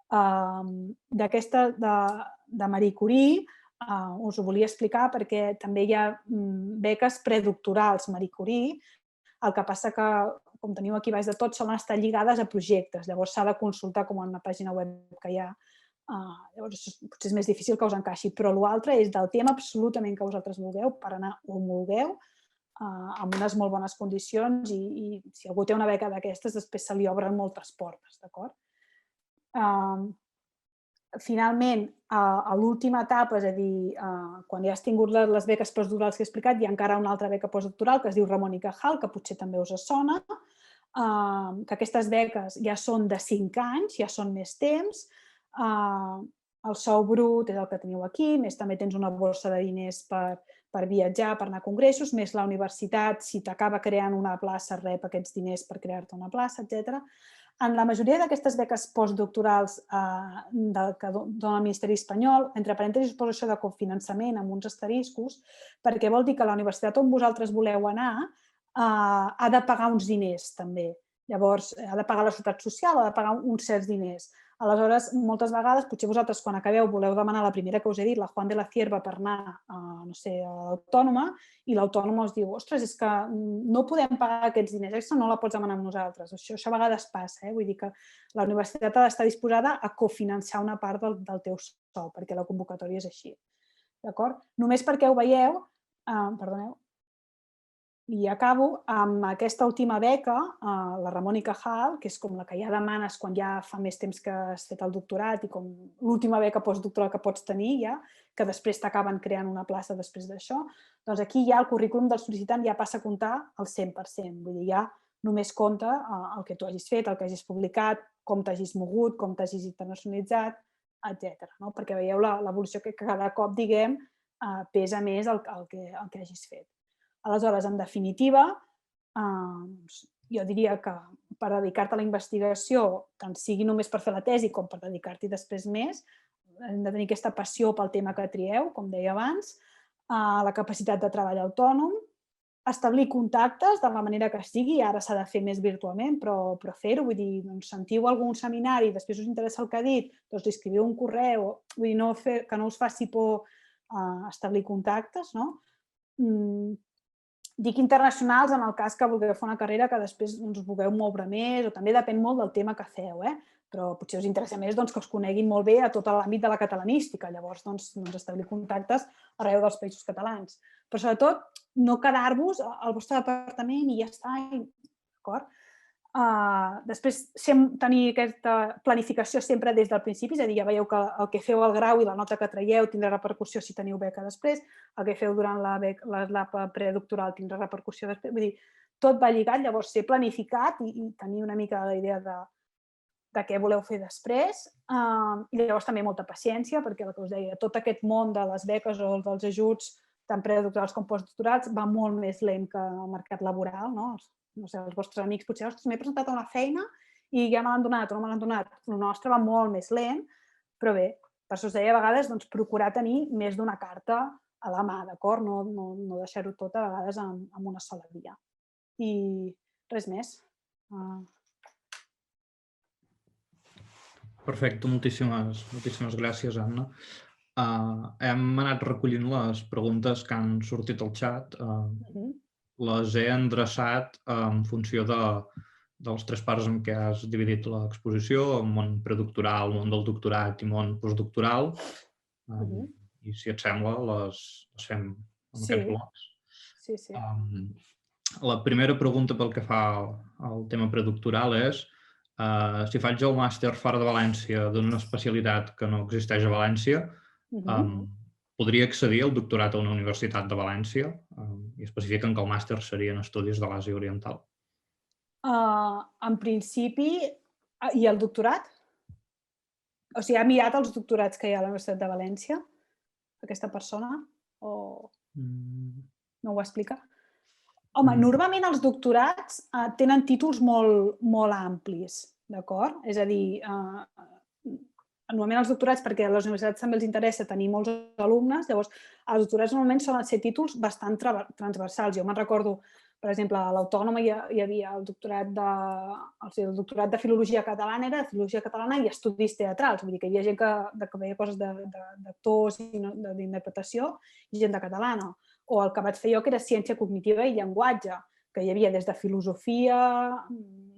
D'aquesta de Marie Curie us ho volia explicar perquè també hi ha beques predoctorals Marie Curie, el que passa que, com teniu aquí baix de tot, solen estar lligades a projectes, llavors s'ha de consultar com en una pàgina web que hi ha, llavors potser és més difícil que us encaixi, però l'altre és del tema absolutament que vosaltres vulgueu, per anar on vulgueu, amb unes molt bones condicions i si algú té una beca d'aquestes després se li obren moltes portes, d'acord? Finalment, a l'última etapa, és a dir, quan ja has tingut les beques postdoctorals que he explicat, hi ha encara una altra beca postdoctoral que es diu Ramon i Cajal, que potser també us sona, que aquestes beques ja són de 5 anys, ja són més temps, el sou brut és el que teniu aquí, més també tens una borsa de diners per viatjar, per anar a congressos, més la universitat, si t'acaba creant una plaça, rep aquests diners per crear-te una plaça, etc. En la majoria d'aquestes beques postdoctorals que dona el Ministeri espanyol, entre parèntesis poso això de cofinançament amb uns asteriscos, perquè vol dir que la universitat on vosaltres voleu anar ha de pagar uns diners també. Llavors, ha de pagar la seguretat social, ha de pagar uns certs diners. Aleshores, moltes vegades, potser vosaltres quan acabeu voleu demanar la primera que us he dit, la Juan de la Cierva, per anar a, no sé, a l'autònoma, i l'autònoma us diu, ostres, és que no podem pagar aquests diners extra, no la pots demanar amb nosaltres. Això a vegades passa, vull dir que la universitat ha d'estar disposada a cofinançar una part del teu sou, perquè la convocatòria és així. D'acord? Només perquè ho veieu, perdoneu, i acabo amb aquesta última beca, la Ramon y Cajal, que és com la que ja demanes quan ja fa més temps que has fet el doctorat i com l'última beca postdoctoral que pots tenir ja, que després t'acaben creant una plaça després d'això, doncs aquí ja el currículum del sol·licitant ja passa a comptar el 100%, vull dir, ja només compta el que tu hagis fet, el que hagis publicat, com t'hagis mogut, com t'hagis internacionalitzat, etc. Perquè veieu l'evolució que cada cop, diguem, pesa més el que hagis fet. Aleshores, en definitiva, jo diria que per dedicar-te a la investigació, tant sigui només per fer la tesi com per dedicar-t'hi després més, hem de tenir aquesta passió pel tema que trieu, com deia abans, la capacitat de treball autònom, establir contactes de la manera que sigui, ara s'ha de fer més virtualment, però fer-ho, vull dir, sentiu algun seminari, després us interessa el que ha dit, doncs li escriviu un correu, vull dir, que no us faci por establir contactes, no? Dic internacionals en el cas que vulgueu fer una carrera que després us vulgueu moure més, o també depèn molt del tema que feu, però potser us interessa més que us coneguin molt bé a tot l'àmbit de la catalanística, llavors establir contactes arreu dels països catalans. Però sobretot no quedar-vos al vostre departament i ja està, d'acord? Després, tenir aquesta planificació sempre des del principi, és a dir, ja veieu que el que feu al grau i la nota que traieu tindrà repercussió si teniu beca després, el que feu durant l'etapa predoctoral tindrà repercussió després, vull dir, tot va lligat, llavors ser planificat i tenir una mica la idea de què voleu fer després, i llavors també molta paciència, perquè el que us deia, tot aquest món de les beques o dels ajuts, tant predoctorals com postdoctorals, va molt més lent que el mercat laboral, no? No sé, els vostres amics potser, ostres, m'he presentat a una feina i ja me l'han donat o no me l'han donat. El nostre va molt més lent, però bé, per això us deia a vegades procurar tenir més d'una carta a la mà, d'acord? No deixar-ho tot a vegades en una sola via. I res més. Perfecte, moltíssimes gràcies, Anna. Hem anat recollint les preguntes que han sortit al xat. Les he endreçat en funció dels tres parts en què has dividit l'exposició, el món predoctoral, el món del doctorat i món postdoctoral. I si et sembla, les fem en aquests blocs. Sí. La primera pregunta pel que fa al tema predoctoral és si faig el màster fora de València d'una especialitat que no existeix a València, podria accedir al doctorat a una universitat de València i especifiquen que el màster seria en Estudis de l'Àsia Oriental. En principi, i el doctorat? O sigui, ha mirat els doctorats que hi ha a la Universitat de València, aquesta persona? O no ho explica? Home, normalment els doctorats tenen títols molt amplis, d'acord? És a dir, normalment els doctorats, perquè a les universitats també els interessa tenir molts alumnes, llavors els doctorats normalment solen ser títols bastant transversals. Jo me'n recordo, per exemple, a l'Autònoma hi havia el doctorat de Filologia Catalana, era de Filologia Catalana i Estudis Teatrals, vull dir que hi havia gent que veia coses d'actors i d'interpretació i gent de catalana. O el que vaig fer jo, que era Ciència Cognitiva i Llenguatge, que hi havia des de filosofia,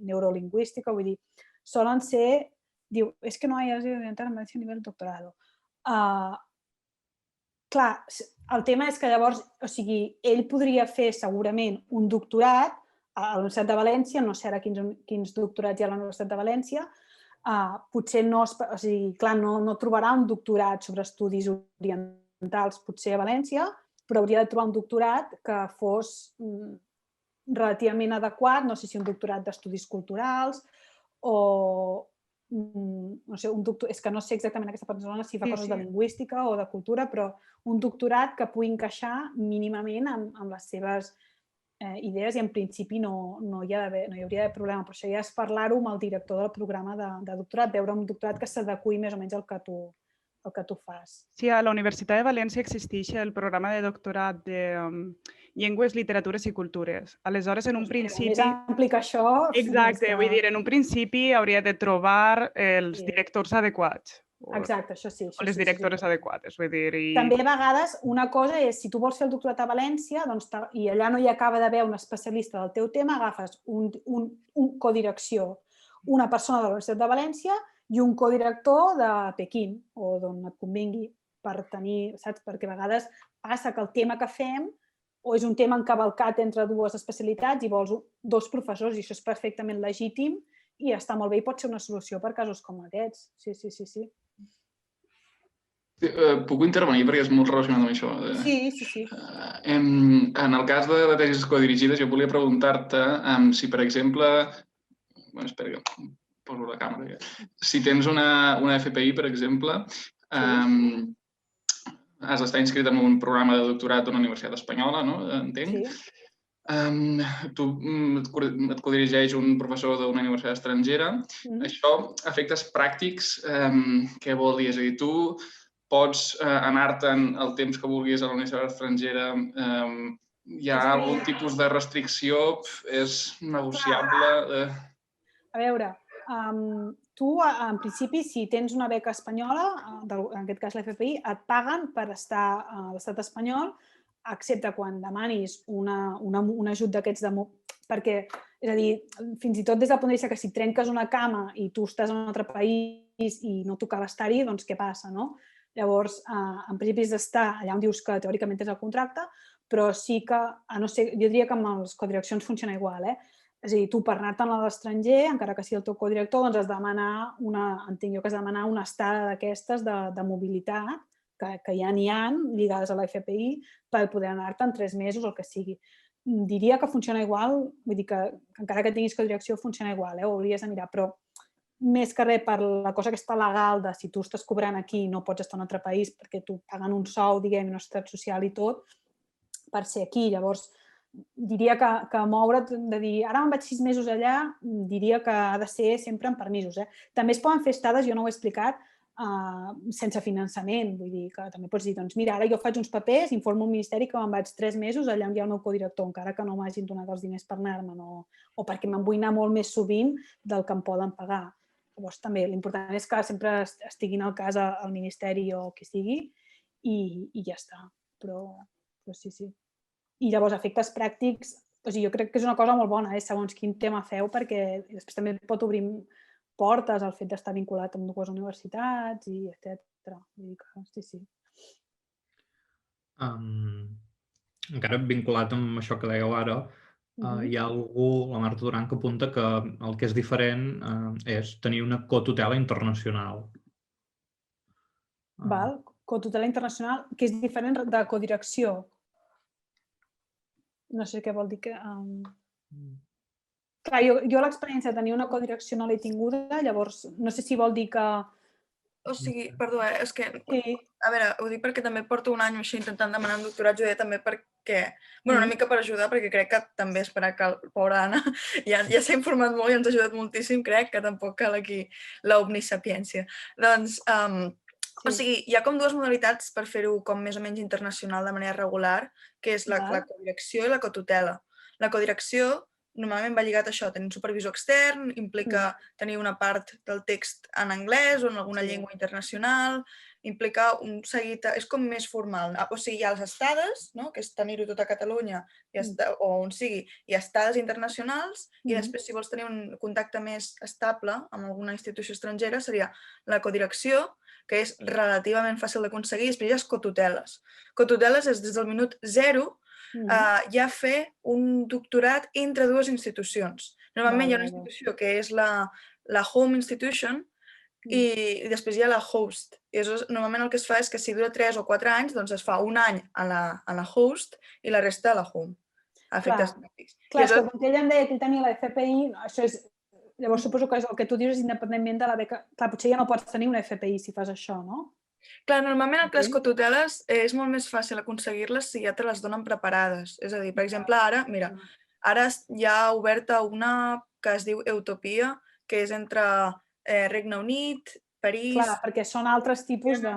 neurolingüística, vull dir, solen ser... Diu, és que no hi ha orientat en València a nivell doctorado. Clar, el tema és que llavors, o sigui, ell podria fer segurament un doctorat a la Universitat de València, no sé ara quins doctorats hi ha a la Universitat de València, potser no, o sigui, clar, no trobarà un doctorat sobre estudis orientals potser a València, però hauria de trobar un doctorat que fos relativament adequat, no sé si un doctorat d'estudis culturals o no sé, és que no sé exactament aquesta persona si fa coses de lingüística o de cultura, però un doctorat que pugui encaixar mínimament amb les seves idees i en principi no hi hauria d'haver problema. Per això ja és parlar-ho amb el director del programa de doctorat, veure un doctorat que s'adeqüi més o menys al que tu el que tu fas. Sí, a la Universitat de València existeix el programa de doctorat de Llengües, Literatures i Cultures. Aleshores, en un principi... Més ampli que això... Exacte, vull dir, en un principi hauria de trobar els Sí. directors adequats. Exacte, això sí. O les directores adequades, vull dir... També a vegades una cosa és, si tu vols fer el doctorat a València i allà no hi acaba d'haver un especialista del teu tema, agafes un codirecció, una persona de la Universitat de València i un codirector de Pequín o d'on et convingui per tenir, saps? Perquè a vegades passa que el tema que fem o és un tema encavalcat entre dues especialitats i vols dos professors i això és perfectament legítim i està molt bé i pot ser una solució per casos com aquests. Sí. Puc intervenir perquè és molt relacionat amb això? Sí. En el cas de tesis codirigides, jo volia preguntar-te si, per exemple... Espera que poso la càmera. Si tens una FPI, per exemple, has d'estar inscrit en un programa de doctorat d'una universitat espanyola, no? Entenc. Et codirigeix un professor d'una universitat estrangera. Això, efectes pràctics, què vol dir? És a dir, tu pots anar-te'n el temps que vulguis a la universitat estrangera, hi ha algun tipus de restricció, és negociable? A veure, tu, en principi, si tens una beca espanyola, en aquest cas l'FPI, et paguen per estar a l'estat espanyol, excepte quan demanis un ajut d'aquests perquè, és a dir, fins i tot des del punt de vista que si trenques una cama i tu estàs en un altre país i no tocava estar-hi, doncs què passa, no? Llavors, en principi has d'estar allà on dius que teòricament tens el contracte, però sí que, jo diria que amb les codireccions funciona igual, és a dir, tu per anar-te'n a l'estranger, encara que sigui el teu codirector, doncs has de demanar entenc jo que has de demanar una estada d'aquestes de mobilitat, que ja n'hi ha lligades a la FPI, per poder anar-te'n 3 mesos o el que sigui. Diria que funciona igual, vull dir que encara que tinguis codirecció funciona igual, ho hauries de mirar, però més que res per la cosa que està legal de si tu estàs cobrant aquí i no pots estar en un altre país perquè tu paguen un sou, diguem, una estat social i tot, per ser aquí. Llavors, diria que moure't, de dir, ara me'n vaig 6 mesos allà, diria que ha de ser sempre amb permisos. També es poden fer estades, jo no ho he explicat, sense finançament. Vull dir que també pots dir, doncs mira, ara jo faig uns papers, informo al Ministeri que me'n vaig 3 mesos allà on hi ha el meu codirector, encara que no m'hagin donat els diners per anar-me'n o perquè me'n vull anar molt més sovint del que em poden pagar. Llavors també l'important és que sempre estiguin al cas al Ministeri o qui sigui i ja està. Però sí. I llavors, efectes pràctics, jo crec que és una cosa molt bona, segons quin tema feu, perquè després també pot obrir portes al fet d'estar vinculat amb dues universitats, i etc. Vull dir que sí. Encara vinculat amb això que dèieu ara, hi ha algú, la Marta Duran, que apunta que el que és diferent és tenir una cotutela internacional. Val, cotutela internacional, que és diferent de codirecció. No sé què vol dir que... Clar, jo l'experiència de tenir una codirecció no l'he tinguda, llavors no sé si vol dir que... O sigui, perdó, és que... A veure, ho dic perquè també porto un any o així intentant demanar un doctorat, jo també perquè... Una mica per ajudar, perquè crec que també esperar que la pobra Anna ja s'ha informat molt i ens ha ajudat moltíssim, crec que tampoc cal aquí l'omnisapiència. Doncs, o sigui, hi ha com dues modalitats per fer-ho com més o menys internacional de manera regular, que és la codirecció i la cotutela. La codirecció normalment va lligat a això, tenir un supervisor extern, implica tenir una part del text en anglès o en alguna llengua internacional, implica un seguit, és com més formal. O sigui, hi ha les estades, que és tenir-ho tot a Catalunya o on sigui, hi ha estades internacionals i després, si vols tenir un contacte més estable amb alguna institució estrangera, seria la codirecció, que és relativament fàcil d'aconseguir, i després hi ha cotuteles. Cotuteles és des del minut 0 ja fer un doctorat entre dues institucions. Normalment hi ha una institució que és la home institution i després hi ha la host. I normalment el que es fa és que si dura 3 o 4 anys, doncs es fa un any a la host i la resta a la home. Efectes pràctics. Clar, és que com ell em deia que ell tenia la FPI, això és... Llavors suposo que el que tu dius és independentment de la beca... Clar, potser ja no pots tenir una FPI si fas això, no? Clar, normalment les cotuteles és molt més fàcil aconseguir-les si ja te les donen preparades. És a dir, per exemple, ara hi ha oberta una que es diu Utopia, que és entre Regne Unit, París... Clar, perquè són altres tipus de...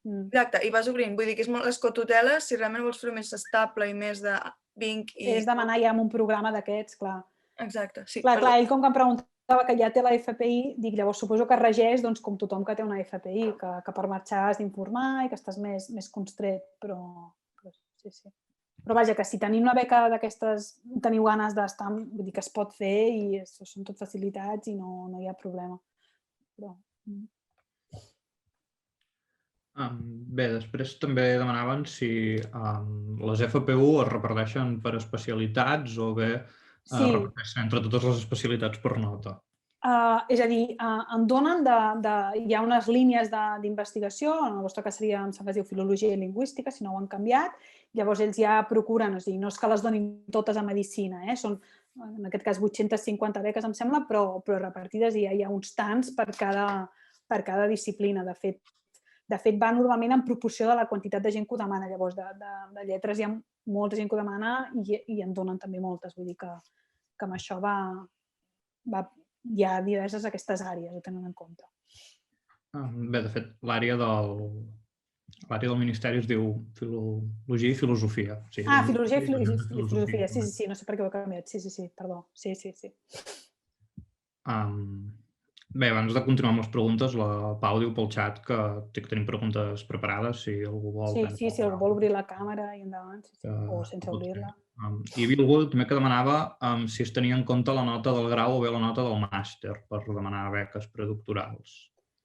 Exacte, i vas obrint. Vull dir que és molt les cotuteles, si realment vols fer més estable i més de vinc i... És demanar ja amb un programa d'aquests, clar. Exacte, sí. Clar, ell com que em preguntava que ja té la FPI, dic, llavors suposo que regeix com tothom que té una FPI, que per marxar has d'informar i que estàs més constret, però sí, sí. Però vaja, que si tenim una beca d'aquestes, teniu ganes d'estar, vull dir que es pot fer i són tot facilitats i no hi ha problema. Però... Bé, després també demanaven si les FPU es reparteixen per especialitats o bé es reparteixen entre totes les especialitats per nota. És a dir, en donen hi ha unes línies d'investigació, en el vostre cas seria, em sembla que es diu Filologia i Lingüística, si no ho han canviat, llavors ells ja procuren, és a dir, no és que les donin totes a Medicina, són en aquest cas 850 beques, em sembla, però repartides i hi ha uns tants per cada disciplina. De fet, va normalment en proporció de la quantitat de gent que ho demana. Llavors, de lletres hi ha molta gent que ho demana i en donen també moltes. Vull dir que amb això hi ha diverses aquestes àrees, ho tenen en compte. Bé, de fet, l'àrea del Ministeri es diu Filologia i Filosofia. Filologia i Filosofia, sí, no sé per què ho he canviat, sí, perdó, sí. Bé, abans de continuar amb les preguntes, la Pau diu pel xat que tenim preguntes preparades, si algú vol... Sí, si algú vol obrir la càmera i endavant, o sense obrir-la. Hi havia algú també que demanava si es tenia en compte la nota del grau o bé la nota del màster per demanar beques predoctorals.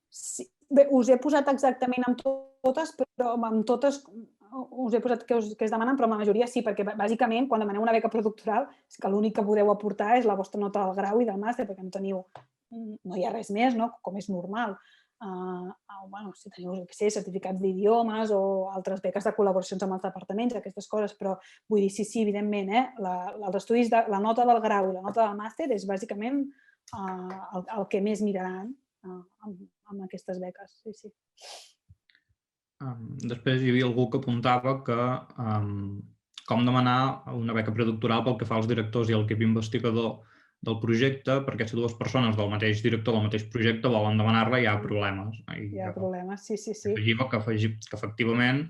Sí. Bé, us he posat exactament amb totes, però amb totes us he posat que es demanen, però amb la majoria sí, perquè bàsicament quan demaneu una beca predoctoral és que l'únic que podeu aportar és la vostra nota del grau i del màster, perquè no hi ha res més, no? Com és normal. Si teniu certificats d'idiomes o altres beques de col·laboracions amb els departaments, aquestes coses, però vull dir, sí, evidentment, els estudis, la nota del grau i la nota del màster és bàsicament el que més miraran amb aquestes beques, sí. Després hi havia algú que apuntava que com demanar una beca predoctoral pel que fa als directors i al equip investigador del projecte, perquè si dues persones del mateix director del mateix projecte volen demanar-la, hi ha problemes. Hi ha problemes, sí. Afegiva que efectivament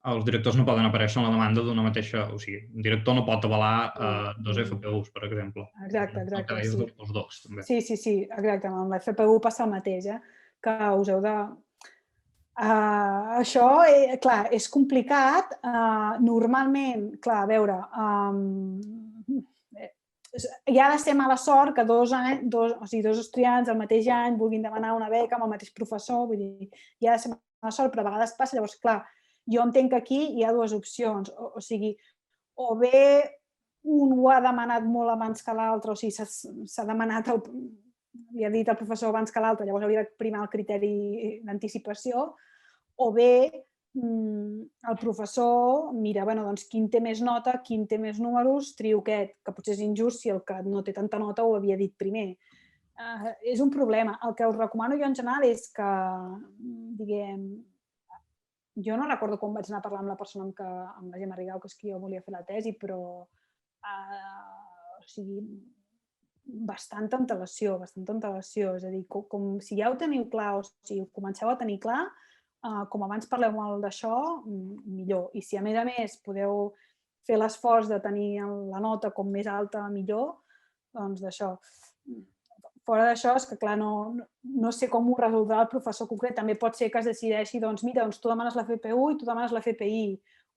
els directors no poden aparèixer en la demanda d'una mateixa... O sigui, un director no pot avalar dos FPUs, per exemple. Exacte. Els dos, també. Sí, exacte. Amb la FPU passa el mateix, que us heu de... Això, clar, és complicat. Normalment, clar, a veure... Hi ha de ser mala sort que dos estudiants al mateix any vulguin demanar una beca amb el mateix professor, vull dir, hi ha de ser mala sort, però a vegades passa. Llavors, clar, jo entenc que aquí hi ha dues opcions, o sigui, o bé un ho ha demanat molt abans que l'altre, o sigui, s'ha demanat, li ha dit el professor abans que l'altre, llavors hauria de primar el criteri d'anticipació, o bé el professor mira, doncs, quin té més nota, quin té més números, trio aquest, que potser és injust si el que no té tanta nota ho havia dit primer. És un problema. El que us recomano jo en general és que, diguem, jo no recordo quan vaig anar a parlar amb la persona amb la Gemma Rigau, que és qui jo volia fer la tesi, però o sigui, bastanta antelació, és a dir, si ja ho teniu clar o si ho comenceu a tenir clar, com abans parleu molt d'això, millor. I si a més podeu fer l'esforç de tenir la nota com més alta, millor, doncs d'això. Fora d'això, és que clar, no sé com ho resoldrà el professor concret. També pot ser que es decideixi, doncs mira, tu demanes la FPU i tu demanes la FPI,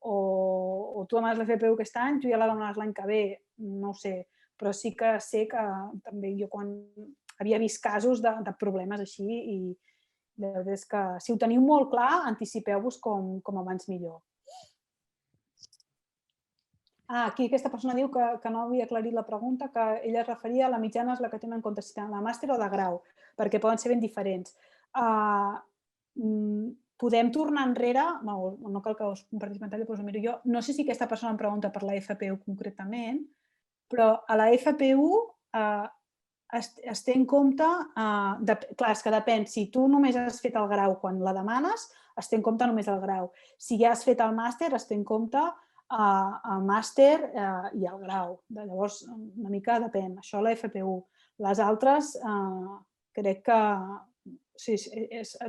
o tu demanes la FPU aquest any, tu ja la demanaràs l'any que ve, no ho sé. Però sí que sé que també jo quan havia vist casos de problemes així i la veritat és que si ho teniu molt clar, anticipeu-vos com abans millor. Aquí aquesta persona diu que no havia aclarit la pregunta, que ella es referia a la mitjana és la que tenen en compte, si tenen la màster o de grau, perquè poden ser ben diferents. Podem tornar enrere, no cal que us compartís pantalla, però us ho miro jo. No sé si aquesta persona em pregunta per la FPU concretament, però a la FPU es té en compte, clar, és que depèn, si tu només has fet el grau quan la demanes, es té en compte només el grau. Si ja has fet el màster, es té en compte el màster i el grau. Llavors, una mica depèn, això la FPU. Les altres, crec que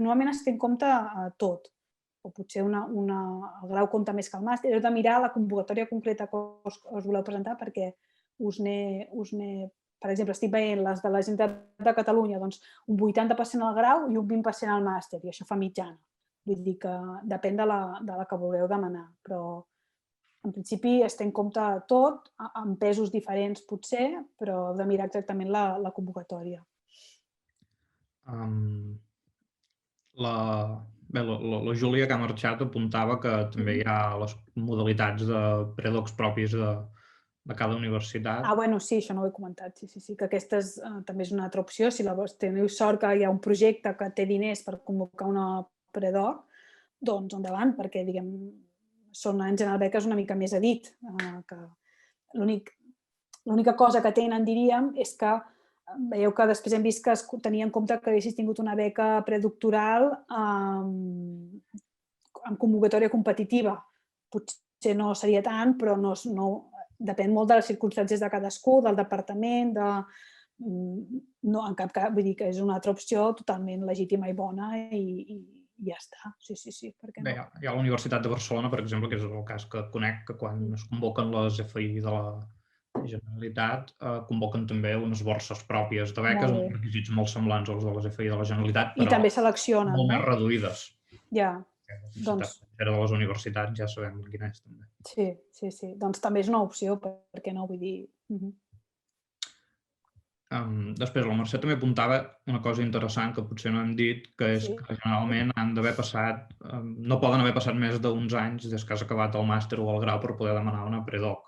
normalment es té en compte tot, o potser el grau compta més que el màster. Heu de mirar la convocatòria concreta que us voleu presentar perquè us n'he... Per exemple, estic veient les de la Generalitat de Catalunya, doncs un 80% al grau i un 20% al màster, i això fa mitjana. Vull dir que depèn de la que vulgueu demanar, però en principi es té en compte tot, amb pesos diferents potser, però heu de mirar exactament la convocatòria. La Júlia, que ha marxat, apuntava que també hi ha les modalitats de predocs propis de cada universitat. Bueno, sí, això no ho he comentat, sí, que aquesta també és una altra opció. Si teniu sort que hi ha un projecte que té diners per convocar una predoc, doncs endavant, perquè, diguem, són en general beques una mica més a dit. L'única cosa que tenen, diríem, és que veieu que després hem vist que es tenia en compte que haguessis tingut una beca predoctoral amb convocatòria competitiva. Potser no seria tant, però depèn molt de les circumstàncies de cadascú, del departament, en cap cas, vull dir que és una altra opció totalment legítima i bona i ja està. Sí, per què no? Bé, hi ha la Universitat de Barcelona, per exemple, que és el cas que conec, que quan es convoquen les FI de la Generalitat, convoquen també unes borses pròpies de beques amb requisits molt semblants als de les FI de la Generalitat, però també seleccionen, molt més reduïdes. Ja. La de les universitats ja sabem quina és, també. Sí. Doncs també és una opció, per què no? Vull dir... Després, la Mercè també apuntava una cosa interessant que potser no hem dit, que és que generalment han d'haver passat, no poden haver passat més d'uns anys des que has acabat el màster o el grau per poder demanar una predoc.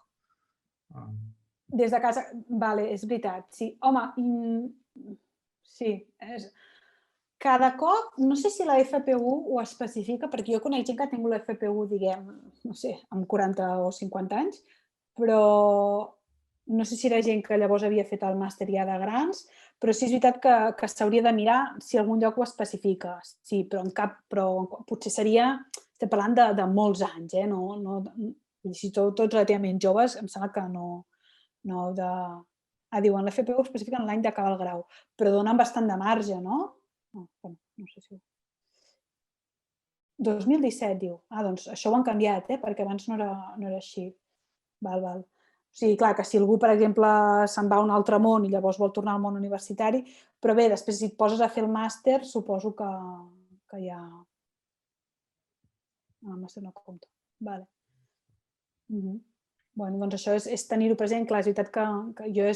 Des de casa, vale, és veritat, sí. Home, sí, cada cop, no sé si la FPU ho especifica, perquè jo conec gent que ha tingut la FPU, diguem, no sé, amb 40 o 50 anys, però no sé si era gent que llavors havia fet el màster ja de grans, però sí és veritat que s'hauria de mirar si algun lloc ho especifica. Sí, però potser seria, estem parlant de molts anys, si tots relativament joves, em sembla que no heu de... diuen, la FPU especifica l'any d'acabar el grau, però donen bastant de marge, no? No sé si... 2017, diu. Doncs això ho han canviat, perquè abans no era així. Val. O sigui, clar, que si algú, per exemple, se'n va a un altre món i llavors vol tornar al món universitari, però bé, després si et poses a fer el màster, suposo que ja... El màster no compta. Vale. Bueno, doncs això és tenir-ho present. Clar, és veritat que jo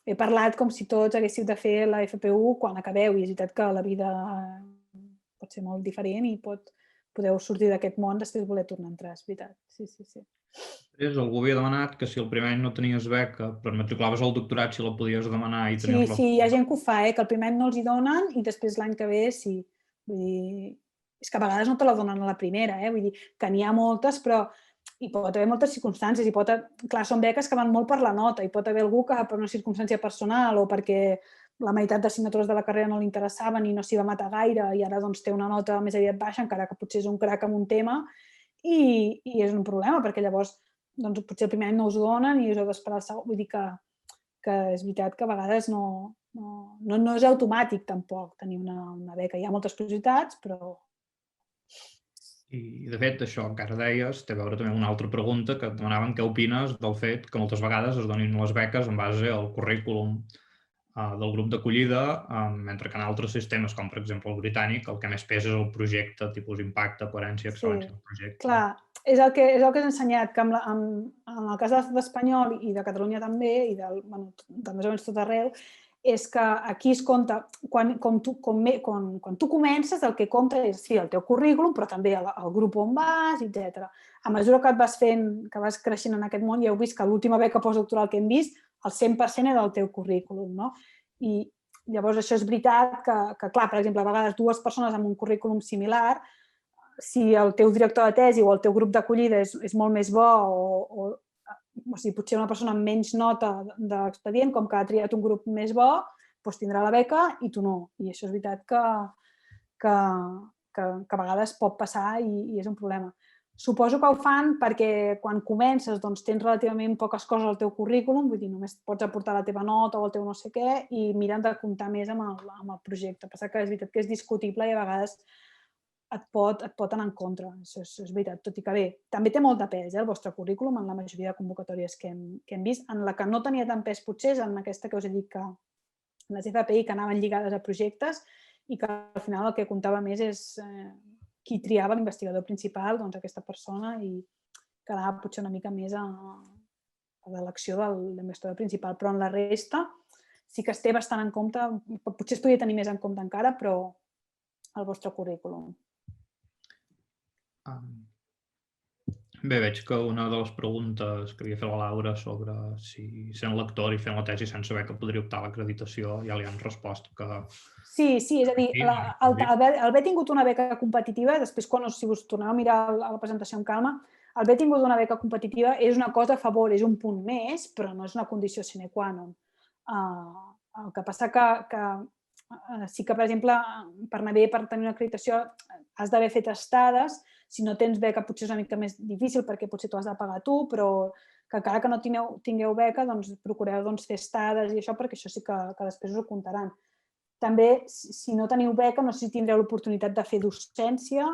he parlat com si tots haguéssiu de fer la FPU quan acabeu, i és veritat que la vida pot ser molt diferent i podeu sortir d'aquest món després voler tornar a entrar, és veritat. Sí. Algú havia demanat que si el primer any no tenies beca, però et matriculaves al doctorat, si la podies demanar i tenies-la... Sí, hi ha gent que ho fa, que el primer any no els hi donen i després l'any que ve sí. Vull dir, és que a vegades no te la donen a la primera, vull dir que n'hi ha moltes, però hi pot haver moltes circumstàncies. Clar, són beques que van molt per la nota, hi pot haver algú que per una circumstància personal o perquè la meitat d'assignatures de la carrera no li interessaven i no s'hi va matar gaire i ara té una nota més aviat baixa, encara que potser és un crac en un tema, i és un problema, perquè llavors potser el primer any no us ho donen i us heu d'esperar el segon. Vull dir que és veritat que a vegades no és automàtic tampoc tenir una beca. Hi ha moltes possibilitats, però... I, de fet, això encara deies, té a veure també amb una altra pregunta que et demanaven què opines del fet que moltes vegades es donin les beques en base al currículum del grup d'acollida, mentre que en altres sistemes, com per exemple el britànic, el que més pesa és el projecte, tipus impacte, coherència, excel·lència del projecte. Clar, és el que has ensenyat, que en el cas de l'estat espanyol i de Catalunya també, i de més o menys tot arreu, és que aquí es compta, quan tu comences, el que compta és el teu currículum, però també el grup on vas, etc. A mesura que et vas fent, que vas creixent en aquest món, ja heu vist que l'última beca postdoctoral que hem vist, el 100% era el teu currículum, no? I llavors això és veritat que, clar, per exemple, a vegades dues persones amb un currículum similar, si el teu director de tesi o el teu grup d'acollida és molt més bo o sigui, potser una persona amb menys nota d'expedient, com que ha triat un grup més bo, doncs tindrà la beca i tu no. I això és veritat que a vegades pot passar i és un problema. Suposo que ho fan perquè quan comences tens relativament poques coses al teu currículum, vull dir, només pots aportar la teva nota o el teu no sé què i miren de comptar més amb el projecte. Passa que és veritat que és discutible i a vegades et pot anar en contra, això és veritat, tot i que bé. També té molt de pes el vostre currículum en la majoria de convocatòries que hem vist. En la que no tenia tant pes potser és en aquesta que us he dit que les FPI que anaven lligades a projectes i que al final el que comptava més és qui triava l'investigador principal, doncs aquesta persona, i quedava potser una mica més a l'elecció de l'investigador principal. Però en la resta sí que es té bastant en compte, potser es podria tenir més en compte encara, però el vostre currículum. Bé, veig que una de les preguntes que havia fet la Laura sobre si sent lector i fent la tesi sense beca podria optar a l'acreditació, ja li han respost que... Sí, és a dir, haver tingut una beca competitiva, després si us torneu a mirar la presentació amb calma, haver tingut una beca competitiva és una cosa a favor, és un punt més, però no és una condició sine qua non. El que passa que sí que, per exemple, per anar bé, per tenir una acreditació, has d'haver fet estades. Si no tens beca potser és una mica més difícil perquè potser t'ho has de pagar tu, però que encara que no tingueu beca, procureu fer estades i això, perquè això sí que després us ho comptaran. També, si no teniu beca, no sé si tindreu l'oportunitat de fer docència.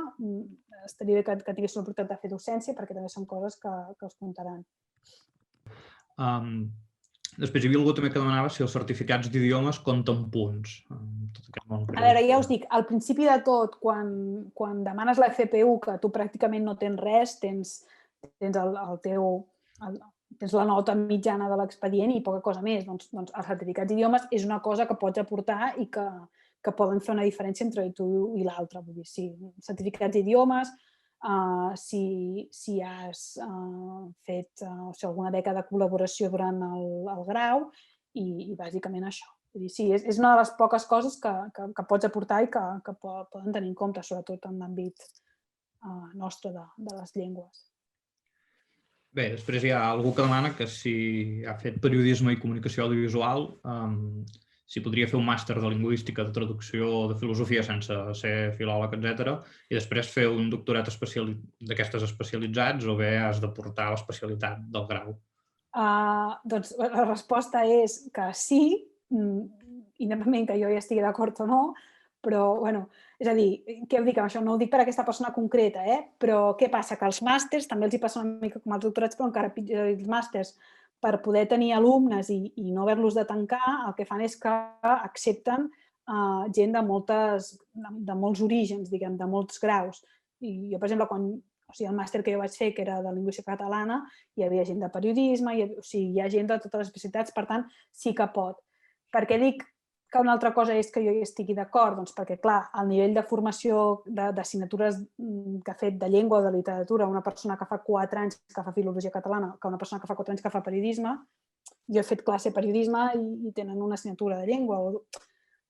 Estaria bé que tingués l'oportunitat de fer docència perquè també són coses que us comptaran. Després hi havia algú també que demanava si els certificats d'idiomes compten punts. A veure, ja us dic, al principi de tot, quan demanes la FPU, que tu pràcticament no tens res, tens la nota mitjana de l'expedient i poca cosa més. Doncs els certificats d'idiomes és una cosa que pots aportar i que poden fer una diferència entre tu i l'altre. Vull dir, sí, certificats d'idiomes, si has fet alguna beca de col·laboració durant el grau i bàsicament això. Vull dir, sí, és una de les poques coses que pots aportar i que poden tenir en compte, sobretot en l'àmbit nostre de les llengües. Bé, després hi ha algú que demana que si ha fet periodisme i comunicació audiovisual, si podria fer un màster de lingüística, de traducció o de filosofia sense ser filòleg, etc. I després fer un doctorat d'aquestes especialitzats o bé has de portar l'especialitat del grau. Doncs la resposta és que sí, independentment que jo hi estigui d'acord o no, però, bueno, és a dir, què ho dic amb això? No ho dic per a aquesta persona concreta, però què passa? Que els màsters també els hi passa una mica com els doctorats, però encara pitjor els màsters, per poder tenir alumnes i no haver-los de tancar, el que fan és que accepten gent de molts orígens, diguem, de molts graus. I jo, per exemple, el màster que jo vaig fer, que era de lingüística catalana, hi havia gent de periodisme, hi ha gent de totes les especialitats, per tant, sí que pot. Per què dic que una altra cosa és que jo hi estigui d'acord? Doncs perquè, clar, el nivell de formació d'assignatures que ha fet de llengua o de literatura, una persona que fa 4 anys que fa filologia catalana, que una persona que fa 4 anys que fa periodisme, jo he fet classe de periodisme i tenen una assignatura de llengua.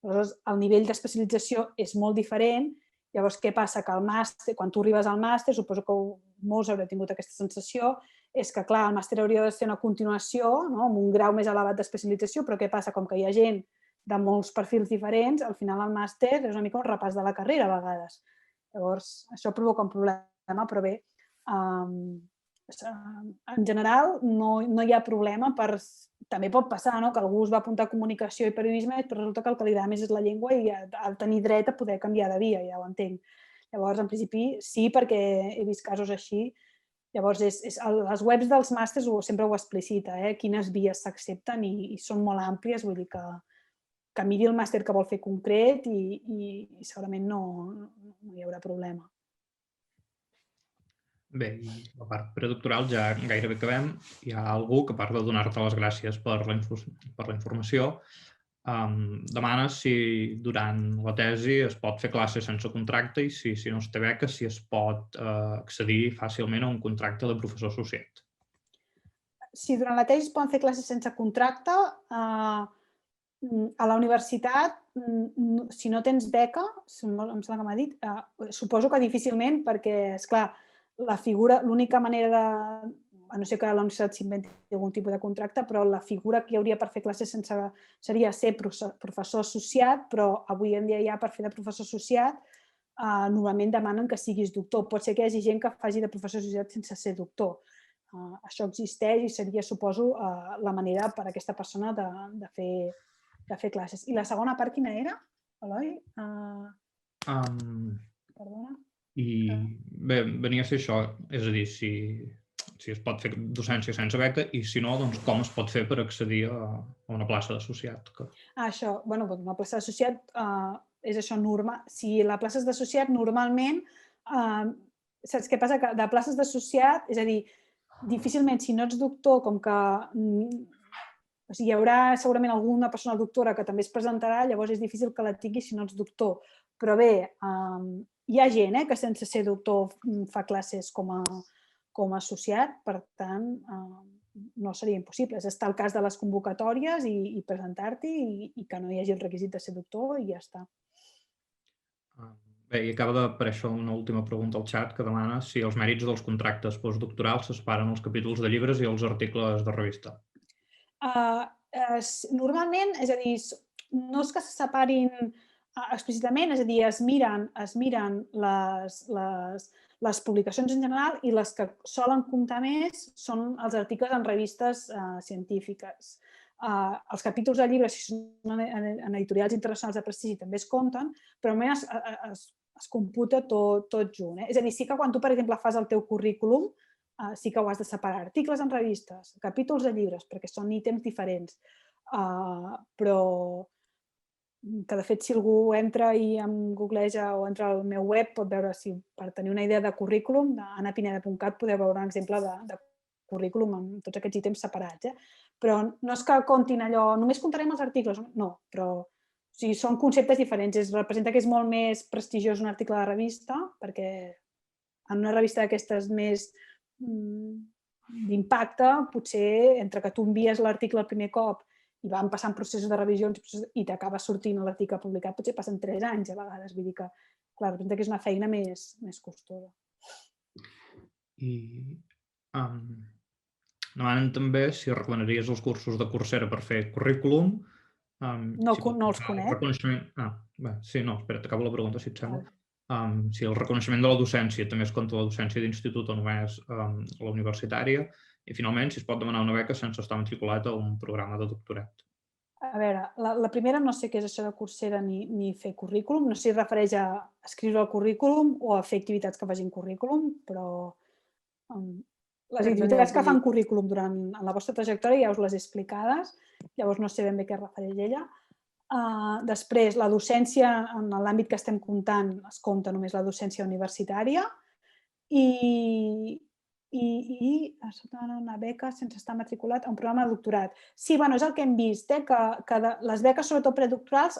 Llavors, el nivell d'especialització és molt diferent. Llavors, què passa? Que el màster, quan tu arribes al màster, suposo que molts haureu tingut aquesta sensació, és que, clar, el màster hauria de ser una continuació, amb un grau més elevat d'especialització, però què passa? Com que hi ha gent de molts perfils diferents, al final el màster és una mica un repàs de la carrera a vegades. Llavors, això provoca un problema, però bé, en general no hi ha problema. També pot passar que algú es va apuntar a comunicació i periodisme, però resulta que el que li agrada més és la llengua i ha de tenir dret a poder canviar de via, ja ho entenc. Llavors, en principi, sí, perquè he vist casos així. Llavors, les webs dels màsters sempre ho explicita, quines vies s'accepten i són molt àmplies, vull dir que miri el màster que vol fer concret i segurament no hi haurà problema. Bé, i la part predoctoral ja gairebé acabem. Hi ha algú que, a part de donar-te les gràcies per la informació, demana si durant la tesi es pot fer classe sense contracte i si no es té beca, si es pot accedir fàcilment a un contracte de professor associat. Si durant la tesi es poden fer classes sense contracte, a la universitat, si no tens beca, em sembla que m'ha dit, suposo que difícilment, perquè, esclar, l'única manera a no ser que la universitat s'inventi algun tipus de contracte, però la figura que hi hauria per fer classes seria ser professor associat, però avui en dia ja per fer de professor associat normalment demanen que siguis doctor. Pot ser que hi hagi gent que faci de professor associat sense ser doctor. Això existeix i seria, suposo, la manera per a aquesta persona de fer classes. I la segona part quina era, Eloi? Perdona. I bé, venia a ser això, és a dir, si es pot fer docència sense beca i si no, doncs com es pot fer per accedir a una plaça d'associat. Això, bueno, una plaça d'associat és això normal. Si la plaça és d'associat, normalment, saps què passa? Que de places d'associat, és a dir, difícilment, si no ets doctor, com que hi haurà segurament alguna persona doctora que també es presentarà, llavors és difícil que la tinguis si no ets doctor. Però bé, hi ha gent que sense ser doctor fa classes com a associat, per tant, no seria impossible. És estar al cas de les convocatòries i presentar-t'hi i que no hi hagi el requisit de ser doctor i ja està. Bé, i acaba d'aparèixer una última pregunta al xat que demana si els mèrits dels contractes postdoctorals se separen els capítols de llibres i els articles de revista. Normalment, és a dir, no és que se separin explícitament, és a dir, es miren les publicacions en general i les que solen comptar més són els articles en revistes científiques. Els capítols de llibres, si són en editorials internacionals de prestigi, també es compten, però almenys es computa tot junt. És a dir, sí que quan tu, per exemple, fas el teu currículum, sí que ho has de separar. Articles en revistes, capítols de llibres, perquè són ítems diferents. Però que, de fet, si algú entra i em googleja o entra al meu web, pot veure, per tenir una idea de currículum, d'annapineda.cat podeu veure un exemple de currículum amb tots aquests ítems separats. Però no és que comptin allò, només comptarem els articles, no, però són conceptes diferents. Representa que és molt més prestigiós un article de revista, perquè en una revista d'aquestes més d'impacte, potser entre que tu envies l'article el primer cop i van passant processos de revisions i t'acaba sortint l'article publicat, potser passen 3 anys a vegades. Vull dir que, clar, representa que és una feina més costosa. I demanen també si recomanaries els cursos de Coursera per fer currículum. No els conec. Sí, no, espera, t'acabo la pregunta, si et sembla. Si el reconeixement de la docència també es compta la docència d'institut o només la universitària. I, finalment, si es pot demanar una beca sense estar matriculat a un programa de doctorat. A veure, la primera no sé què és això de Coursera ni fer currículum. No sé si es refereix a escriure el currículum o a fer activitats que facin currículum, però les activitats que fan currículum durant la vostra trajectòria ja us les he explicades, llavors no sé ben bé què es refereix ella. Després, la docència, en l'àmbit que estem comptant, es compta només la docència universitària i es dona una beca sense estar matriculat a un programa de doctorat. Sí, és el que hem vist, que les beques, sobretot predoctorals,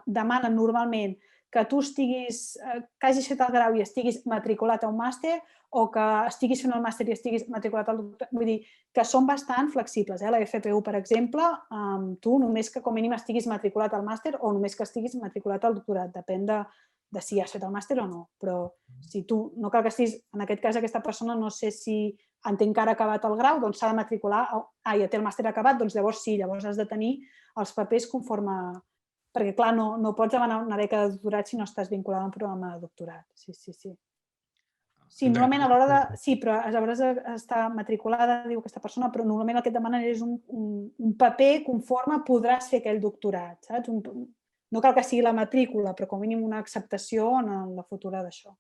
demanen normalment que tu estiguis, que hagis fet el grau i estiguis matriculat a un màster o que estiguis fent el màster i estiguis matriculat al doctorat. Vull dir que són bastant flexibles. La FPU, per exemple, tu només que com a mínim estiguis matriculat al màster o només que estiguis matriculat al doctorat. Depèn de si has fet el màster o no. Però si tu no cal que estiguis, en aquest cas aquesta persona no sé si entenc que ara ha acabat el grau, doncs s'ha de matricular, ja té el màster acabat, doncs llavors sí, llavors has de tenir els papers conforme... Perquè, clar, no pots demanar una beca de doctorat si no estàs vinculat a un programa de doctorat. Sí. Sí, normalment a l'hora de... Sí, però a l'hora d'estar matriculada, diu aquesta persona, però normalment el que et demanen és un paper conforme podràs fer aquell doctorat, saps? No cal que sigui la matrícula, però com a mínim una acceptació en la futura d'això.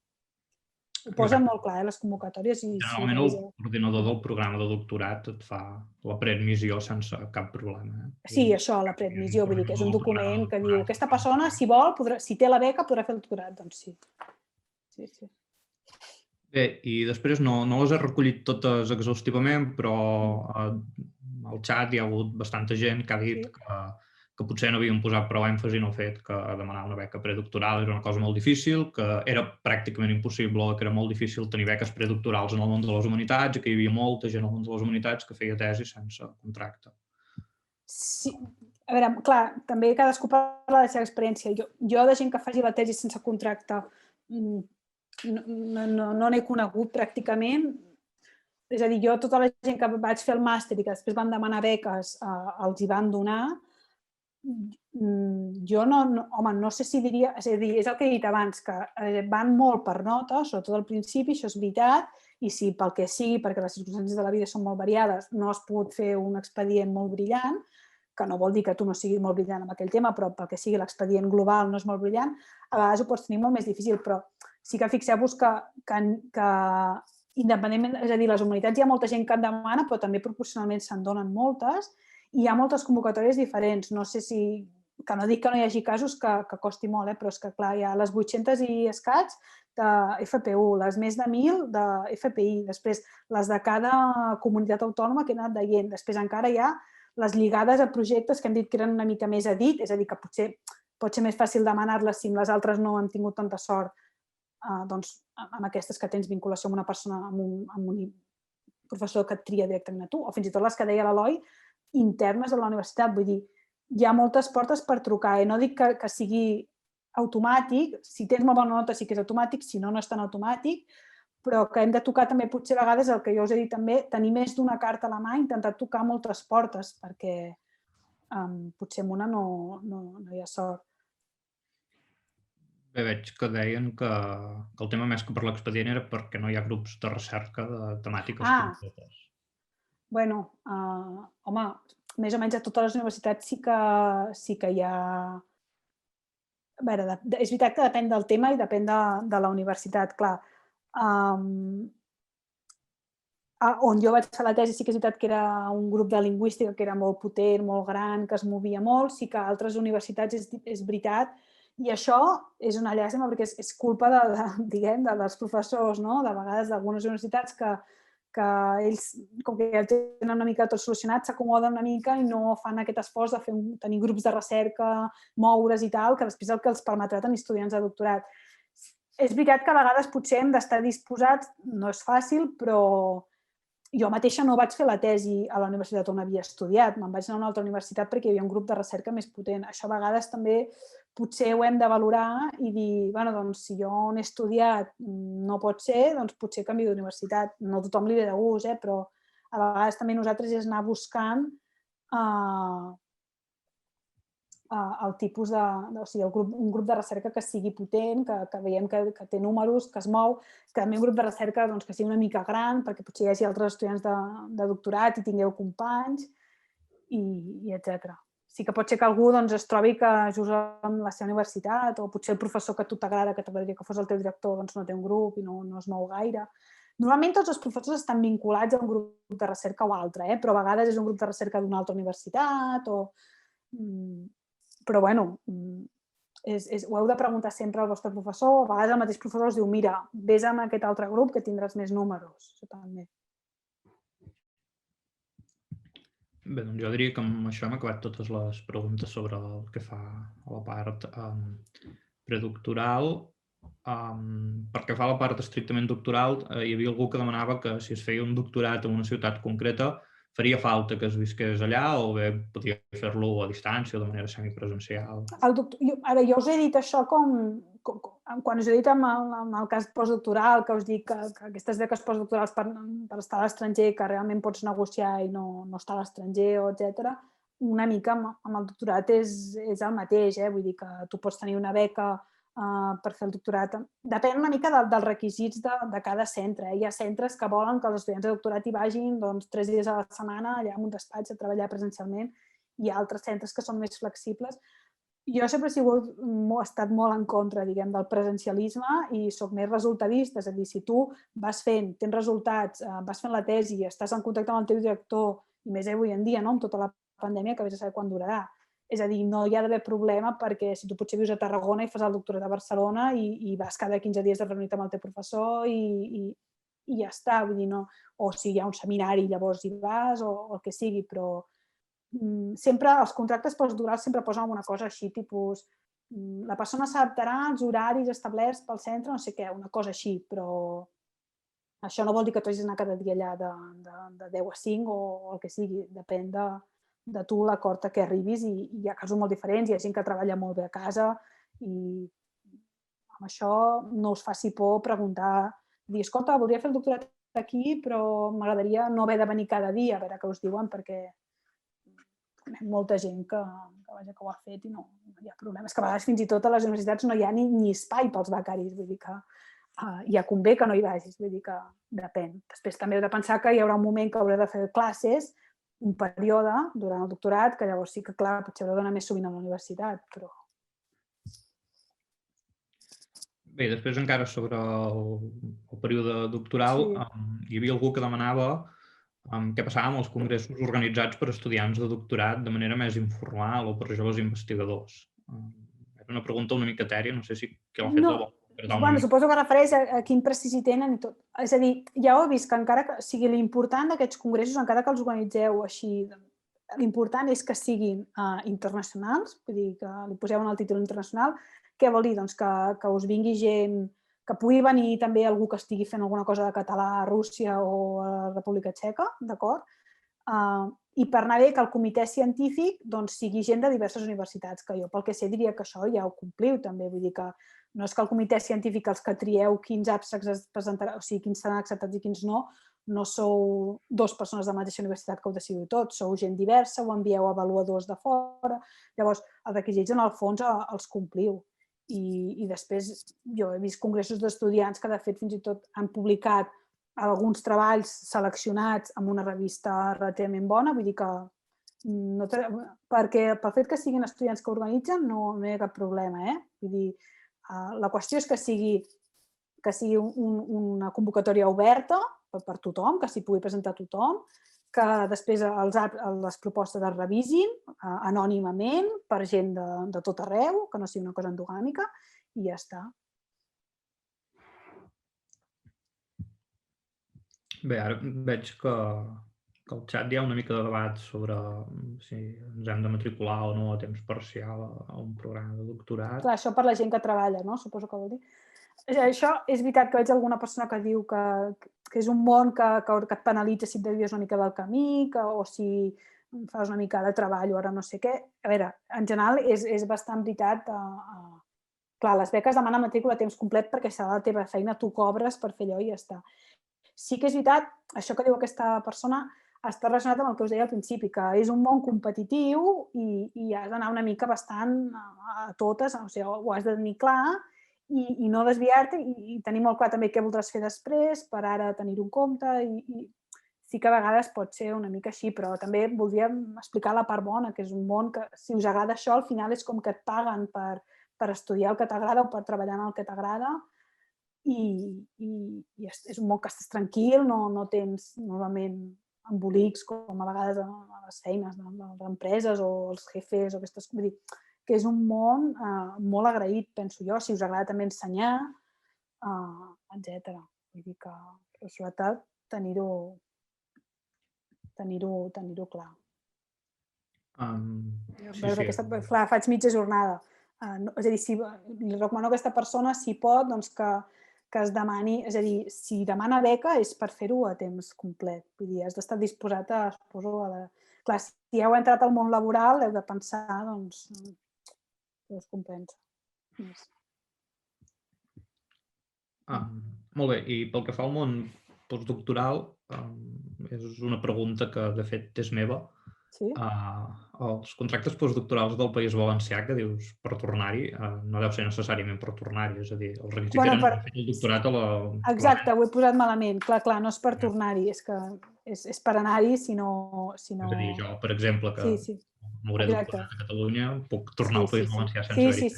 Ho posen molt clar, les convocatòries. Generalment el coordinador del programa de doctorat et fa la preadmissió sense cap problema. Sí, això, la preadmissió, vull dir que és un document que diu aquesta persona, si vol, si té la beca, podrà fer el doctorat. Doncs sí. Sí. Bé, i després no les he recollit totes exhaustivament, però al xat hi ha hagut bastanta gent que ha dit que potser no havien posat prou èmfasi en el fet que demanar una beca predoctoral era una cosa molt difícil, que era pràcticament impossible, que era molt difícil tenir beques predoctorals en el món de les humanitats i que hi havia molta gent al món de les humanitats que feia tesi sense contracte. Sí, a veure, clar, també cadascú parla de la seva experiència. Jo de gent que faci la tesi sense contracte no n'he conegut pràcticament. És a dir, jo tota la gent que vaig fer el màster i que després van demanar beques els hi van donar. jo no sé si diria... És a dir, és el que he dit abans, que van molt per nota, sobretot al principi, això és veritat, i si pel que sigui, perquè les circumstàncies de la vida són molt variades, no has pogut fer un expedient molt brillant, que no vol dir que tu no siguis molt brillant en aquell tema, però pel que sigui l'expedient global no és molt brillant, a vegades ho pots tenir molt més difícil, però sí que fixeu-vos que independentment, és a dir, les humanitats hi ha molta gent que en demana, però també proporcionalment se'n donen moltes, i hi ha moltes convocatòries diferents. No sé si... que no dic que no hi hagi casos que costi molt, però és que, clar, hi ha les 800 i escaig de FPU, les més de 1.000 de FPI, després les de cada comunitat autònoma que he anat veient, després encara hi ha les lligades a projectes que hem dit que eren una mica més a dit, és a dir, que potser pot ser més fàcil demanar-les si les altres no han tingut tanta sort, doncs amb aquestes que tens vinculació amb una persona, amb un professor que et tria directament a tu, o fins i tot les que deia l'Eloi, internes a la universitat. Vull dir, hi ha moltes portes per trucar. No dic que sigui automàtic, si tens molt bona nota sí que és automàtic, si no, no és tan automàtic, però que hem de tocar també potser a vegades el que jo us he dit també, tenir més d'una carta a la mà, intentar tocar moltes portes, perquè potser amb una no hi ha sort. Bé, veig que deien que el tema més que per l'expedient era perquè no hi ha grups de recerca de temàtiques concretes. Bueno, home, més o menys a totes les universitats sí que hi ha... A veure, és veritat que depèn del tema i depèn de la universitat, clar. On jo vaig fer la tesi sí que és veritat que era un grup de lingüística que era molt potent, molt gran, que es movia molt, sí que a altres universitats és veritat, i això és una llàstima perquè és culpa dels professors, no? De vegades d'algunes universitats que ells, com que ja tenen una mica tot solucionat, s'acomoden una mica i no fan aquest esforç de tenir grups de recerca, moure's i tal, que després és el que els permetrà tenir estudiants de doctorat. És veritat que a vegades potser hem d'estar disposats, no és fàcil, però jo mateixa no vaig fer la tesi a la universitat on havia estudiat, me'n vaig anar a una altra universitat perquè hi havia un grup de recerca més potent. Això a vegades també potser ho hem de valorar i dir, bueno, doncs si jo on he estudiat no pot ser, doncs potser canvio d'universitat. No a tothom li ve de gust, però a vegades també nosaltres és anar buscant el tipus o sigui, un grup de recerca que sigui potent, que veiem que té números, que es mou, que també un grup de recerca que sigui una mica gran, perquè potser hi hagi altres estudiants de doctorat i tingueu companys, i etc. Sí que pot ser que algú es trobi que just en la seva universitat, o potser el professor que a tu t'agrada, que t'agradaria que fos el teu director, no té un grup i no es mou gaire. Normalment tots els professors estan vinculats a un grup de recerca o altre, però a vegades és un grup de recerca d'una altra universitat però, bueno, ho heu de preguntar sempre al vostre professor. A vegades el mateix professor us diu, mira, vés amb aquest altre grup que tindràs més números. Això també. Bé, doncs jo diria que amb això hem acabat totes les preguntes sobre el que fa a la part predoctoral. Perquè fa la part estrictament doctoral, hi havia algú que demanava que si es feia un doctorat en una ciutat concreta faria falta que es visqués allà o bé podia fer-lo a distància o de manera semipresencial. Ara, jo us he dit això quan us he dit en el cas postdoctoral, que us dic que aquestes beques postdoctorals per estar a l'estranger, que realment pots negociar i no estar a l'estranger, etc. Una mica amb el doctorat és el mateix, vull dir que tu pots tenir una beca per fer el doctorat. Depèn una mica dels requisits de cada centre. Hi ha centres que volen que els estudiants de doctorat hi vagin 3 dies a la setmana allà en un despatx a treballar presencialment. Hi ha altres centres que són més flexibles. Jo sempre he estat molt en contra, del presencialisme i soc més resultadista. És a dir, si tu vas fent, tens resultats, vas fent la tesi, estàs en contacte amb el teu director, i més avui en dia, amb tota la pandèmia, que vés a saber quan durarà. És a dir, no hi ha d'haver problema perquè si tu potser vius a Tarragona i fas el doctorat a Barcelona i vas cada 15 dies de reunir-te amb el teu professor i ja està. Vull dir, no. O si hi ha un seminari llavors hi vas o el que sigui, però sempre els contractes postdoctorals sempre posen alguna cosa així, tipus la persona s'adaptarà als horaris establerts pel centre, no sé què, una cosa així, però això no vol dir que tu hagis d'anar cada dia allà de 10 a 5 o el que sigui, depèn de tu l'acord a què arribis i hi ha casos molt diferents, hi ha gent que treballa molt bé a casa i amb això no us faci por preguntar, dir, escolta, voldria fer el doctorat aquí, però m'agradaria no haver de venir cada dia a veure què us diuen, perquè conec molta gent que ho ha fet i no hi ha problemes. Que a vegades fins i tot a les universitats no hi ha ni espai pels becaris, vull dir que ja convé que no hi vagis, vull dir que depèn. Després també heu de pensar que hi haurà un moment que haureu de fer classes, un període durant el doctorat, que llavors sí que, clar, potser haureu d'anar més sovint a la universitat, però... Bé, després encara sobre el període doctoral, hi havia algú que demanava què passava amb els congressos organitzats per estudiants de doctorat de manera més informal o per joves investigadors. Era una pregunta una mica etèria, no sé si qui l'ha fet la vol. Bueno, suposo que refereix a quin prestigi tenen i tot. És a dir, ja ho he vist que encara que sigui l'important d'aquests congressos, encara que els organitzeu així, l'important és que siguin internacionals, vull dir, que li poseu en el títol internacional. Què vol dir? Doncs que us vingui gent, que pugui venir també algú que estigui fent alguna cosa de català a Rússia o a la República Txeca, d'acord? I per anar bé que el comitè científic sigui gent de diverses universitats, que jo pel que sé diria que això ja ho compliu també, vull dir que no és que el comitè científic, els que trieu quins abstracts es presentaran, o sigui, quins seran acceptats i quins no, no sou dues persones de la mateixa universitat que ho decidiu tot, sou gent diversa, ho envieu a avaluadors de fora, llavors els requisits en el fons els compliu. I després jo he vist congressos d'estudiants que de fet fins i tot han publicat alguns treballs seleccionats en una revista relativament bona, vull dir que perquè pel fet que siguin estudiants que organitzen no hi ha cap problema, vull dir, la qüestió és que sigui una convocatòria oberta per tothom, que s'hi pugui presentar tothom, que després les propostes es revisin anònimament per gent de tot arreu, que no sigui una cosa endogàmica, i ja està. Bé, ara veig que al xat hi ha una mica de debat sobre si ens hem de matricular o no a temps parcial a un programa de doctorat. Clar, això per la gent que treballa, no? Suposo que vol dir. Això és veritat que veig alguna persona que diu que és un món que et penalitza si et desvies una mica del camí o si fas una mica de treball o ara no sé què. A veure, en general és bastant veritat. Clar, les beques demanen matrícula a temps complet perquè serà la teva feina, tu cobres per fer allò i ja està. Sí que és veritat, això que diu aquesta persona està relacionat amb el que us deia al principi, que és un món competitiu i has d'anar una mica bastant a totes, o sigui, ho has de tenir clar i no desviar-te i tenir molt clar també què voldràs fer després per ara tenir-ho en compte i sí que a vegades pot ser una mica així, però també voldríem explicar la part bona, que és un món que si us agrada això al final és com que et paguen per estudiar el que t'agrada o per treballar en el que t'agrada i és un món que estàs tranquil, no tens normalment embolics com a vegades a les feines de les empreses o els jefes o aquestes coses. Vull dir que és un món molt agraït, penso jo, si us agrada també ensenyar, etc. Vull dir que sobretot tenir-ho clar. Clar, faig mitja jornada. És a dir, li recomano a aquesta persona, si pot, que es demani, és a dir, si demana beca és per fer-ho a temps complet. Vull dir, has d'estar disposat a, suposo, clar, si heu entrat al món laboral, heu de pensar, doncs, que us compensa. Molt bé, i pel que fa al món postdoctoral, és una pregunta que de fet és meva. Sí? Els contractes postdoctorals del País Valencià, que dius per tornar-hi, no deu ser necessàriament per tornar-hi, és a dir, els requisits eren per fer el doctorat a la... Exacte, ho he posat malament, clar, no és per tornar-hi, és que és per anar-hi si no... És a dir, jo, per exemple, que m'hauré doctorat a Catalunya, puc tornar al País Valencià sense haver-hi.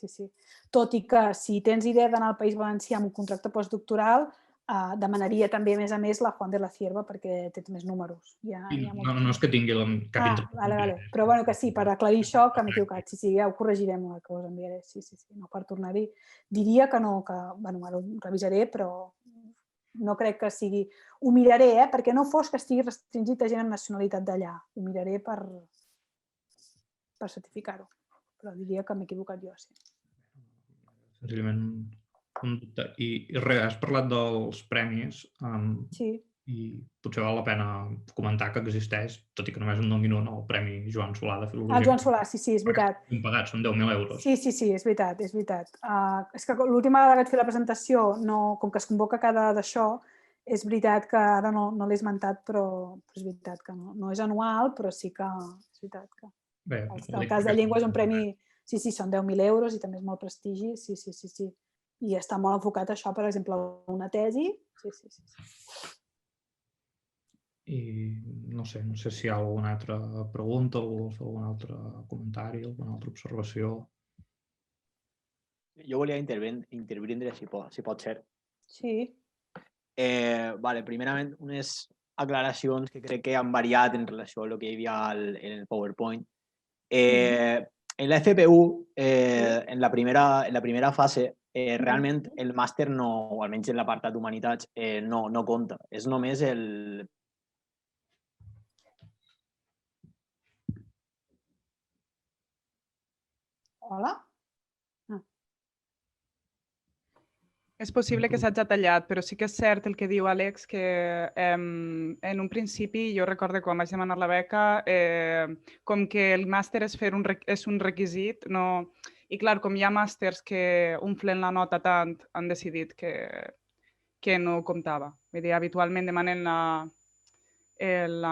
Sí. Tot i que si tens idea d'anar al País Valencià amb un contracte postdoctoral, demanaria també, a més, la Juan de la Cierva perquè tens més números. No és que tingui cap interès. Vale. Però bueno, que sí, per aclarir això, que m'he equivocat. Sí, ja ho corregirem, que us enviaré. Sí, no per tornar-hi. Diria que no, que, bueno, ara ho revisaré, però no crec que sigui... Ho miraré, perquè no fos que estigui restringit a gent amb nacionalitat d'allà. Ho miraré per certificar-ho. Però diria que m'he equivocat jo, sí. Senzillament un dubte. I res, has parlat dels premis i potser val la pena comentar que existeix, tot i que només en donin un, el Premi Joan Solà de Filologia. El Joan Solà, sí, és veritat. Ben pagat, són 10.000 euros. Sí, és veritat. És que l'última vegada que vaig fer la presentació, com que es convoca cada d'això, és veritat que ara no l'he esmentat, però és veritat que no és anual, però sí que és veritat que... El cas de llengua és un premi, sí, són 10.000 euros i també és molt prestigi, sí. I està molt enfocat a això, per exemple, una tesi, sí. I no sé si hi ha alguna altra pregunta, algun altre comentari, alguna altra observació. Jo volia intervindre, si pot ser. Sí. Primerament, unes aclaracions que crec que han variat en relació a el que hi havia en el PowerPoint. En la FPU, en la primera fase, realment el màster no, o almenys en l'apartat d'Humanitats, no compta. És només el... Hola? És possible que s'hagi tallat, però sí que és cert el que diu Àlex, que en un principi, jo recordo quan vaig demanar la beca, com que el màster és un requisit, i clar, com hi ha màsters que omflen la nota tant, han decidit que no comptava. Vull dir, habitualment demanen la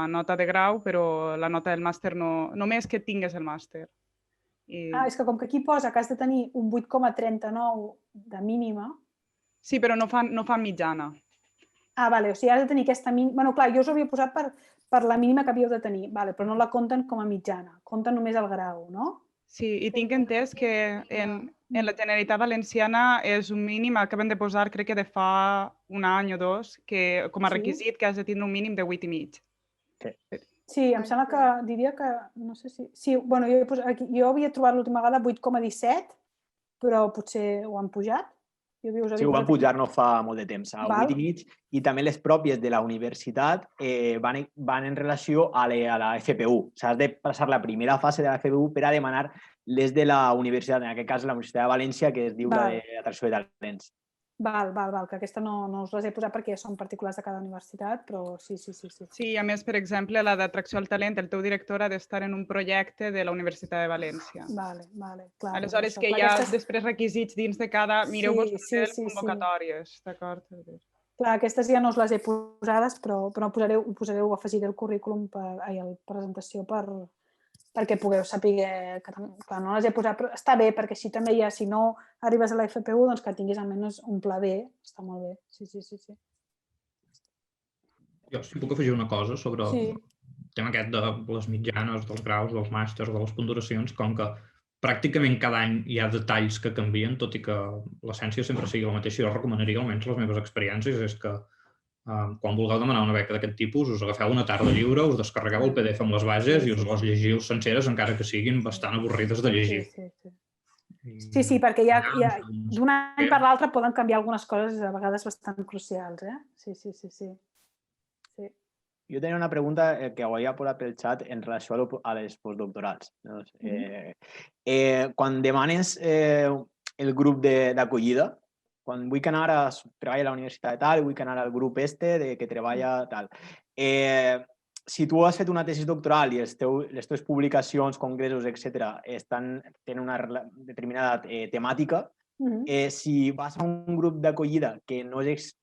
nota de grau, però la nota del màster només que tingues el màster. És que com que aquí posa que has de tenir un 8,39 de mínima... Sí, però no fan mitjana. Vale, o sigui, has de tenir aquesta mínima... Bueno, clar, jo us havia posat per la mínima que havíeu de tenir, vale, però no la compten com a mitjana, compten només el grau, no? Sí, i tinc entès que en la Generalitat Valenciana és un mínim, acaben de posar, crec que de fa un any o dos, que com a requisit que has de tenir un mínim de 8,5. Sí, em sembla que diria que... No sé si... Sí, bueno, jo havia trobat l'última vegada 8,17, però potser ho han pujat. Sí, ho van pujar no fa molt de temps, a 8,5, i també les pròpies de la universitat van en relació a la FPU. O sigui, has de passar la primera fase de la FPU per a demanar les de la universitat, en aquest cas la Universitat de València, que es diu la d'atracció de talents. Val, que aquesta no us les he posat perquè són particulars de cada universitat, però sí. Sí, a més, per exemple, la d'atracció al talent, el teu director ha d'estar en un projecte de la Universitat de València. Vale, clar. Aleshores, que hi ha després requisits dins de cada... Mireu-vos les convocatòries, d'acord? Clar, aquestes ja no us les he posades, però ho afegiré al currículum, a la presentació, perquè pugueu saber que, clar, no les he posat, però està bé, perquè així també ja, si no arribes a la FPU, doncs que tinguis almenys un pla B, està molt bé, sí. Jo sí puc afegir una cosa sobre el tema aquest de les mitjanes, dels graus, dels màsters, de les ponderacions, com que pràcticament cada any hi ha detalls que canvien, tot i que l'essència sempre sigui la mateixa. Jo recomanaria, almenys les meves experiències, és que quan vulgueu demanar una beca d'aquest tipus, us agafeu una tarda lliure, us descarregueu el PDF amb les bases i us les llegiu senceres, encara que siguin bastant avorrides de llegir. Sí, perquè d'un any per l'altre poden canviar algunes coses a vegades bastant crucials, Sí. Jo tenia una pregunta que ho havia posat pel xat en relació a les postdoctorals. Quan demanes el grup d'acollida, quan vull anar a treballar a la universitat tal, vull anar al grup que treballa tal. Si tu has fet una tesi doctoral i les teves publicacions, congressos, etc., tenen una determinada temàtica, si vas a un grup d'acollida que no és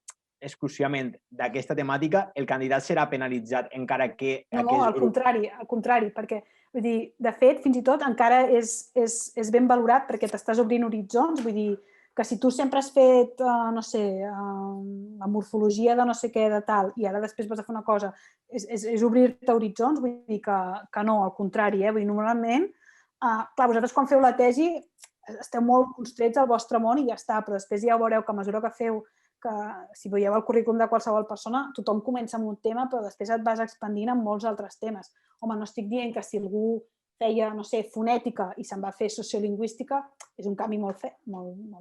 exclusivament d'aquesta temàtica, el candidat serà penalitzat encara que... No, al contrari, perquè, vull dir, de fet, fins i tot encara és ben valorat perquè t'estàs obrint horitzons, vull dir, que si tu sempre has fet, no sé, la morfologia de no sé què de tal, i ara després vas a fer una cosa, és obrir-te horitzons, vull dir que no, al contrari, vull dir, normalment, clar, vosaltres quan feu la tesi esteu molt constrets al vostre món i ja està, però després ja veureu que a mesura que feu, que si veieu el currículum de qualsevol persona, tothom comença amb un tema, però després et vas expandint en molts altres temes. Home, no estic dient que si algú feia, no sé, fonètica i se'n va fer sociolingüística, és un canvi molt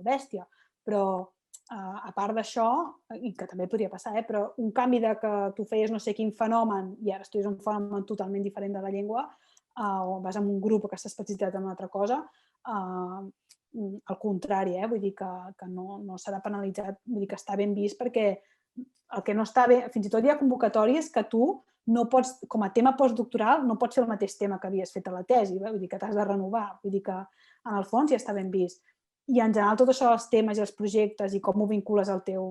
bèstia, però a part d'això, i que també podria passar, però un canvi de que tu feies no sé quin fenomen i ara estudies un fenomen totalment diferent de la llengua, o vas en un grup que s'ha especialitzat en una altra cosa, al contrari, vull dir que no serà penalitzat, vull dir que està ben vist perquè el que no està bé, fins i tot hi ha convocatòries que tu no pots, com a tema postdoctoral, no pots fer el mateix tema que havies fet a la tesi, vull dir que t'has de renovar, vull dir que en el fons ja està ben vist. I en general tot això dels temes i els projectes i com ho vincules al teu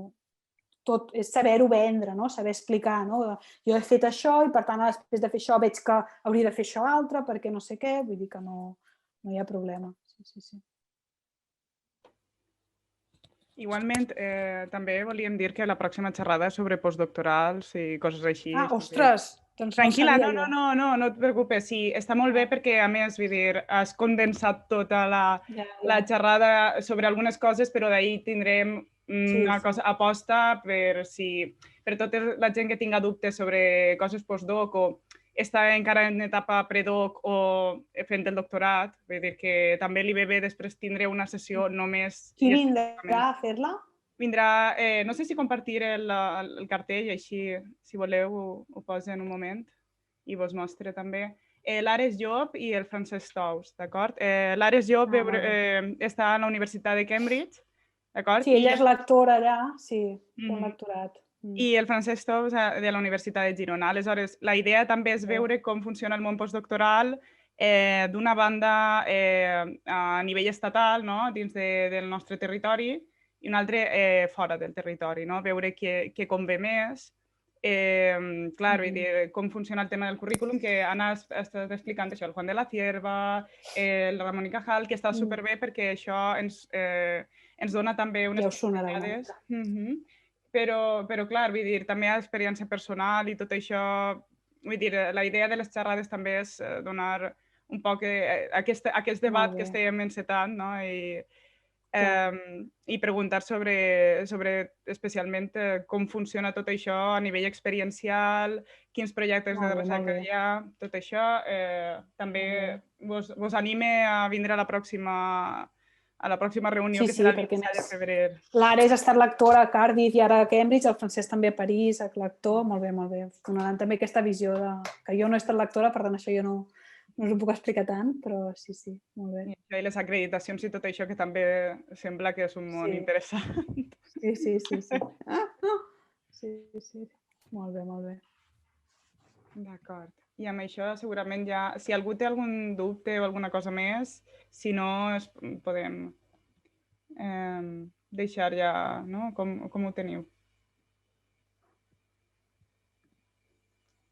tot és saber-ho vendre, no? Saber explicar, no? Jo he fet això i, per tant, després de fer això veig que hauria de fer això altre perquè no sé què, vull dir que no hi ha problema. Sí. Igualment, també volíem dir que la pròxima xerrada és sobre postdoctorals i coses així. Ostres! Doncs tranquil·la, no et preocupes. Sí, està molt bé perquè, a més, vull dir, has condensat tota la xerrada sobre algunes coses, però d'ahir tindrem una cosa aposta per tota la gent que tinga dubtes sobre coses postdoc o està encara en etapa predoc o fent el doctorat. Vull dir que també li ve bé després tindré una sessió només... Qui vindrà a fer-la? Vindrà, no sé si compartir el cartell, així, si voleu, ho poso en un moment i vos mostre també. L'Ares Job i el Francesc Tous, d'acord? L'Ares Job està a la Universitat de Cambridge, d'acord? Sí, ella és lectora allà, sí, un lectorat. I el Francesc Tous de la Universitat de Girona. Aleshores, la idea també és veure com funciona el món postdoctoral d'una banda a nivell estatal, no? Dins del nostre territori, i un altre fora del territori, no? Veure què convé més. Clar, com funciona el tema del currículum, que Anna ha estat explicant això, el Juan de la Cierva, el Ramon i Cajal, que està superbé perquè això ens dona també unes possibilitats. Però, clar, vull dir, també hi ha experiència personal i tot això. Vull dir, la idea de les xerrades també és donar un poc aquest debat que estem encetant, no? I preguntar sobre especialment com funciona tot això a nivell experiencial, quins projectes de recerca hi ha, tot això. També vos anime a vindre a la pròxima reunió, que serà el 27 de febrer. L'Ares ha estat lectora a Cardiff i ara a Cambridge, el Francesc també a París, lector, molt bé. Donaran també aquesta visió que jo no he estat lectora, per tant això jo no us ho puc explicar tant, però sí, molt bé. I les acreditacions i tot això, que també sembla que és un món interessant. Sí. Sí. Molt bé. D'acord. I amb això segurament ja, si algú té algun dubte o alguna cosa més, si no podem deixar ja, no? Com ho teniu?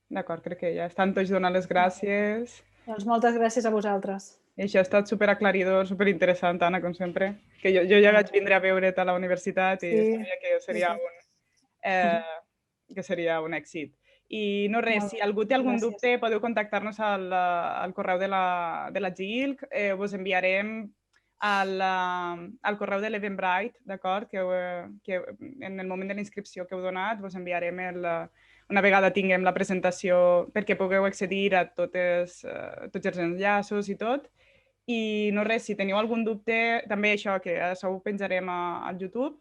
D'acord, crec que ja estan tots donant les gràcies. Doncs moltes gràcies a vosaltres. I això ha estat superaclaridor, superinteressant, Anna, com sempre. Que jo ja vaig vindre a veure't a la universitat i sabia que seria un èxit. I no res, si algú té algun dubte podeu contactar-nos al correu de la GILC, vos enviarem al correu de l'Eventbrite, d'acord? Que en el moment de la inscripció que heu donat vos enviarem una vegada tinguem la presentació perquè pugueu accedir a tots els enllaços i tot. I no res, si teniu algun dubte, també això, que això ho penjarem al YouTube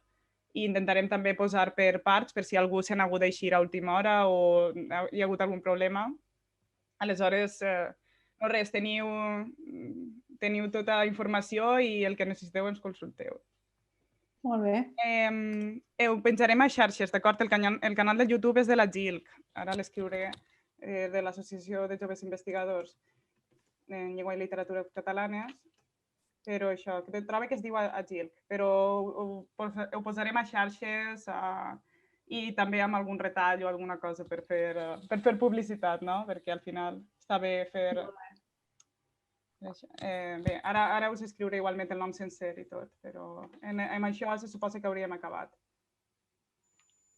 i intentarem també posar per parts per si algú se n'ha hagut d'eixir a última hora o hi ha hagut algun problema. Aleshores, no res, teniu tota la informació i el que necessiteu ens consulteu. Molt bé. Ho penjarem a xarxes, d'acord? El canal de YouTube és de la GILC. Ara l'escriuré, de l'Associació de Joves Investigadors en Llengua i Literatura Catalanes. Però això, trobo que es diu a GILC. Però ho posarem a xarxes i també amb algun retall o alguna cosa per fer publicitat, no? Perquè al final està bé fer... Bé, ara us escriuré igualment el nom sencer i tot, però amb això se suposa que hauríem acabat.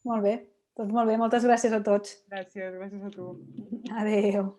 Molt bé, doncs molt bé, moltes gràcies a tots. Gràcies a tu. Adéu.